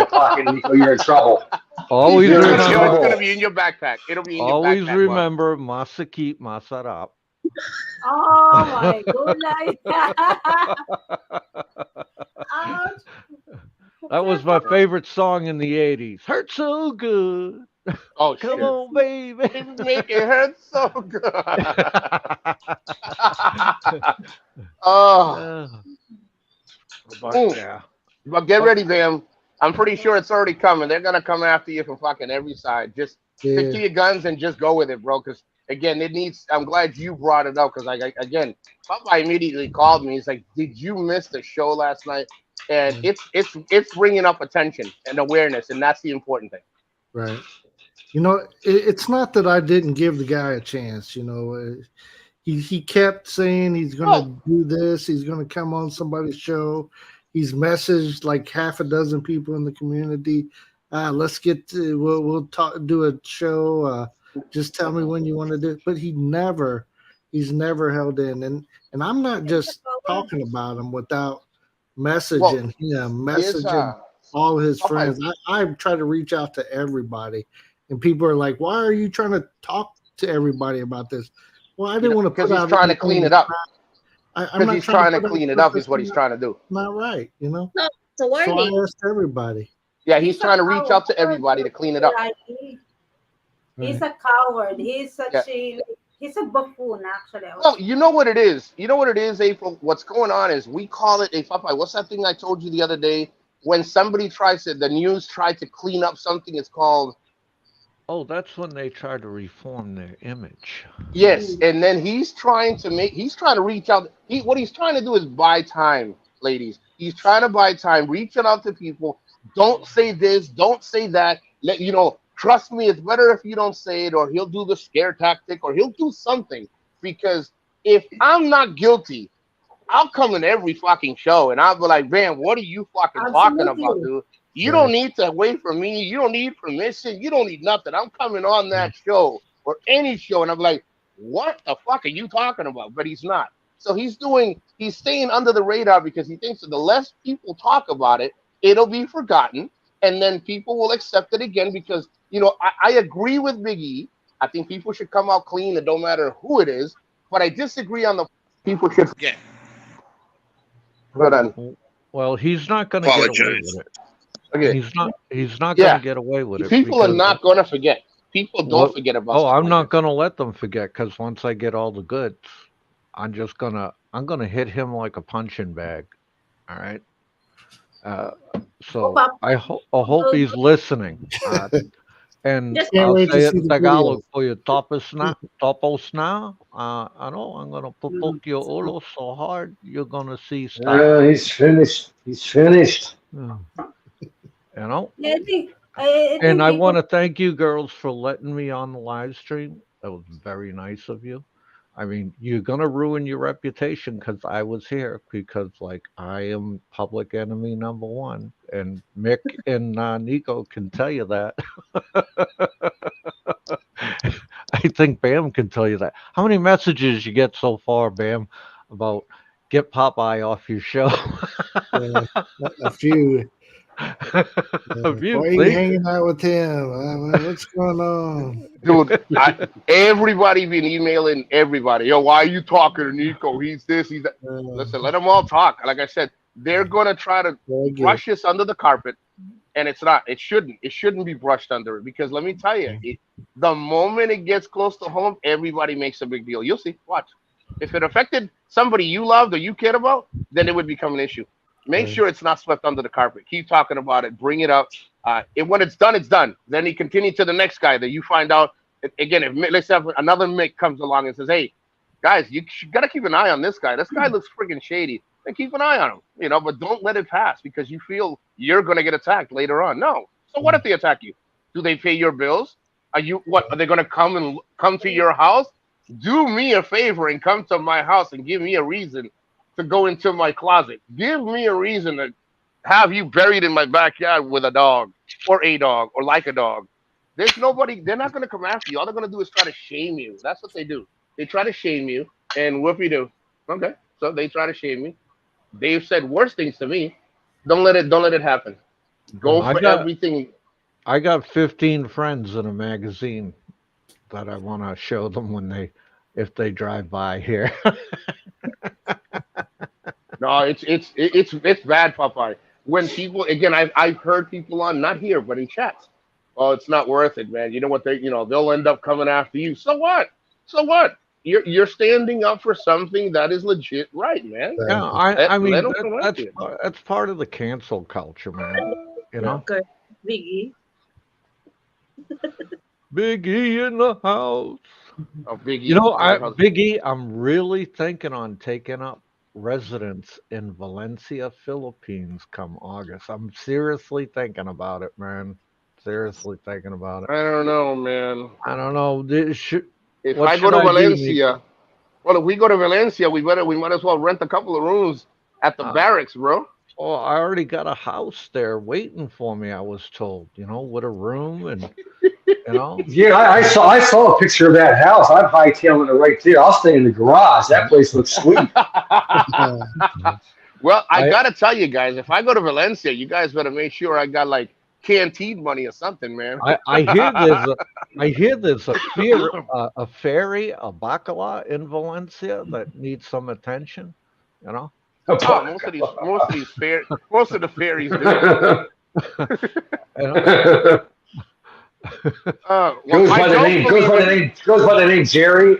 pocket, Nico, you're in trouble. always You're in Yo, it's gonna remember, trouble. be in your backpack. It'll be in your always backpack, boss. remember, masakit, masarap. Oh my goodness. Ouch. That was my favorite song in the 80s. Hurt so good. Oh Come shit! on, baby. It make it hurt so good. Oh, Uh, but mm. yeah. But get Oh, ready, Bam. I'm pretty sure it's already coming. They're gonna come after you from fucking every side. Just stick yeah. to your guns and just go with it, bro. Because again, it needs. I'm glad you brought it up because again, Popeye immediately called me. He's like, "Did you miss the show last night?" And it's bringing up attention and awareness, and that's the important thing. Right. You know, it's not that I didn't give the guy a chance. He kept saying he's going Oh, to do this. He's going to come on somebody's show. He's messaged like half a dozen people in the community. Let's get to, we'll talk, do a show. Just tell me when you want to do it. But he's never held in. And I'm not just talking about him without well, messaging him, here's messaging all his Popeye. friends. I try to reach out to everybody. And people are like, why are you trying to talk to everybody about this? Well, I didn't want to Because put he's out trying to anything clean it that's up. I'm Because not he's trying to trying to put out clean it stuff up is that's what he's trying to do. not right, No, it's a So I warning. asked everybody. Yeah, he's He's a trying to reach out to coward, everybody to clean it up. Riley. He's Right. a coward. He's Yeah. such a he's a buffoon actually. I would Well, say. you know what it is. You know what it is, April. What's going on is we call it a Popeye. What's that thing I told you the other day? When somebody tries to, the news tried to clean up something. It's called oh, that's when they try to reform their image. yes. And then he's trying to reach out. What he's trying to do is buy time, ladies. He's trying to buy time, reaching out to people. Don't say this. Don't say that. Let you know. Trust me, it's better if you don't say it, or he'll do the scare tactic, or he'll do something. Because if I'm not guilty, I'll come in every fucking show and I'll be like, man, what are you fucking talking about, Absolutely. dude? You don't Right. need to wait for me. You don't need permission. You don't need nothing. I'm coming on that show or any show. And I'm like, what the fuck are you talking about? But he's not. So he's staying under the radar because he thinks that the less people talk about it, it'll be forgotten. and then people will accept it again because I agree with Biggie. I think people should come out clean. It don't matter who it is, but I disagree on the people should forget. Hold on. Well, he's not going to get away with it. Okay. He's not going to Yeah. get away with it People are because not going to forget. People don't what? forget about Oh, stuff I'm like not this. going to let them forget because once I get all the goods, I'm gonna hit him like a punching bag. All right. Uh, Oh, so Papa. I hope he's listening. And Just Can't I'll wait to say it see in the video. Tagalog for you. Tapos na. I'm gonna Mm. pupuk your ulo so hard you're gonna see stars. He's finished. He's finished. Mm. You know. Yeah, I And think I people. want to thank you girls for letting me on the live stream. That was very nice of you. I mean, you're gonna ruin your reputation because I was here because like I am public enemy number one, and Mick and Nico can tell you that. I think Bam can tell you that. How many messages you get so far, Bam, about get Popeye off your show? Uh, a few. A few, Why are you see? hanging out with him? What's going on? Dude, everybody been emailing everybody. Yo, why are you talking to Nico? He's this, he's that. Listen, let them all talk. Like I said, they're gonna try to Very good. brush this under the carpet, and it's not. It shouldn't. It shouldn't be brushed under it because let me tell you, the moment it gets close to home, everybody makes a big deal. You'll see. Watch. If it affected somebody you loved or you cared about, then it would become an issue. Make Right. sure it's not swept under the carpet. Keep talking about it. Bring it up. When it's done, it's done. Then you continue to the next guy that you find out. Again, if let's have another Mick comes along and says, "Hey, guys, you got to keep an eye on this guy. This guy looks freaking shady." Then keep an eye on him, but don't let it pass because you feel you're gonna get attacked later on. No. So what if they attack you? Do they pay your bills? Are they gonna come to your house? Do me a favor and come to my house and give me a reason to go into my closet. Give me a reason to have you buried in my backyard with a dog or like a dog. There's nobody, they're not going to come after you. All they're going to do is try to shame you. That's what they do. They try to shame you, and whoopie do. Okay, so they try to shame me. They've said worse things to me. Don't let it happen. Well, Go for everything. I got 15 friends in a magazine that I want to show them if they drive by here. No, it's bad, Popeye. When people again, I've heard people on not here but in chats. Oh, it's not worth it, man. You know what they'll end up coming after you. So what? So what? You're standing up for something that is legit, right, man? Yeah, Exactly. I mean Let them come after you. that's part of the cancel culture, man. You know, okay, Biggie. Biggie in the house. Oh, Biggie. You know, I like how Biggie, I'm really thinking on taking up residence in Valencia, Philippines come August. I'm seriously thinking about it, man. Seriously thinking about it. I don't know, man. I don't know. If What I go should to I do, Nico? Valencia, well, if we go to Valencia, we might as well rent a couple of rooms at the Uh, barracks, bro. Oh, I already got a house there waiting for me, I was told, with a room and, you know. Yeah, I saw a picture of that house. I'm hightailing it right there. I'll stay in the garage. That place looks sweet. Well, I I, gotta tell you guys, if I go to Valencia, you guys better make sure I got like canteen money or something, man. I hear there's a ferry, a bacala in Valencia that needs some attention, you know. Oh, most of the fairies do. You know? goes I by the don't name. believe Goes by the name Jerry.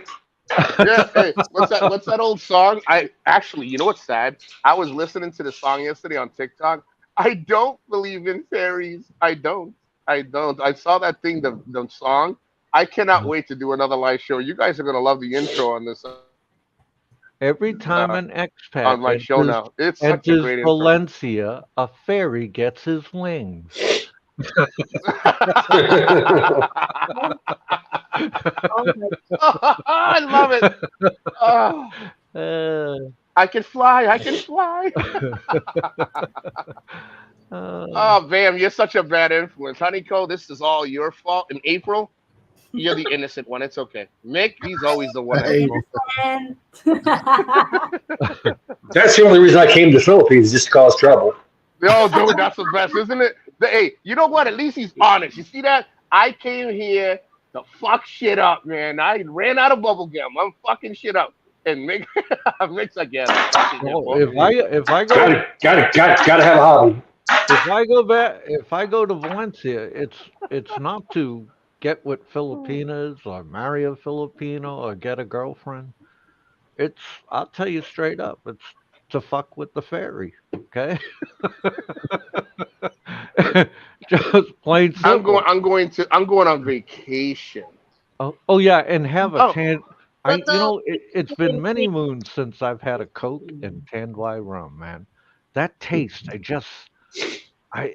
Yeah, hey, what's that old song? I actually, you know what's sad? I was listening to the song yesterday on TikTok. I don't believe in fairies. I don't. I don't. I saw that thing, the song. I cannot wait to do another live show. You guys are gonna love the intro on this Every time an on expat my show enters, now. It's such a enters great intro. Valencia, a ferry gets his wings. Oh my I love it. Oh, Uh, I can fly. I can fly. uh, Oh, Bam, you're such a bad influence. Honeyco, this is all your fault. In April, you're the innocent one. It's okay. Mick, he's always the one at Hey, fault. innocent. That's the only reason I came to the Philippines, just to cause trouble. Oh, dude, that's the best, isn't it? Hey, you know what? At least he's honest. You see that? I came here to fuck shit up, man. I ran out of bubble gum. I'm fucking shit up. And mix, mix again. I'm fucking here, Well, folks. if I Got go to, got to, got to have a hobby. if I go to Valencia, it's not to get with Filipinas or marry a Filipino or get a girlfriend. It's I'll tell you straight up, it's to fuck with the fairy. Okay, just plain simple. I'm going on vacation. Oh yeah, and have a Oh, tan. But It's been many moons since I've had a Coke and Tanduay rum, man. That taste, I,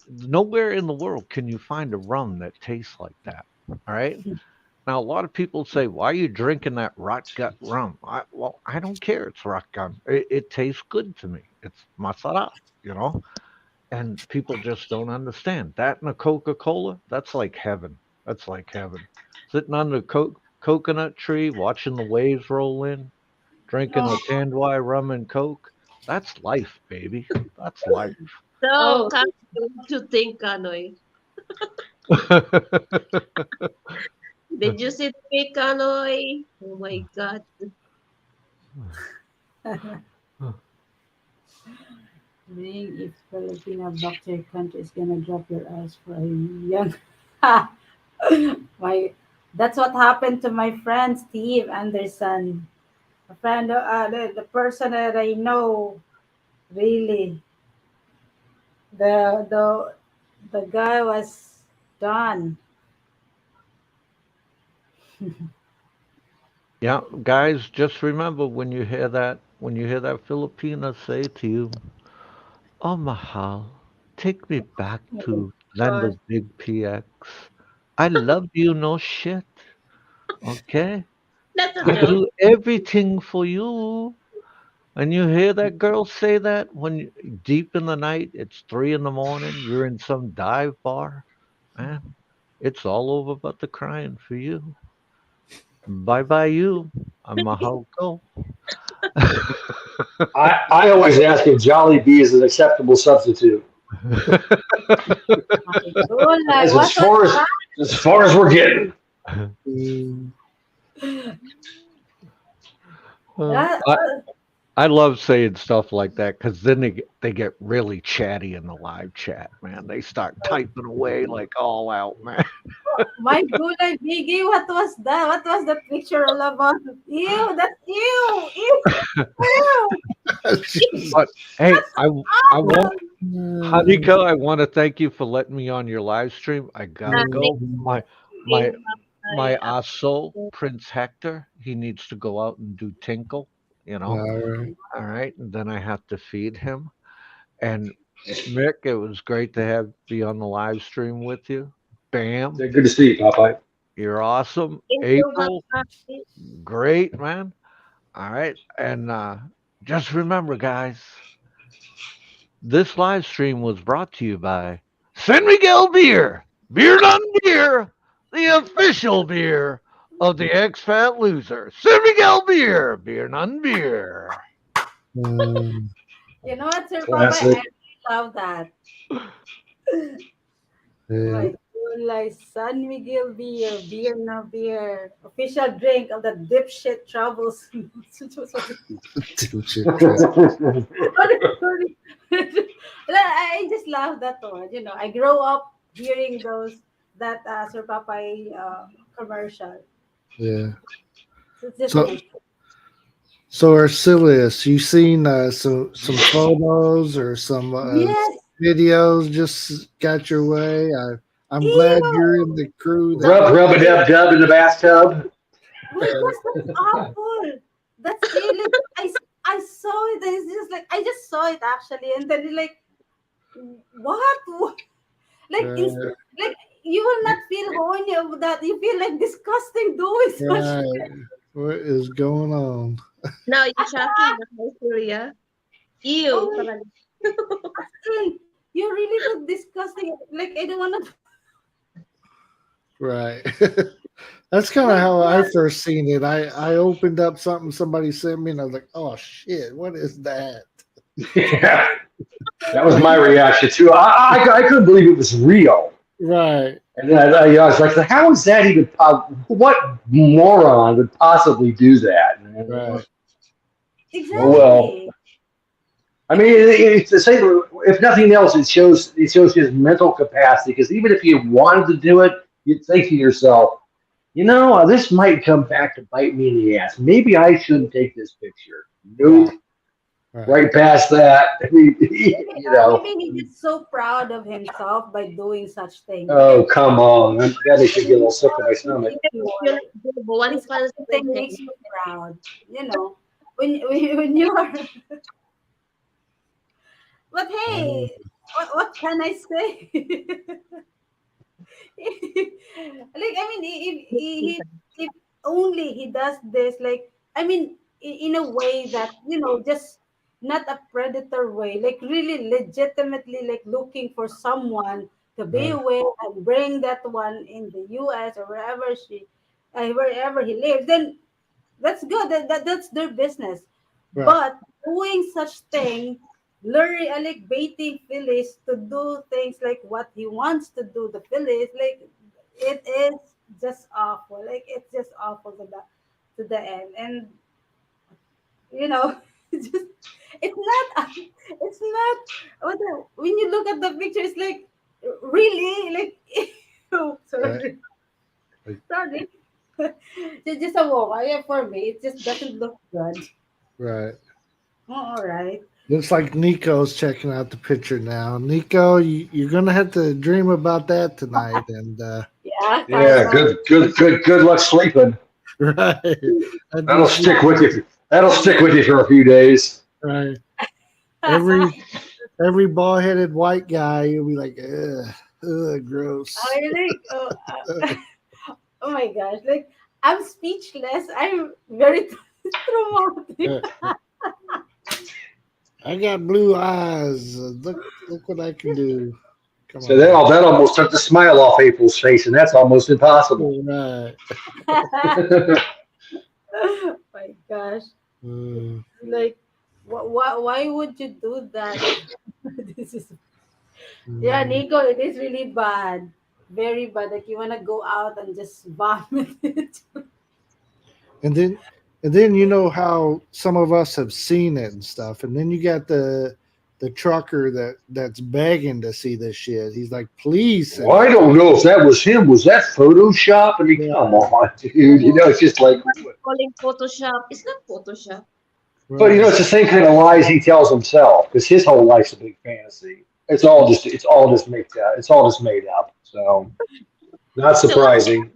nowhere in the world can you find a rum that tastes like that. All right. Now, a lot of people say, "Why are you drinking that rot gut rum?" Well, I don't care. It's rot gut. It tastes good to me. It's masara, you know. And people just don't understand that in a Coca Cola. That's like heaven. That's like heaven. Sitting under a coconut tree, watching the waves roll in, drinking Oh, the Tanduay rum and Coke. That's life, baby. That's life. so, oh, what you think, Kanoy? Did you see the pic, Kanoy? Oh my God. being if Filipino back to your country is gonna drop your ass for a young. my, that's what happened to my friend Steve Anderson. A friend, the person that I know, really, the guy was done. Yeah, guys, just remember when you hear that Filipina say to you, "Oh, Mahal, take me back Oh to land gosh. of Big PX. I love you, no shit. Okay? That's a I joke. do everything for you." And you hear that girl say that deep in the night, it's 3 in the morning, you're in some dive bar, man. It's all over but the crying for you. Bye bye, you. I'm Mahal Go. I always ask if Jolly Bee is an acceptable substitute. My God, like, As what was as far as we're getting. Mm, Uh, that? I, I love saying stuff like that because then they get really chatty in the live chat, man. They start typing away like all out, man. My God, like, Biggie, what was that? What was the picture all about? Ew, that's ew, ew, ew. jeez. But hey, That's I want awful. Mm, Hanika, I want to thank you for letting me on your live stream. I gotta Thank go. mm, My you. my aso Prince Hector, he needs to go out and do tinkle, you know. all right. All right, and then I have to feed him. And Mick, it was great to have be on the live stream with you. Bam, Good to see you, Popeye. you're awesome. Thank you, April, bye. great man. All right, and just remember, guys, this live stream was brought to you by San Miguel Beer, Beer None Beer, the official beer of the X-Fat Loser. San Miguel Beer, Beer None Beer. Mm, You know what, Sir Papa? I Classic. really love that. yeah. My God, like San Miguel beer, beer na beer, official drink of the dipshit troubles. Sorry. Dude, shit, trip. Sorry. I just love that one. You know, I grow up hearing those that Sir Popeye commercial. Yeah. It's just So, nice. so Arcelius, you seen some photos or some Yes. videos just got your way? I'm glad you're Ew. in the crew that Rub, was. rub a dub dub in the bathtub. My gosh, that's awful. That's really. I saw it. And it's just like I just saw it actually, and then like what? Like Right, like you will not feel horny of that. You feel like disgusting doing such. right. What is going on? Now you're shocking the Syria. Oh Ew, my talaga. God, you really look disgusting. Like I don't want to. Right. That's kind of Like how I what? first seen it. I opened up something somebody sent me, and I was like, "Oh shit, what is that?" Yeah. That was my reaction too. I couldn't believe it was real. Right. And then I was like, how is that even possible? What moron would possibly do that? Right. Oh well. Exactly. I mean, it's the same. If nothing else, it shows his mental capacity. Because even if you wanted to do it, you'd think to yourself, this might come back to bite me in the ass. Maybe I shouldn't take this picture. Nope. Right. Right. Right past that. I mean, Maybe he is so proud of himself by doing such thing. Oh, come on. That makes me get a little sick to my So stomach. You insecure. know, one This kind fans of thing project. makes you proud. When you are. But Mm, hey, what can I say? Like, I mean, if only he does this, like, I mean, in a way that, just not a predator way, like really legitimately like looking for someone to be right. with and bring that one in the US or wherever he lives, then that's good. That's their business. Right. But doing such thing, luring, like baiting Phyllis to do things like what he wants to do, the Phyllis, like it is just awful. Like it's just awful to the end. And it's just it's not it's not when you look at the picture, it's like really like oh, Right. sorry. Right. Sorry. Just a walk. For me, it just doesn't look good. Right. Oh, all right. Looks like Nico's checking out the picture now. Nico, you're gonna have to dream about that tonight, and Yeah, Yeah, karma. good luck sleeping. right, that That'll just stick with you. That'll stick with you for a few days. right. Every bald headed white guy, you'll be like, ugh, ugh, gross. I like, oh my gosh, like I'm speechless. I'm very traumatic. Uh, I got blue eyes. Look what I can do. Come So on. that almost took the smile off April's face, and that's almost impossible. Right. My gosh, Mm, like, why would you do that? This is yeah, mm. Nico. It is really bad, very bad. Like you wanna go out and just vomit it. And then you know how some of us have seen it and stuff, and then you got the trucker that's begging to see this shit. He's like, please send Well, I it. don't know if that was him. Was that Photoshop? I mean, come Right, on, dude. It's just like, Everybody's calling Photoshop. It's not Photoshop. but right, it's the same kind of lies he tells himself because his whole life's a big fantasy. It's all just made up. So not So what's surprising.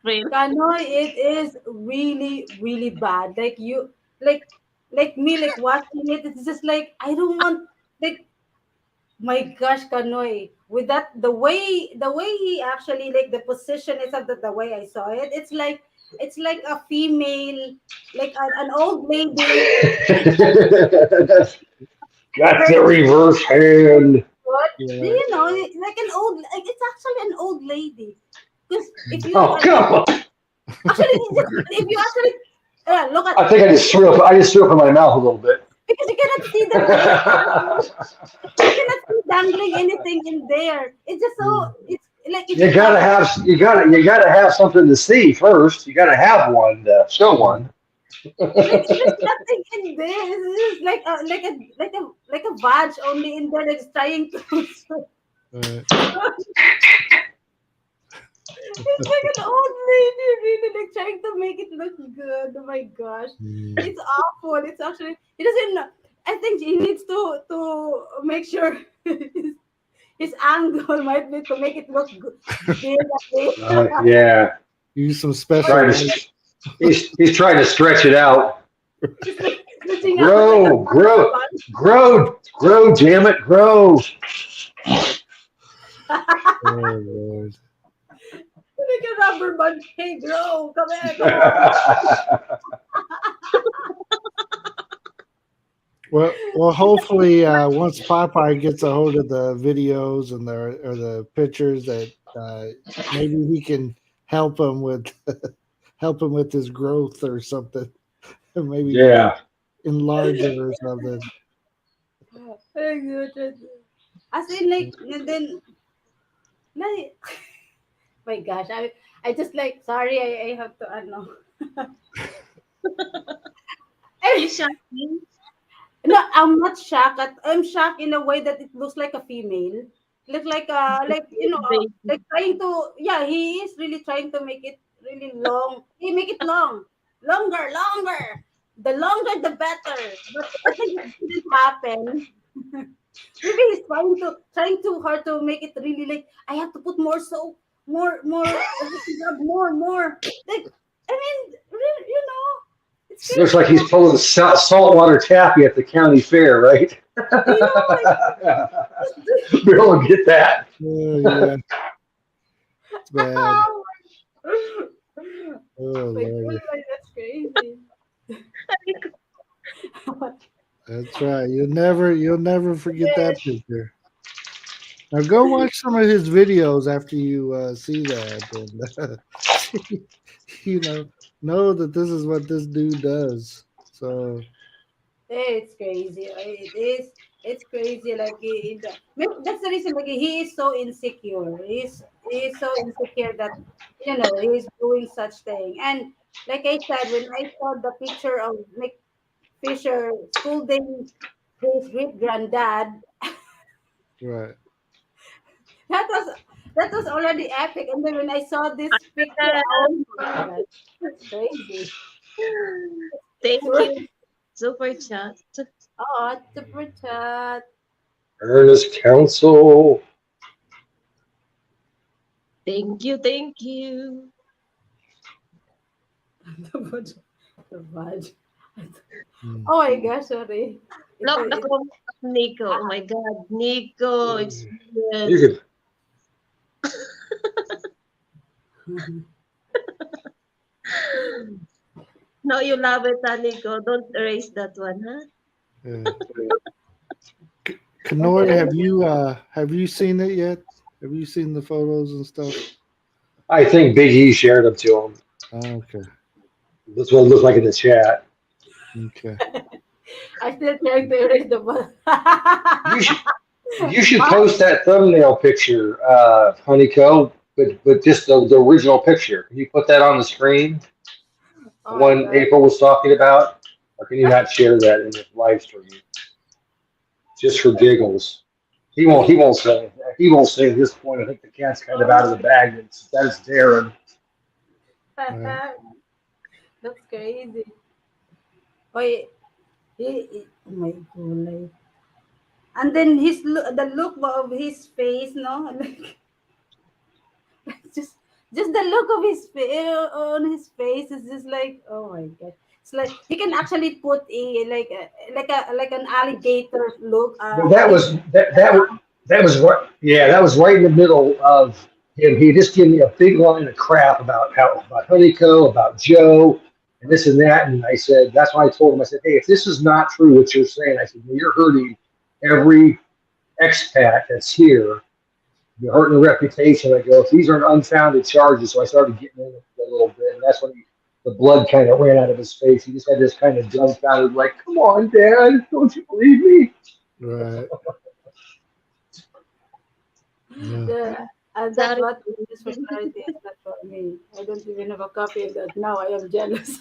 real? Kanoy, it is really, really bad. Like like, like me, like watching it. It's just like I don't want. Like my gosh, Kanoy, with that the way he actually like the position is of the way I saw it. It's like a female, like an old lady. Got Her the reverse hand. foot. Do yeah, you know? Like an old. Like it's actually an old lady. Because if you Oh, come on. actually if you actually look at I think I just threw up in my mouth a little bit. because you cannot see the face. You cannot see dangling anything in there. It's just so mm, it's like if you you gotta have you gotta have something to see first. You gotta have one to show mm, one. like there's nothing in there. It's just like a badge only in there that's trying to right, it's like an old lady really like trying to make it look good. Oh my gosh. mm, It's awful. It's actually he doesn't know. I think he needs to make sure his angle might be to make it look good. Big, big. Yeah, use some Or special trying light. to he's trying to stretch it out. just like stretching out like a Grow, rubber grow, grow, damn it, grow. band. Oh Lord. Like a rubber band. Hey, grow. Come here. Come on. Well, hopefully, once Popeye gets a hold of the videos and the pictures, that maybe he can help him with help him with his growth or something. Maybe Yeah, enlarge it or something. Very good. As in, like, and then, like, my gosh, I just like, sorry, I have to, know. You shocking? No, I'm not shocked. I'm shocked in a way that it looks like a female. Look like Baby. like trying to, yeah, he is really trying to make it really long. He make it long, longer. The longer the better. But I think it didn't happen. Maybe he's trying too hard to make it really like I have to put more soap, more, I have to rub more. Like I mean, really, it's Looks crazy. like he's pulling saltwater taffy at the county fair, right? You know, like We're gonna get that. Oh yeah, it's bad. oh Oh my Lord, god, that's crazy. that's right. You'll never forget that picture. Now go watch some of his videos after you see that, and you know that this is what this dude does. So It's crazy. It is. It's crazy. Like maybe that's the reason. Like he is so insecure. He's so insecure that he's doing such thing. And like I said, when I saw the picture of Nick Fisher scolding his great granddad, right. that was that was already epic. And then when I saw this picture, oh my god, that's crazy. Thank you. Super chat. Oh, super chat. Ernest Council. Thank you. Thank you. The budge. The budge. Mm. Oh my gosh, sorry. Look, the It, comment of Nico. Oh my God, Nico, You experience. could. No, you love it, Nico. Don't erase that one, huh? Yeah. and Kanori, then, have you seen it yet? Have you seen the photos and stuff? I think Big E shared them to him. Oh, okay. That's what it looked like in the chat. Okay. I still trying to erase the bus. You should you should post that thumbnail picture, Honeyco, but just the original picture. Can you put that on the screen? The Oh my one god. April was talking about, or can you not share that in the live stream just for giggles? He won't. He won't say. He won't say at this point. I think the cat's kind of out of the bag. That's Darren. Right. That's crazy. Oh, oh my god. And then the look of his face, no, like just the look of his on his face is just like, oh my god. It's like he can actually put like an alligator look, Well, that was alligator. that was what. Yeah, that was right in the middle of him. He just gave me a big line of crap about Honeyco, about Joe, and this and that. And I said, that's why I told him. I said, hey, if this is not true, what you're saying, I said, well, you're hurting every expat that's here. You're hurting the reputation. I go, if these are unfounded charges, so I started getting in it a little bit, and that's when the blood kind of ran out of his face. He just had this kind of dumbfounded, like, "Come on, Dad, don't you believe me?" Right. Yeah. Yeah, and that's Sorry. what this personality is not for me. I don't even have a copy of that. Now I am jealous.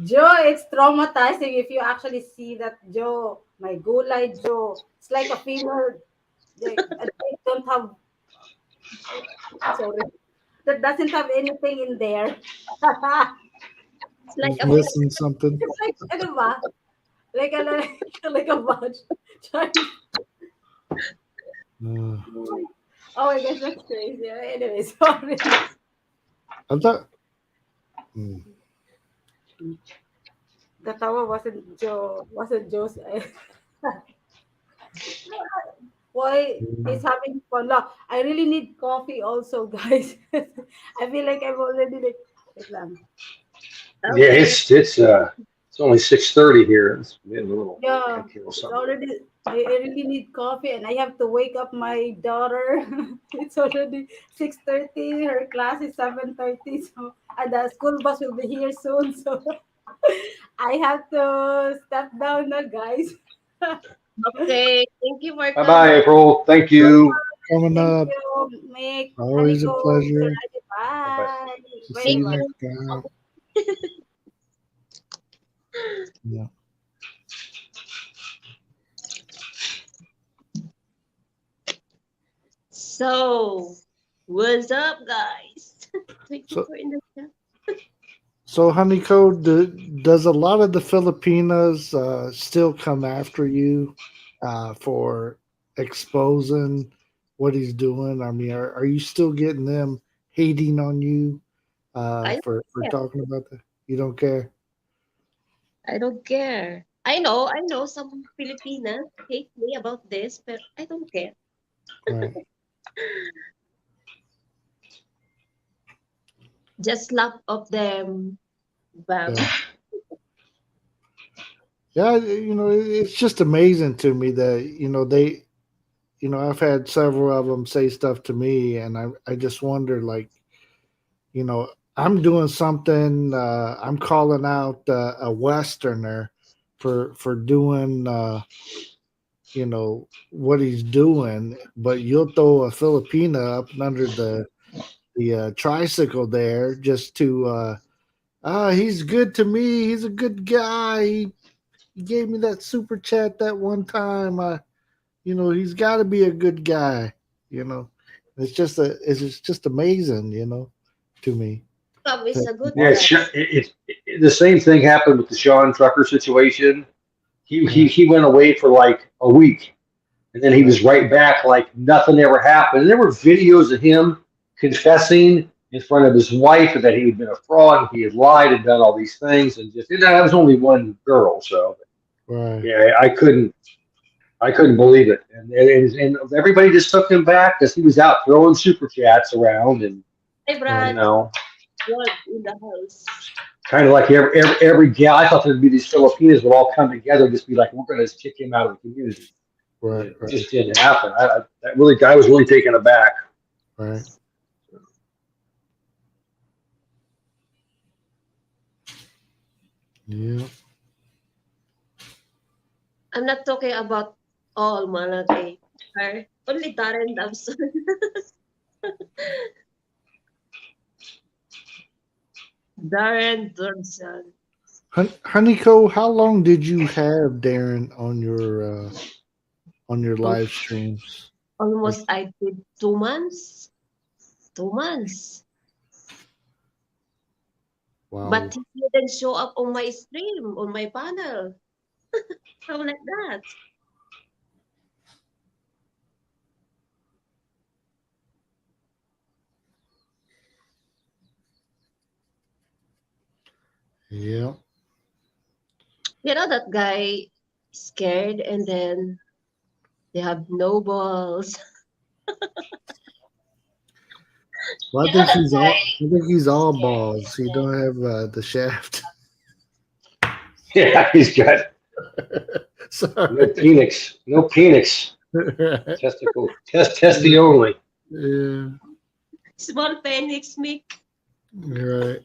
Joe, it's traumatizing if you actually see that Joe, my gulay Joe. It's like a female. They don't have. Sorry, that doesn't have anything in there. It's like He's a missing something. It's like ano ba? Like a bunch. Sorry. Uh, Oh my gosh, that's crazy. Anyway, sorry. I thought. Mm. The tawa wasn't Joe. Wasn't Joe's. Why he's Mm. having fun. Look, I really need coffee also, guys. I feel like I'm already like, wait lang. Yeah, okay. it's only 6:30 here. It's getting a little. I Yeah, feel it's something. already. I really need coffee, and I have to wake up my daughter. It's already 6:30. Her class is 7:30, so and the school bus will be here soon. So I have to step down now, guys. Okay, thank you for Bye bye, coming. April. Thank you. Coming Thank up. you, Mick, Always a Honeycomb, Sir pleasure. Adi. Bye bye. Bye. See Bye Thank you bye. you. next time. Yeah. So, what's up, guys? Thank you So for in the chat. so Honeycomb, does a lot of the Filipinas still come after you for exposing what he's doing? I mean, are you still getting them hating on you I don't for care. talking about that? You don't care, I don't care. I know some Filipinas hate me about this, but I don't care. right? Just laugh of them. Yeah. Bam. Yeah, it's just amazing to me that I've had several of them say stuff to me, and I just wonder, like, I'm doing something. I'm calling out a Westerner for doing, what he's doing, but you'll throw a Filipina up under the tricycle there just to, he's good to me. He's a good guy. He gave me that super chat that one time. He's got to be a good guy. You know, it's just amazing. To me. Come is a good Yeah, guy. the same thing happened with the Sean Trucker situation. He, he Right, he went away for like a week, and then he right, was right back like nothing ever happened. And there were videos of him confessing in front of his wife that he had been a fraud, and he had lied and done all these things, and just that was only one girl. So right. yeah, I couldn't believe it, and everybody just took him back because he was out throwing super chats around, and Hey, you Brad. know, Good in the house. kind of like every gal. I thought there'd be these Filipinos would all come together and just be like, we're going to kick him out of the community. And Right, it right, just didn't happen. I was really taken aback. right. Yeah. I'm not talking about all Malagay. Only Darren Dobson. Darren Dobson. Honeyco, how long did you have Darren on your Al- live streams? Like, Almost I did 2 months. 2 months. But wow. he didn't show up on my stream, on my panel. How like that? Yeah. That guy scared and then they have no balls. Well, I think he's all balls. He don't have the shaft. Yeah, he's got no Sorry. penix, no penix, Right. testicle, testy only. Yeah. Small Phoenix Mick. Right.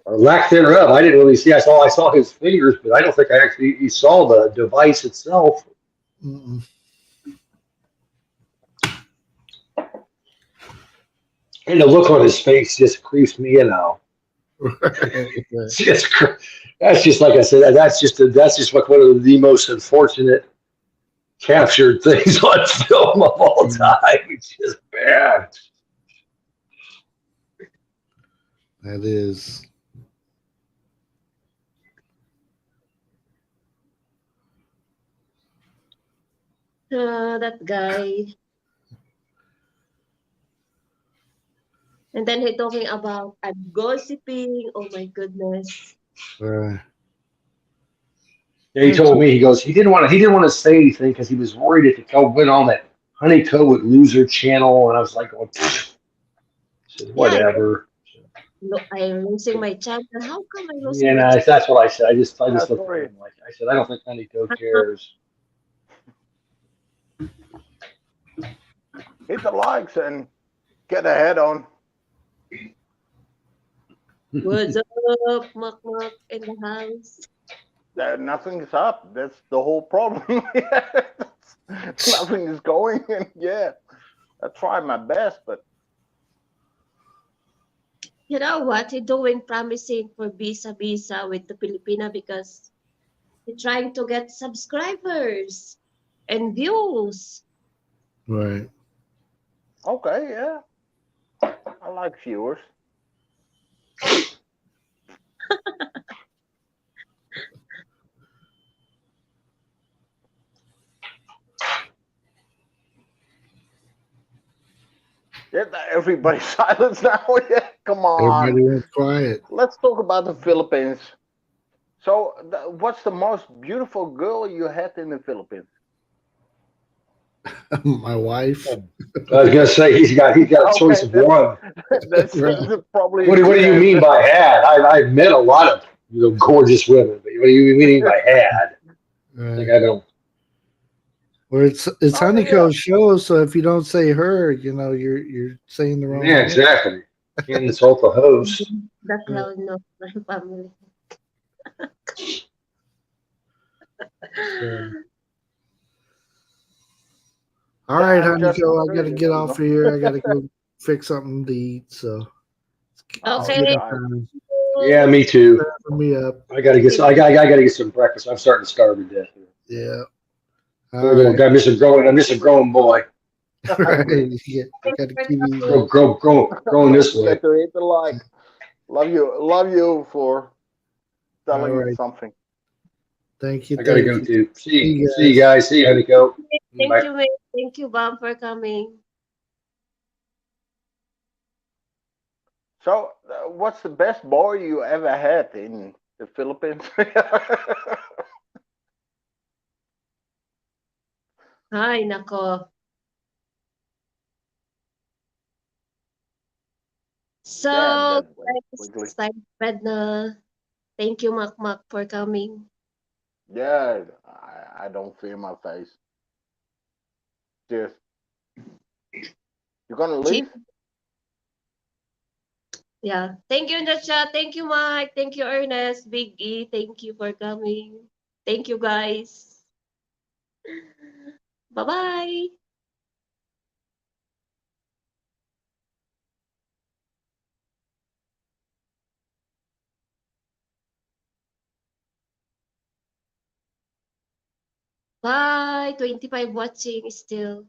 Or lack thereof. I didn't really see. I saw his fingers, but I don't think I actually saw the device itself. Mm-mm. And the look on his face just creeps me out. Right. Right. It's just, that's just like I said. That's just like one of the most unfortunate captured things on film of all Mm. time. It's just bad. That is. That guy. And then he talking about I'm gossiping. Oh my goodness. Right. Yeah, he told me he didn't want to say anything because he was worried if it went on that Honeyco would lose her channel, and I was like, oh, I said Yeah, whatever. I'm losing my channel. How come I'm Yeah, losing my no, that's what I said. I just looked at Sorry. him like I said, I don't think Honeyco channel? cares. Hit the likes and get the head on. What's up, Mak Mak in the house? Nothing is up. That's the whole problem. Nothing is going, and yeah, I try my best, but You know what? He doing promising for Visa with the Filipina because he trying to get subscribers and views. Right. okay, yeah, I like viewers. Yeah, everybody's silent now. Yeah, come on. Everybody went quiet. Let's talk about the Philippines. So, what's the most beautiful girl you had in the Philippines? My wife. I was gonna say he's got a choice Okay, of one. Right. that's probably a What do good you mean answer. by had? I've met a lot of gorgeous women, but what do you mean by had? Like Right. I don't. Well, it's Oh yeah, Honeycomb's show, so if you don't say her, you're saying the wrong Yeah, thing. exactly. Can't insult the host. The Yeah. clown of my family. So, all yeah. right, I'm just Honeycomb, I got to curious, get you off know. of here. I got to go fix something to eat. So it's Oh, Okay. dinner nice. time. Yeah, me Thanks too. for having me up. I gotta get. Okay. I gotta get some breakfast. I'm starting to starve to death. Yeah. Poor All little right. guy. I'm just a growing boy. Right. Hungry. Yeah. I Thanks got to for keep eating. coming. Growing this Don't way. forget to hit the like. Love you for All telling me right. something. Thank you. I gotta Thank go you. too. See you See you guys. guys. See you, Honeycomb. Thank Bye. you, mate. Thank you, Bam, for coming. So, what's the best boy you ever had in the Philippines? Ay, nako. Damn, So, that went guys, quickly. it's time to bed na. Thank you, Mak Mak, for coming. Yeah, I don't fear my face. Just, you gonna Cheap. leave? Yeah. Thank you, Nacha. Thank you, Mike. Thank you, Ernest. Big E. Thank you for coming. Thank you, guys. Bye-bye. Bye. 25 watching still.